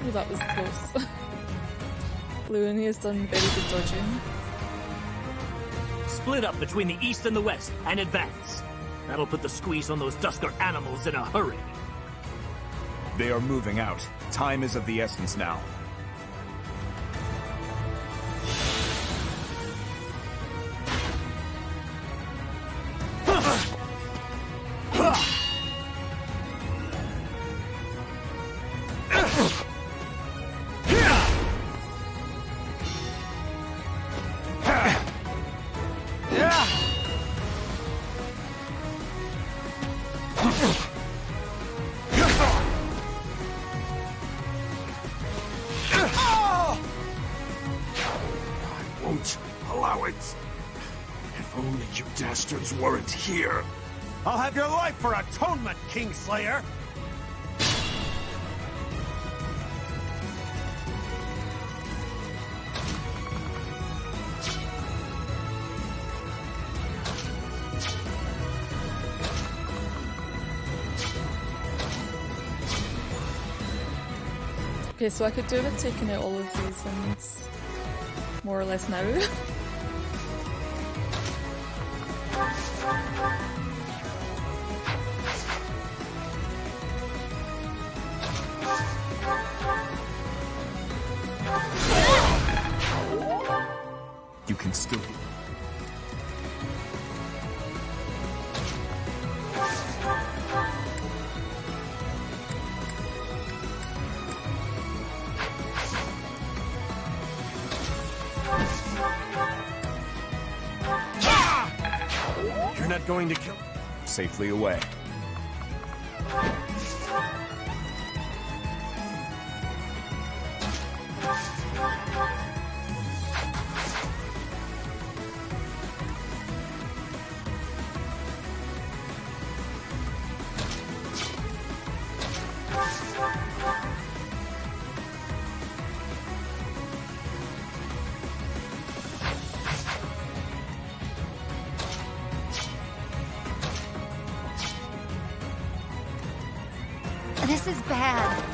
Oh, that was close. Leonie has done very good dodging. Split up between the east and the west, and advance. That'll put the squeeze on those Dusker animals in a hurry. They are moving out. Time is of the essence now. Weren't here. I'll have your life for atonement, Kingslayer! Okay, so I could do with taking out all of these ones more or less now. You can still... You're not going to kill... Safely away. This is bad.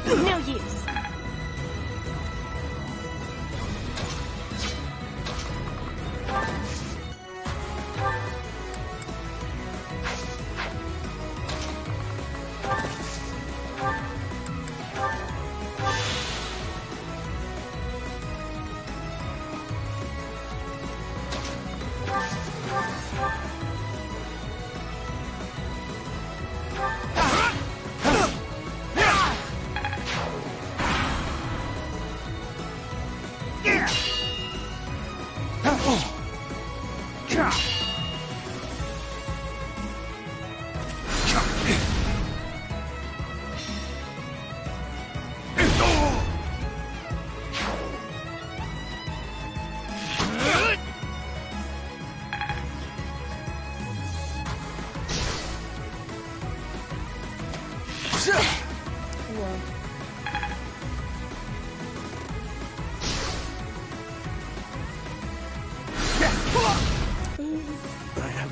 No use.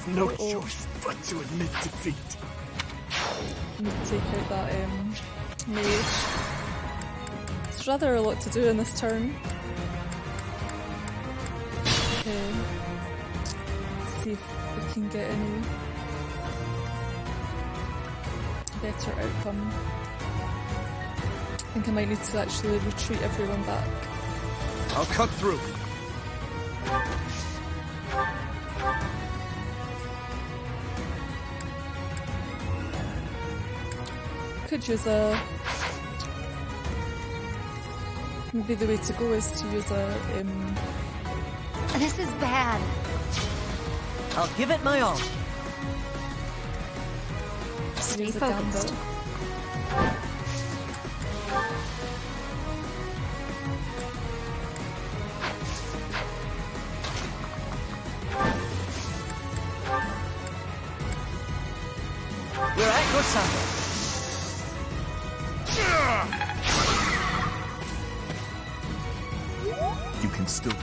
No choice but to admit defeat. Need to take out that mage. It's rather a lot to do in this turn. Okay. Let's see if we can get any better outcome. I think I might need to actually retreat everyone back. I'll cut through. Could use a... Maybe the way to go is to use a... This is bad. I'll give it my all. Stay focused. We're at your side. You can still get...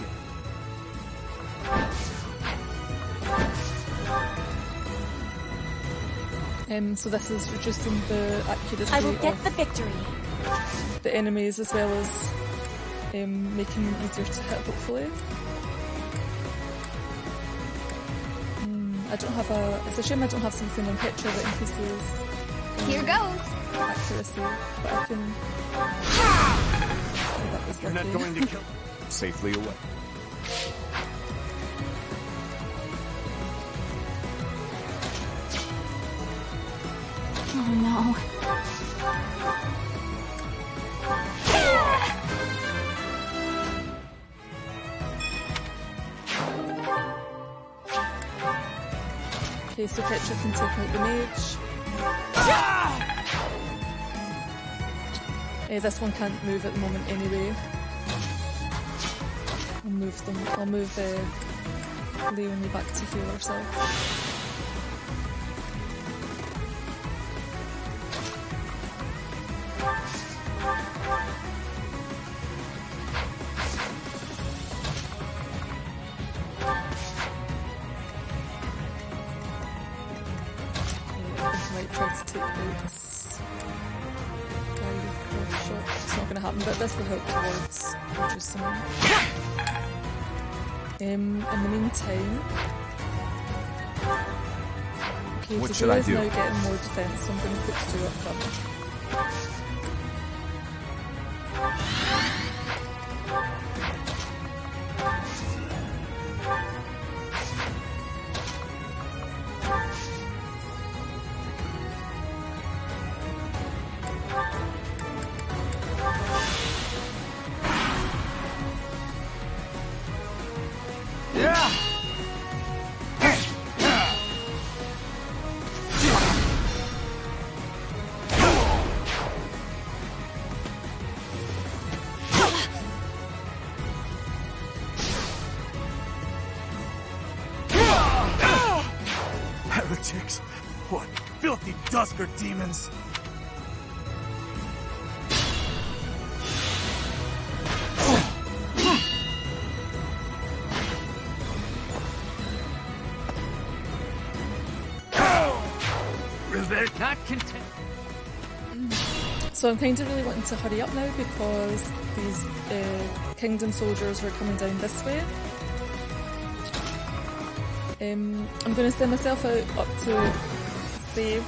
So this is reducing the accuracy I will get of the victory. The enemies as well as making them easier to hit, hopefully. I don't have a... It's a shame I don't have something on Petra that increases... Here goes! Accuracy, but I can... You're not going to kill safely away. Oh no. Okay, so Petra can take out the mage. This one can't move at the moment anyway. I'll move them. I'll move Leonie back to heal herself. But this will help towards reducing them. In the meantime, Okay, What should I Dedue is do? now getting more defense, so I'm going to put Dedue up front. Heretics! What filthy Dusker demons! Not content. So I'm kind of really wanting to hurry up now because these kingdom soldiers are coming down this way. I'm going to send myself out up to save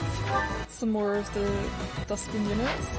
some more of the Duskin units.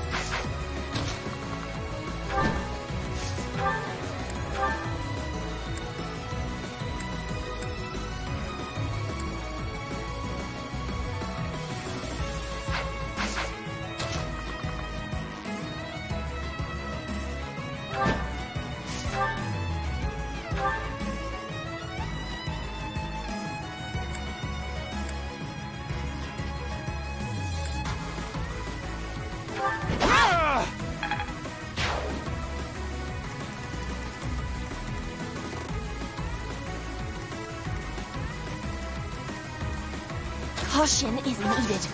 Caution is needed.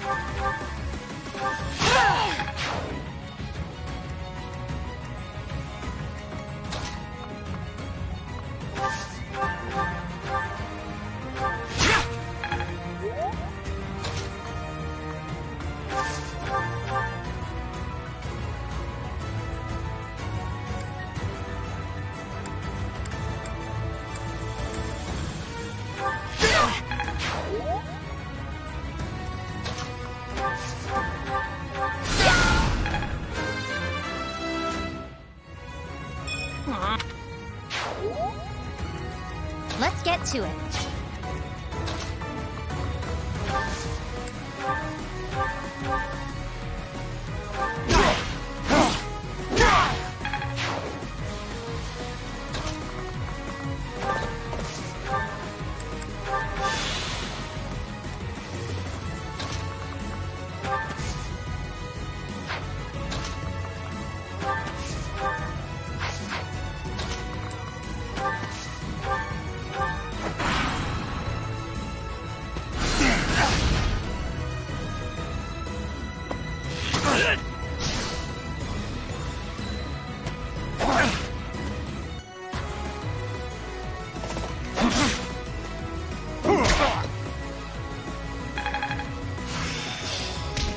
Let's get to it.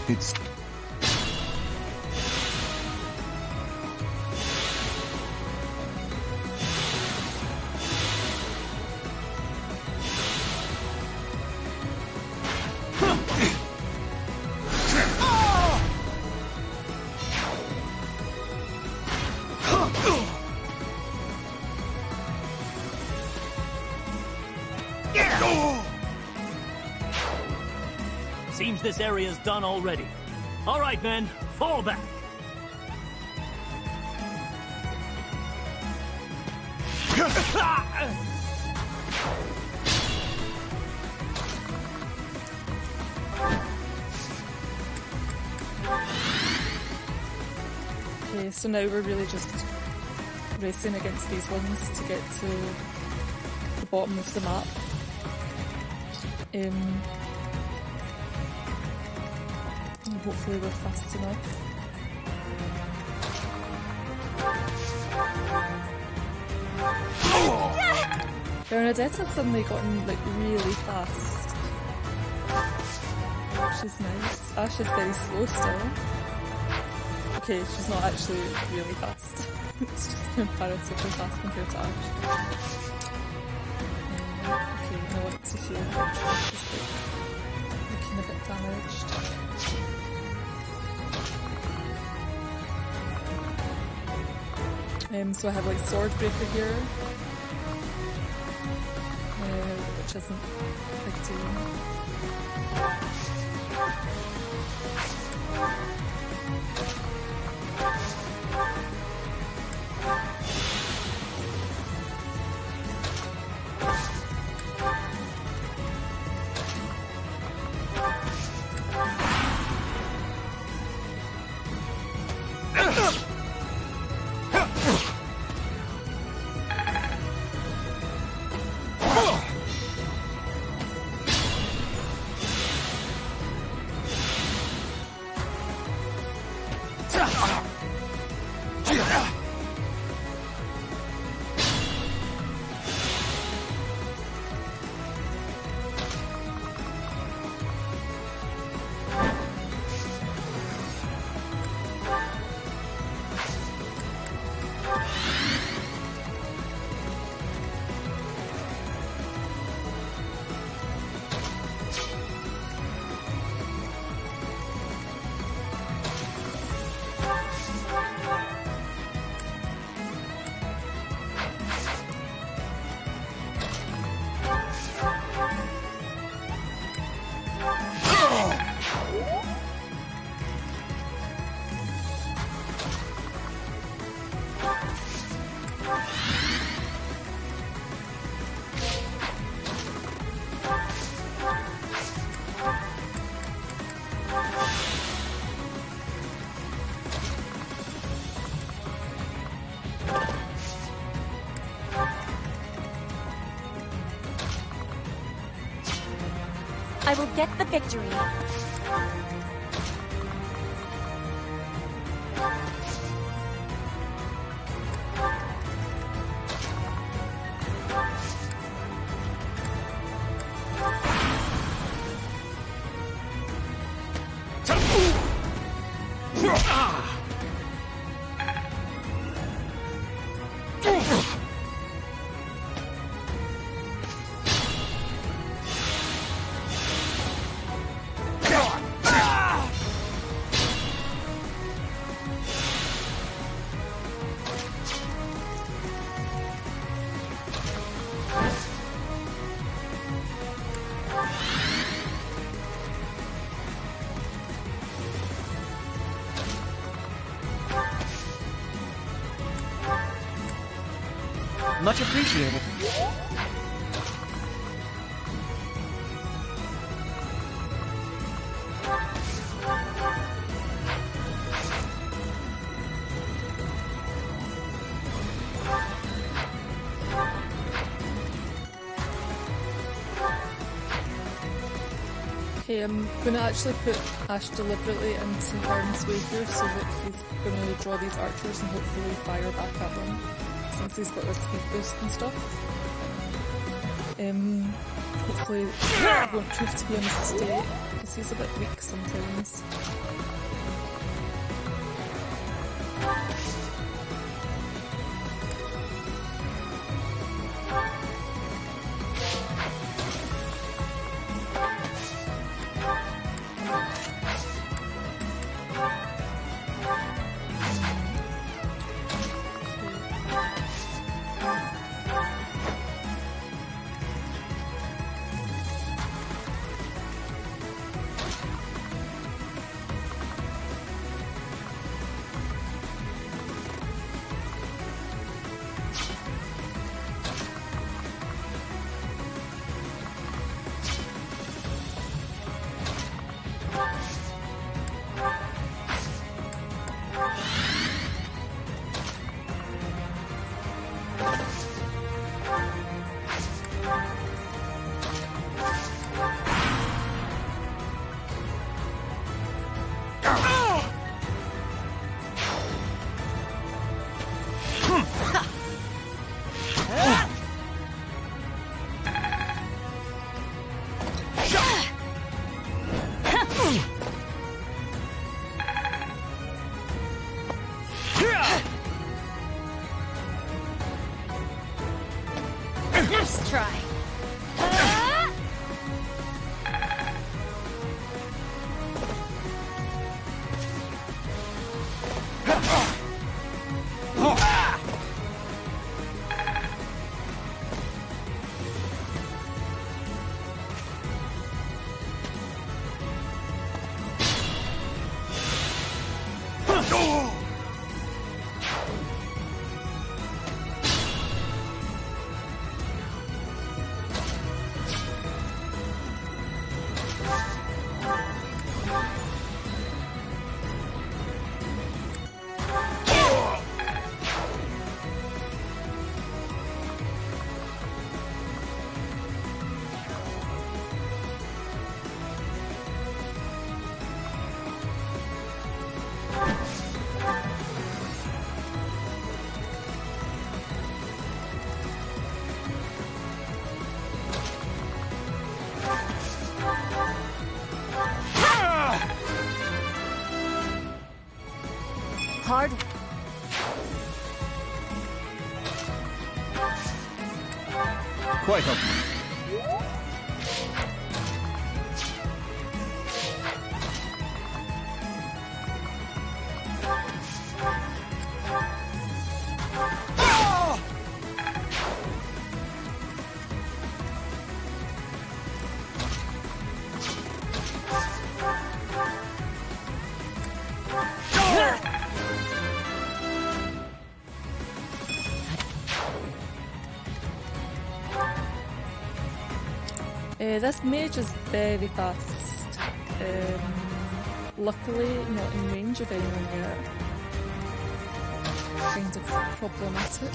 It's... Seems this area's done already. All right, men, fall back. Okay, so now we're really just racing against these ones to get to the bottom of the map. Hopefully we're fast enough. Bernadetta's suddenly gotten like really fast, which is nice. Ashe is very slow still. Okay, she's not actually really fast. It's just comparatively fast compared to Ashe. Okay, now up to here. She's like looking a damaged. So I have like Swordbreaker here, which isn't a big deal. I will get the victory. Much appreciated. Okay, I'm gonna actually put Ashe deliberately into harm's way here so that he's gonna draw these archers and hopefully fire back at them, since he's got a speed boost and stuff. Hopefully it won't prove to be a mistake, because he's a bit weak sometimes. Nice try. quite helpful. This mage is very fast. Luckily, not in range of anyone yet. Kind of problematic.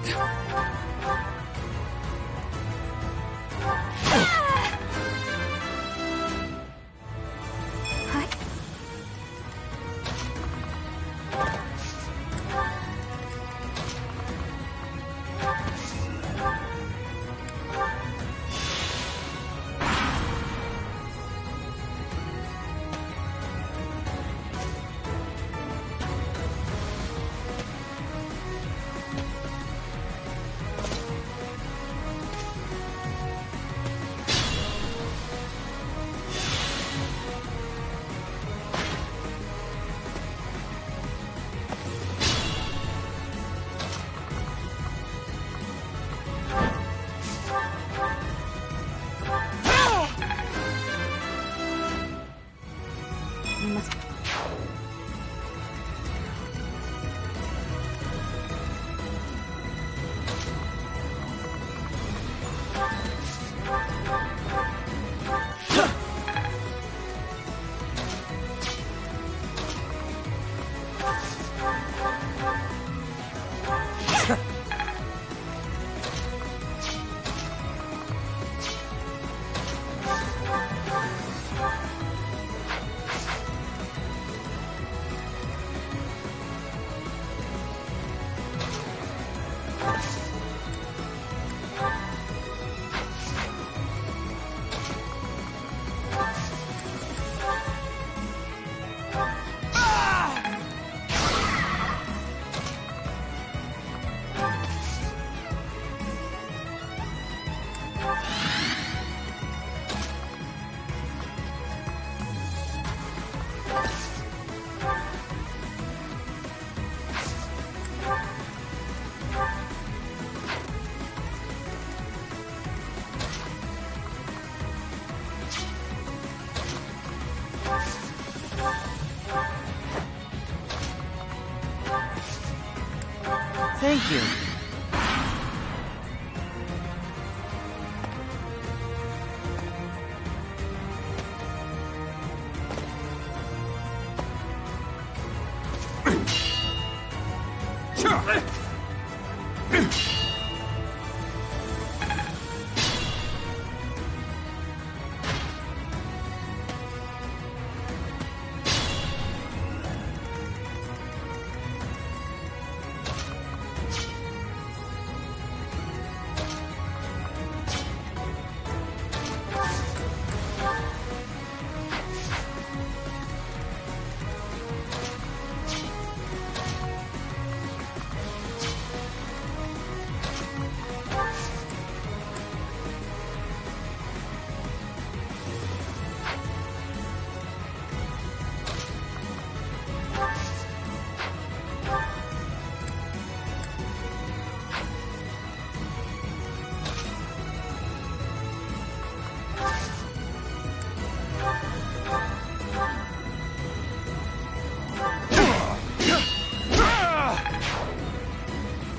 Thank you.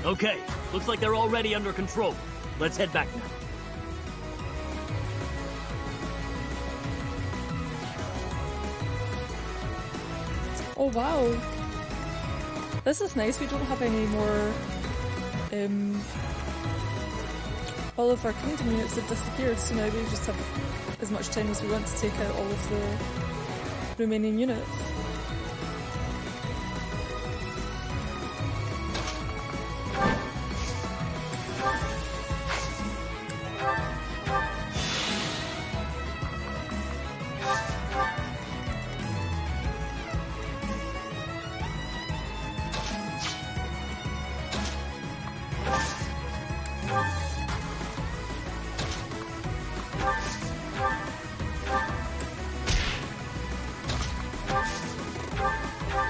Okay, looks like they're already under control. Let's head back now. Oh wow. This is nice, we don't have any more all of our kingdom units have disappeared, so now we just have as much time as we want to take out all of the remaining units.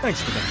Thanks for that.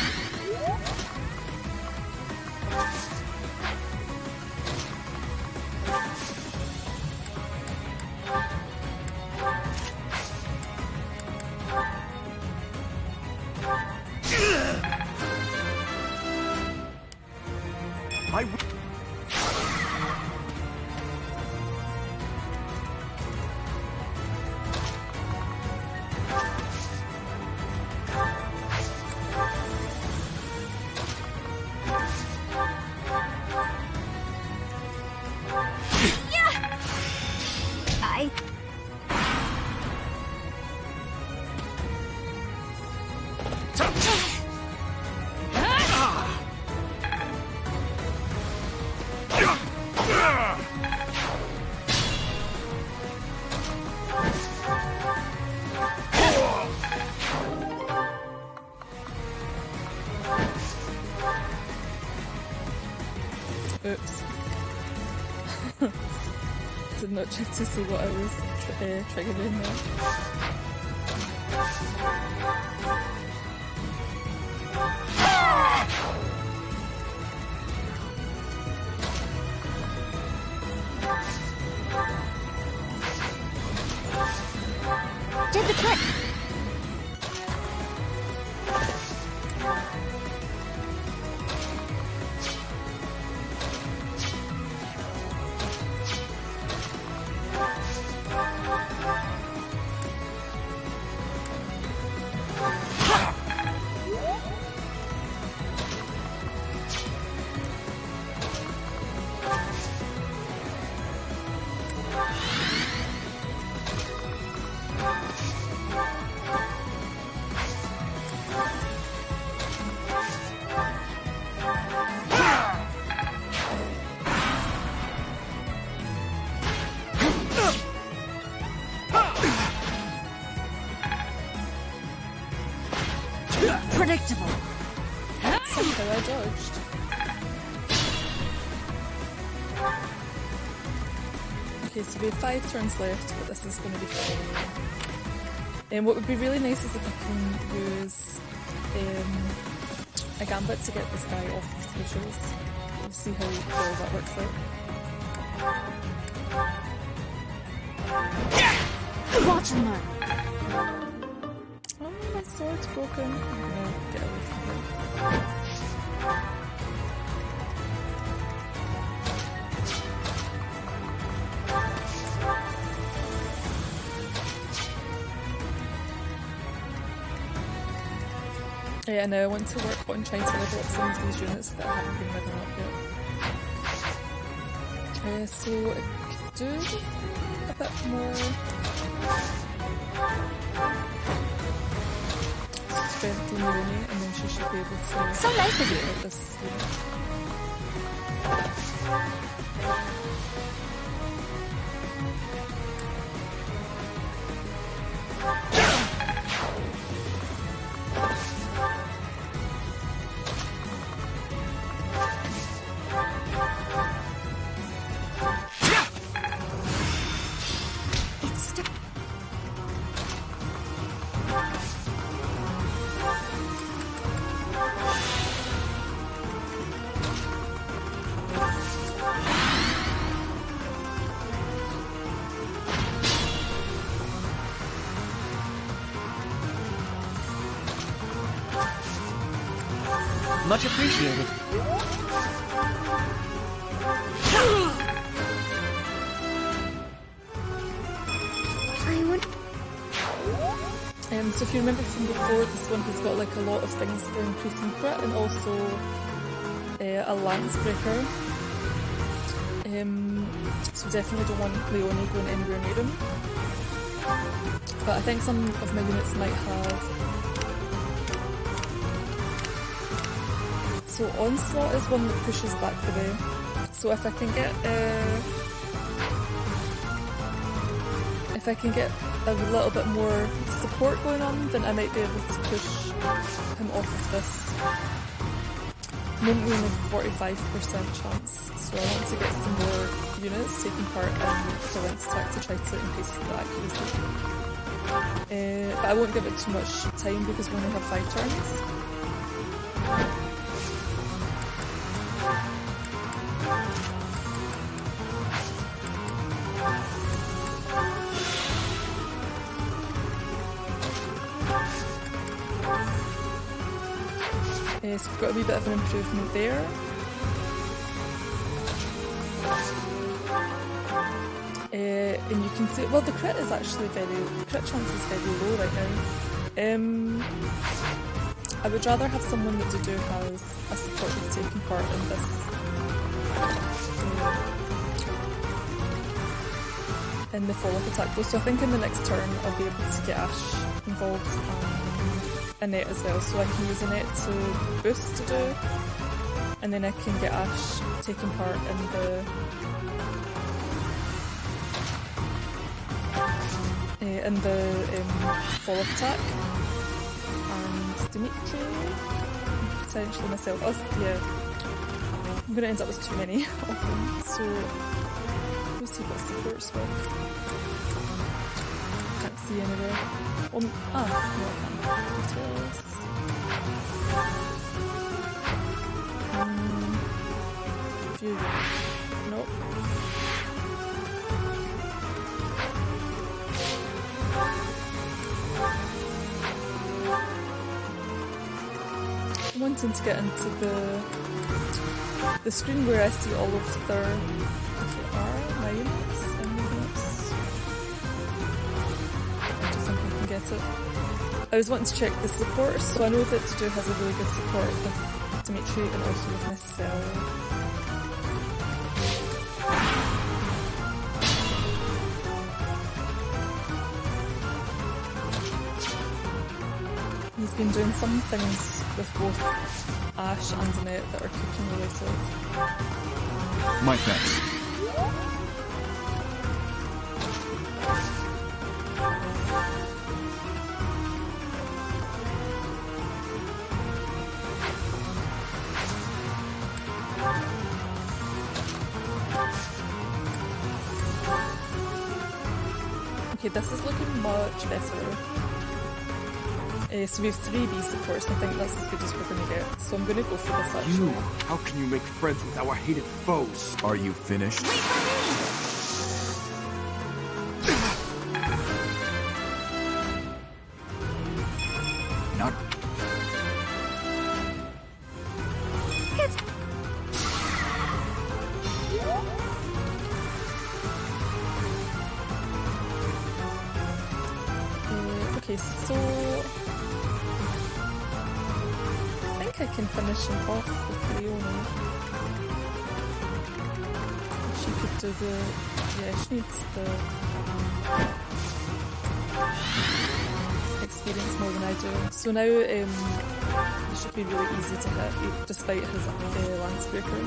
Oops. Did not check to see what I was triggering there. Did the trick! Predictable. Somehow I dodged. Okay, so we have 5 turns left, but this is going to be fine. And what would be really nice is if I can use a gambit to get this guy off the bushes. We'll see how well that works out. Watch and learn. Oh, my sword's broken. I'm gonna get away from him. Yeah, no, I want to work on trying to level up some of these units that I haven't been leveling up yet. So I could do a bit more strength in Leonie, and then she should be able to... So nice of you! This unit. Much appreciated. So if you remember from before, this one has got like a lot of things for increasing crit and also a lance breaker. So definitely don't want Leonie going anywhere near him. But I think some of my units might have... So Onslaught is one that pushes back the way. So if I can get a little bit more support going on, then I might be able to push him off of this. Moment we only have 45% chance, so I want to get some more units taking part in the Lorenz attack to try to increase the accuracy. But I won't give it too much time because we only have 5 turns. So we've got a wee bit of an improvement there. And you can see, well, the crit is actually the crit chance is very low right now. I would rather have someone that Dedue has a support with taking part in this. In the follow-up attack though, so I think in the next turn I'll be able to get Ashe involved and Annette as well, so I can use Annette to boost Dedue, and then I can get Ashe taking part in the follow-up attack, and Dimitri, potentially myself. Yeah, I'm going to end up with too many of them, so we'll see what supports with. Can't see anywhere. No, I can't. Details. View. Nope. I'm wanting to get into the screen where I see all of their my units and units. I just think I can get it. I was wanting to check the support, so I know that Dedue has a really good support with Dimitri and also with myself. He's been doing some things with both Ashe and Annette that are cooking related. My thanks. Okay, this is looking much better. So we have 3 B supports, I think that's as good as we're going to get. So I'm going to go for this actually. You! How can you make friends with our hated foes? Are you finished? Wait for me! Not... Okay, so I think I can finish him off with Leonie. She could do the... yeah, she needs the experience more than I do. So now it should be really easy to hit, despite his Lancebreaker.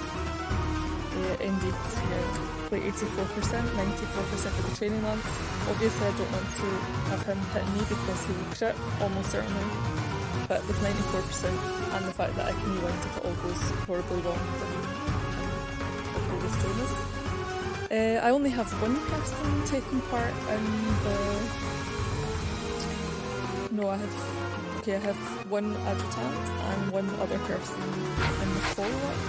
Indeed, yeah, like 84%, 94% for the training lance. Obviously I don't want to have him hitting me because he will crit, almost certainly. But with 94% and the fact that I can rewind if it all goes horribly wrong, then I'll go with Jonas. I only have one person taking part in the... No, I have one adjutant and one other person in the follow-up.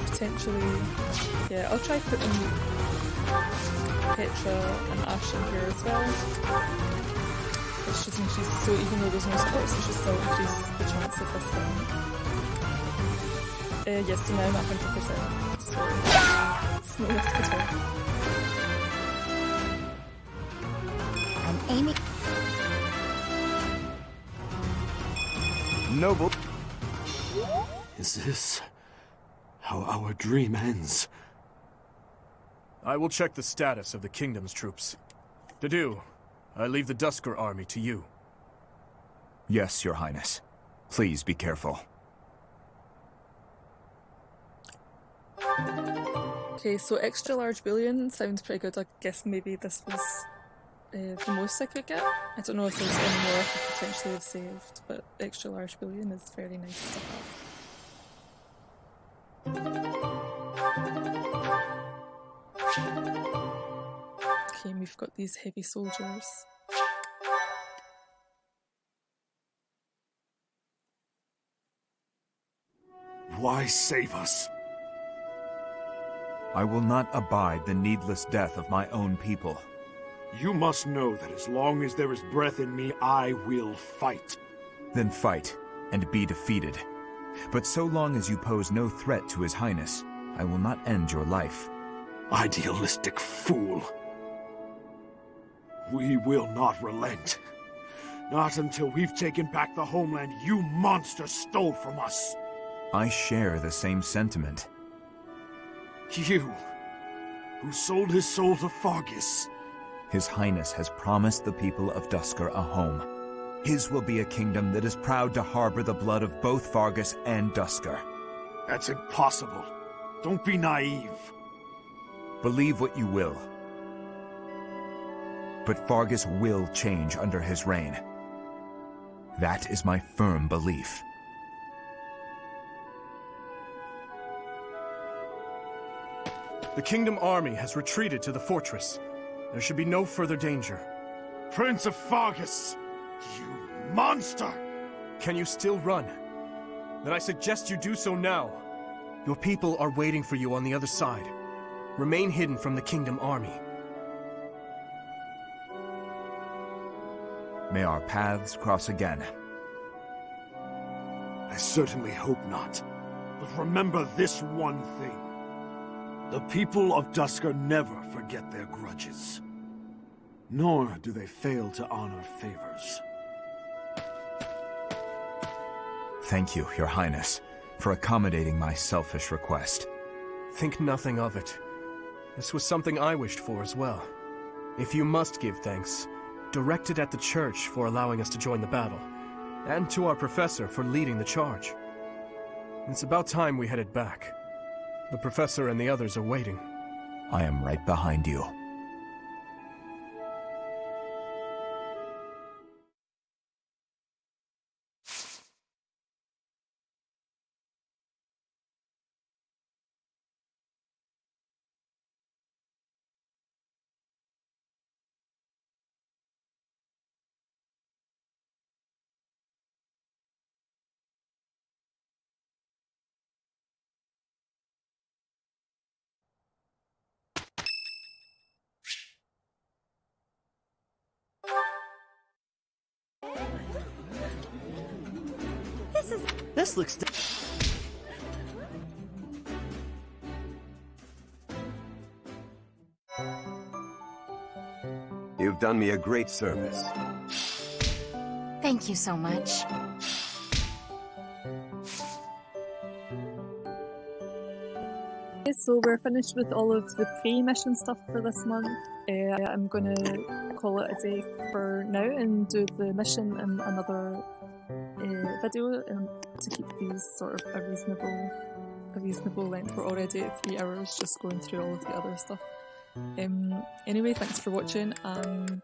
Potentially, yeah, I'll try putting Petra and Ashe in here as well. It's just increase, so even though there's no supports, it should still increase the chance of this thing. Yes, so now I'm at 100%, so it's no risk at all. I'm aiming. Noble. Is this how our dream ends? I will check the status of the Kingdom's troops. Dedue, I leave the Duscar army to you. Yes, Your Highness. Please be careful. Okay, so extra large bullion sounds pretty good. I guess maybe this was the most I could get. I don't know if there's any more I could potentially have saved, but extra large bullion is very nice to have. Okay, we've got these heavy soldiers. why save us? I will not abide the needless death of my own people. You must know that as long as there is breath in me, I will fight. Then fight, and be defeated. But so long as you pose no threat to His Highness, I will not end your life. Idealistic fool. We will not relent. Not until we've taken back the homeland you monsters stole from us. I share the same sentiment. You, who sold his soul to Fargus. His Highness has promised the people of Duscur a home. His will be a kingdom that is proud to harbor the blood of both Fargus and Duscur. That's impossible. Don't be naive. Believe what you will. But Fargus will change under his reign. That is my firm belief. The Kingdom army has retreated to the fortress. There should be no further danger. Prince of Fargus! You monster! Can you still run? Then I suggest you do so now. Your people are waiting for you on the other side. Remain hidden from the Kingdom army. May our paths cross again. I certainly hope not. But remember this one thing. The people of Duscur never forget their grudges. Nor do they fail to honor favors. Thank you, Your Highness, for accommodating my selfish request. Think nothing of it. This was something I wished for as well. If you must give thanks, direct it at the church for allowing us to join the battle, and to our professor for leading the charge. It's about time we headed back. The professor and the others are waiting. I am right behind you. This looks... You've done me a great service. Thank you so much. Okay, so we're finished with all of the pre-mission stuff for this month. I'm gonna call it a day for now and do the mission in another video to keep these sort of a reasonable length. We're already at 3 hours just going through all of the other stuff. Anyway, thanks for watching, and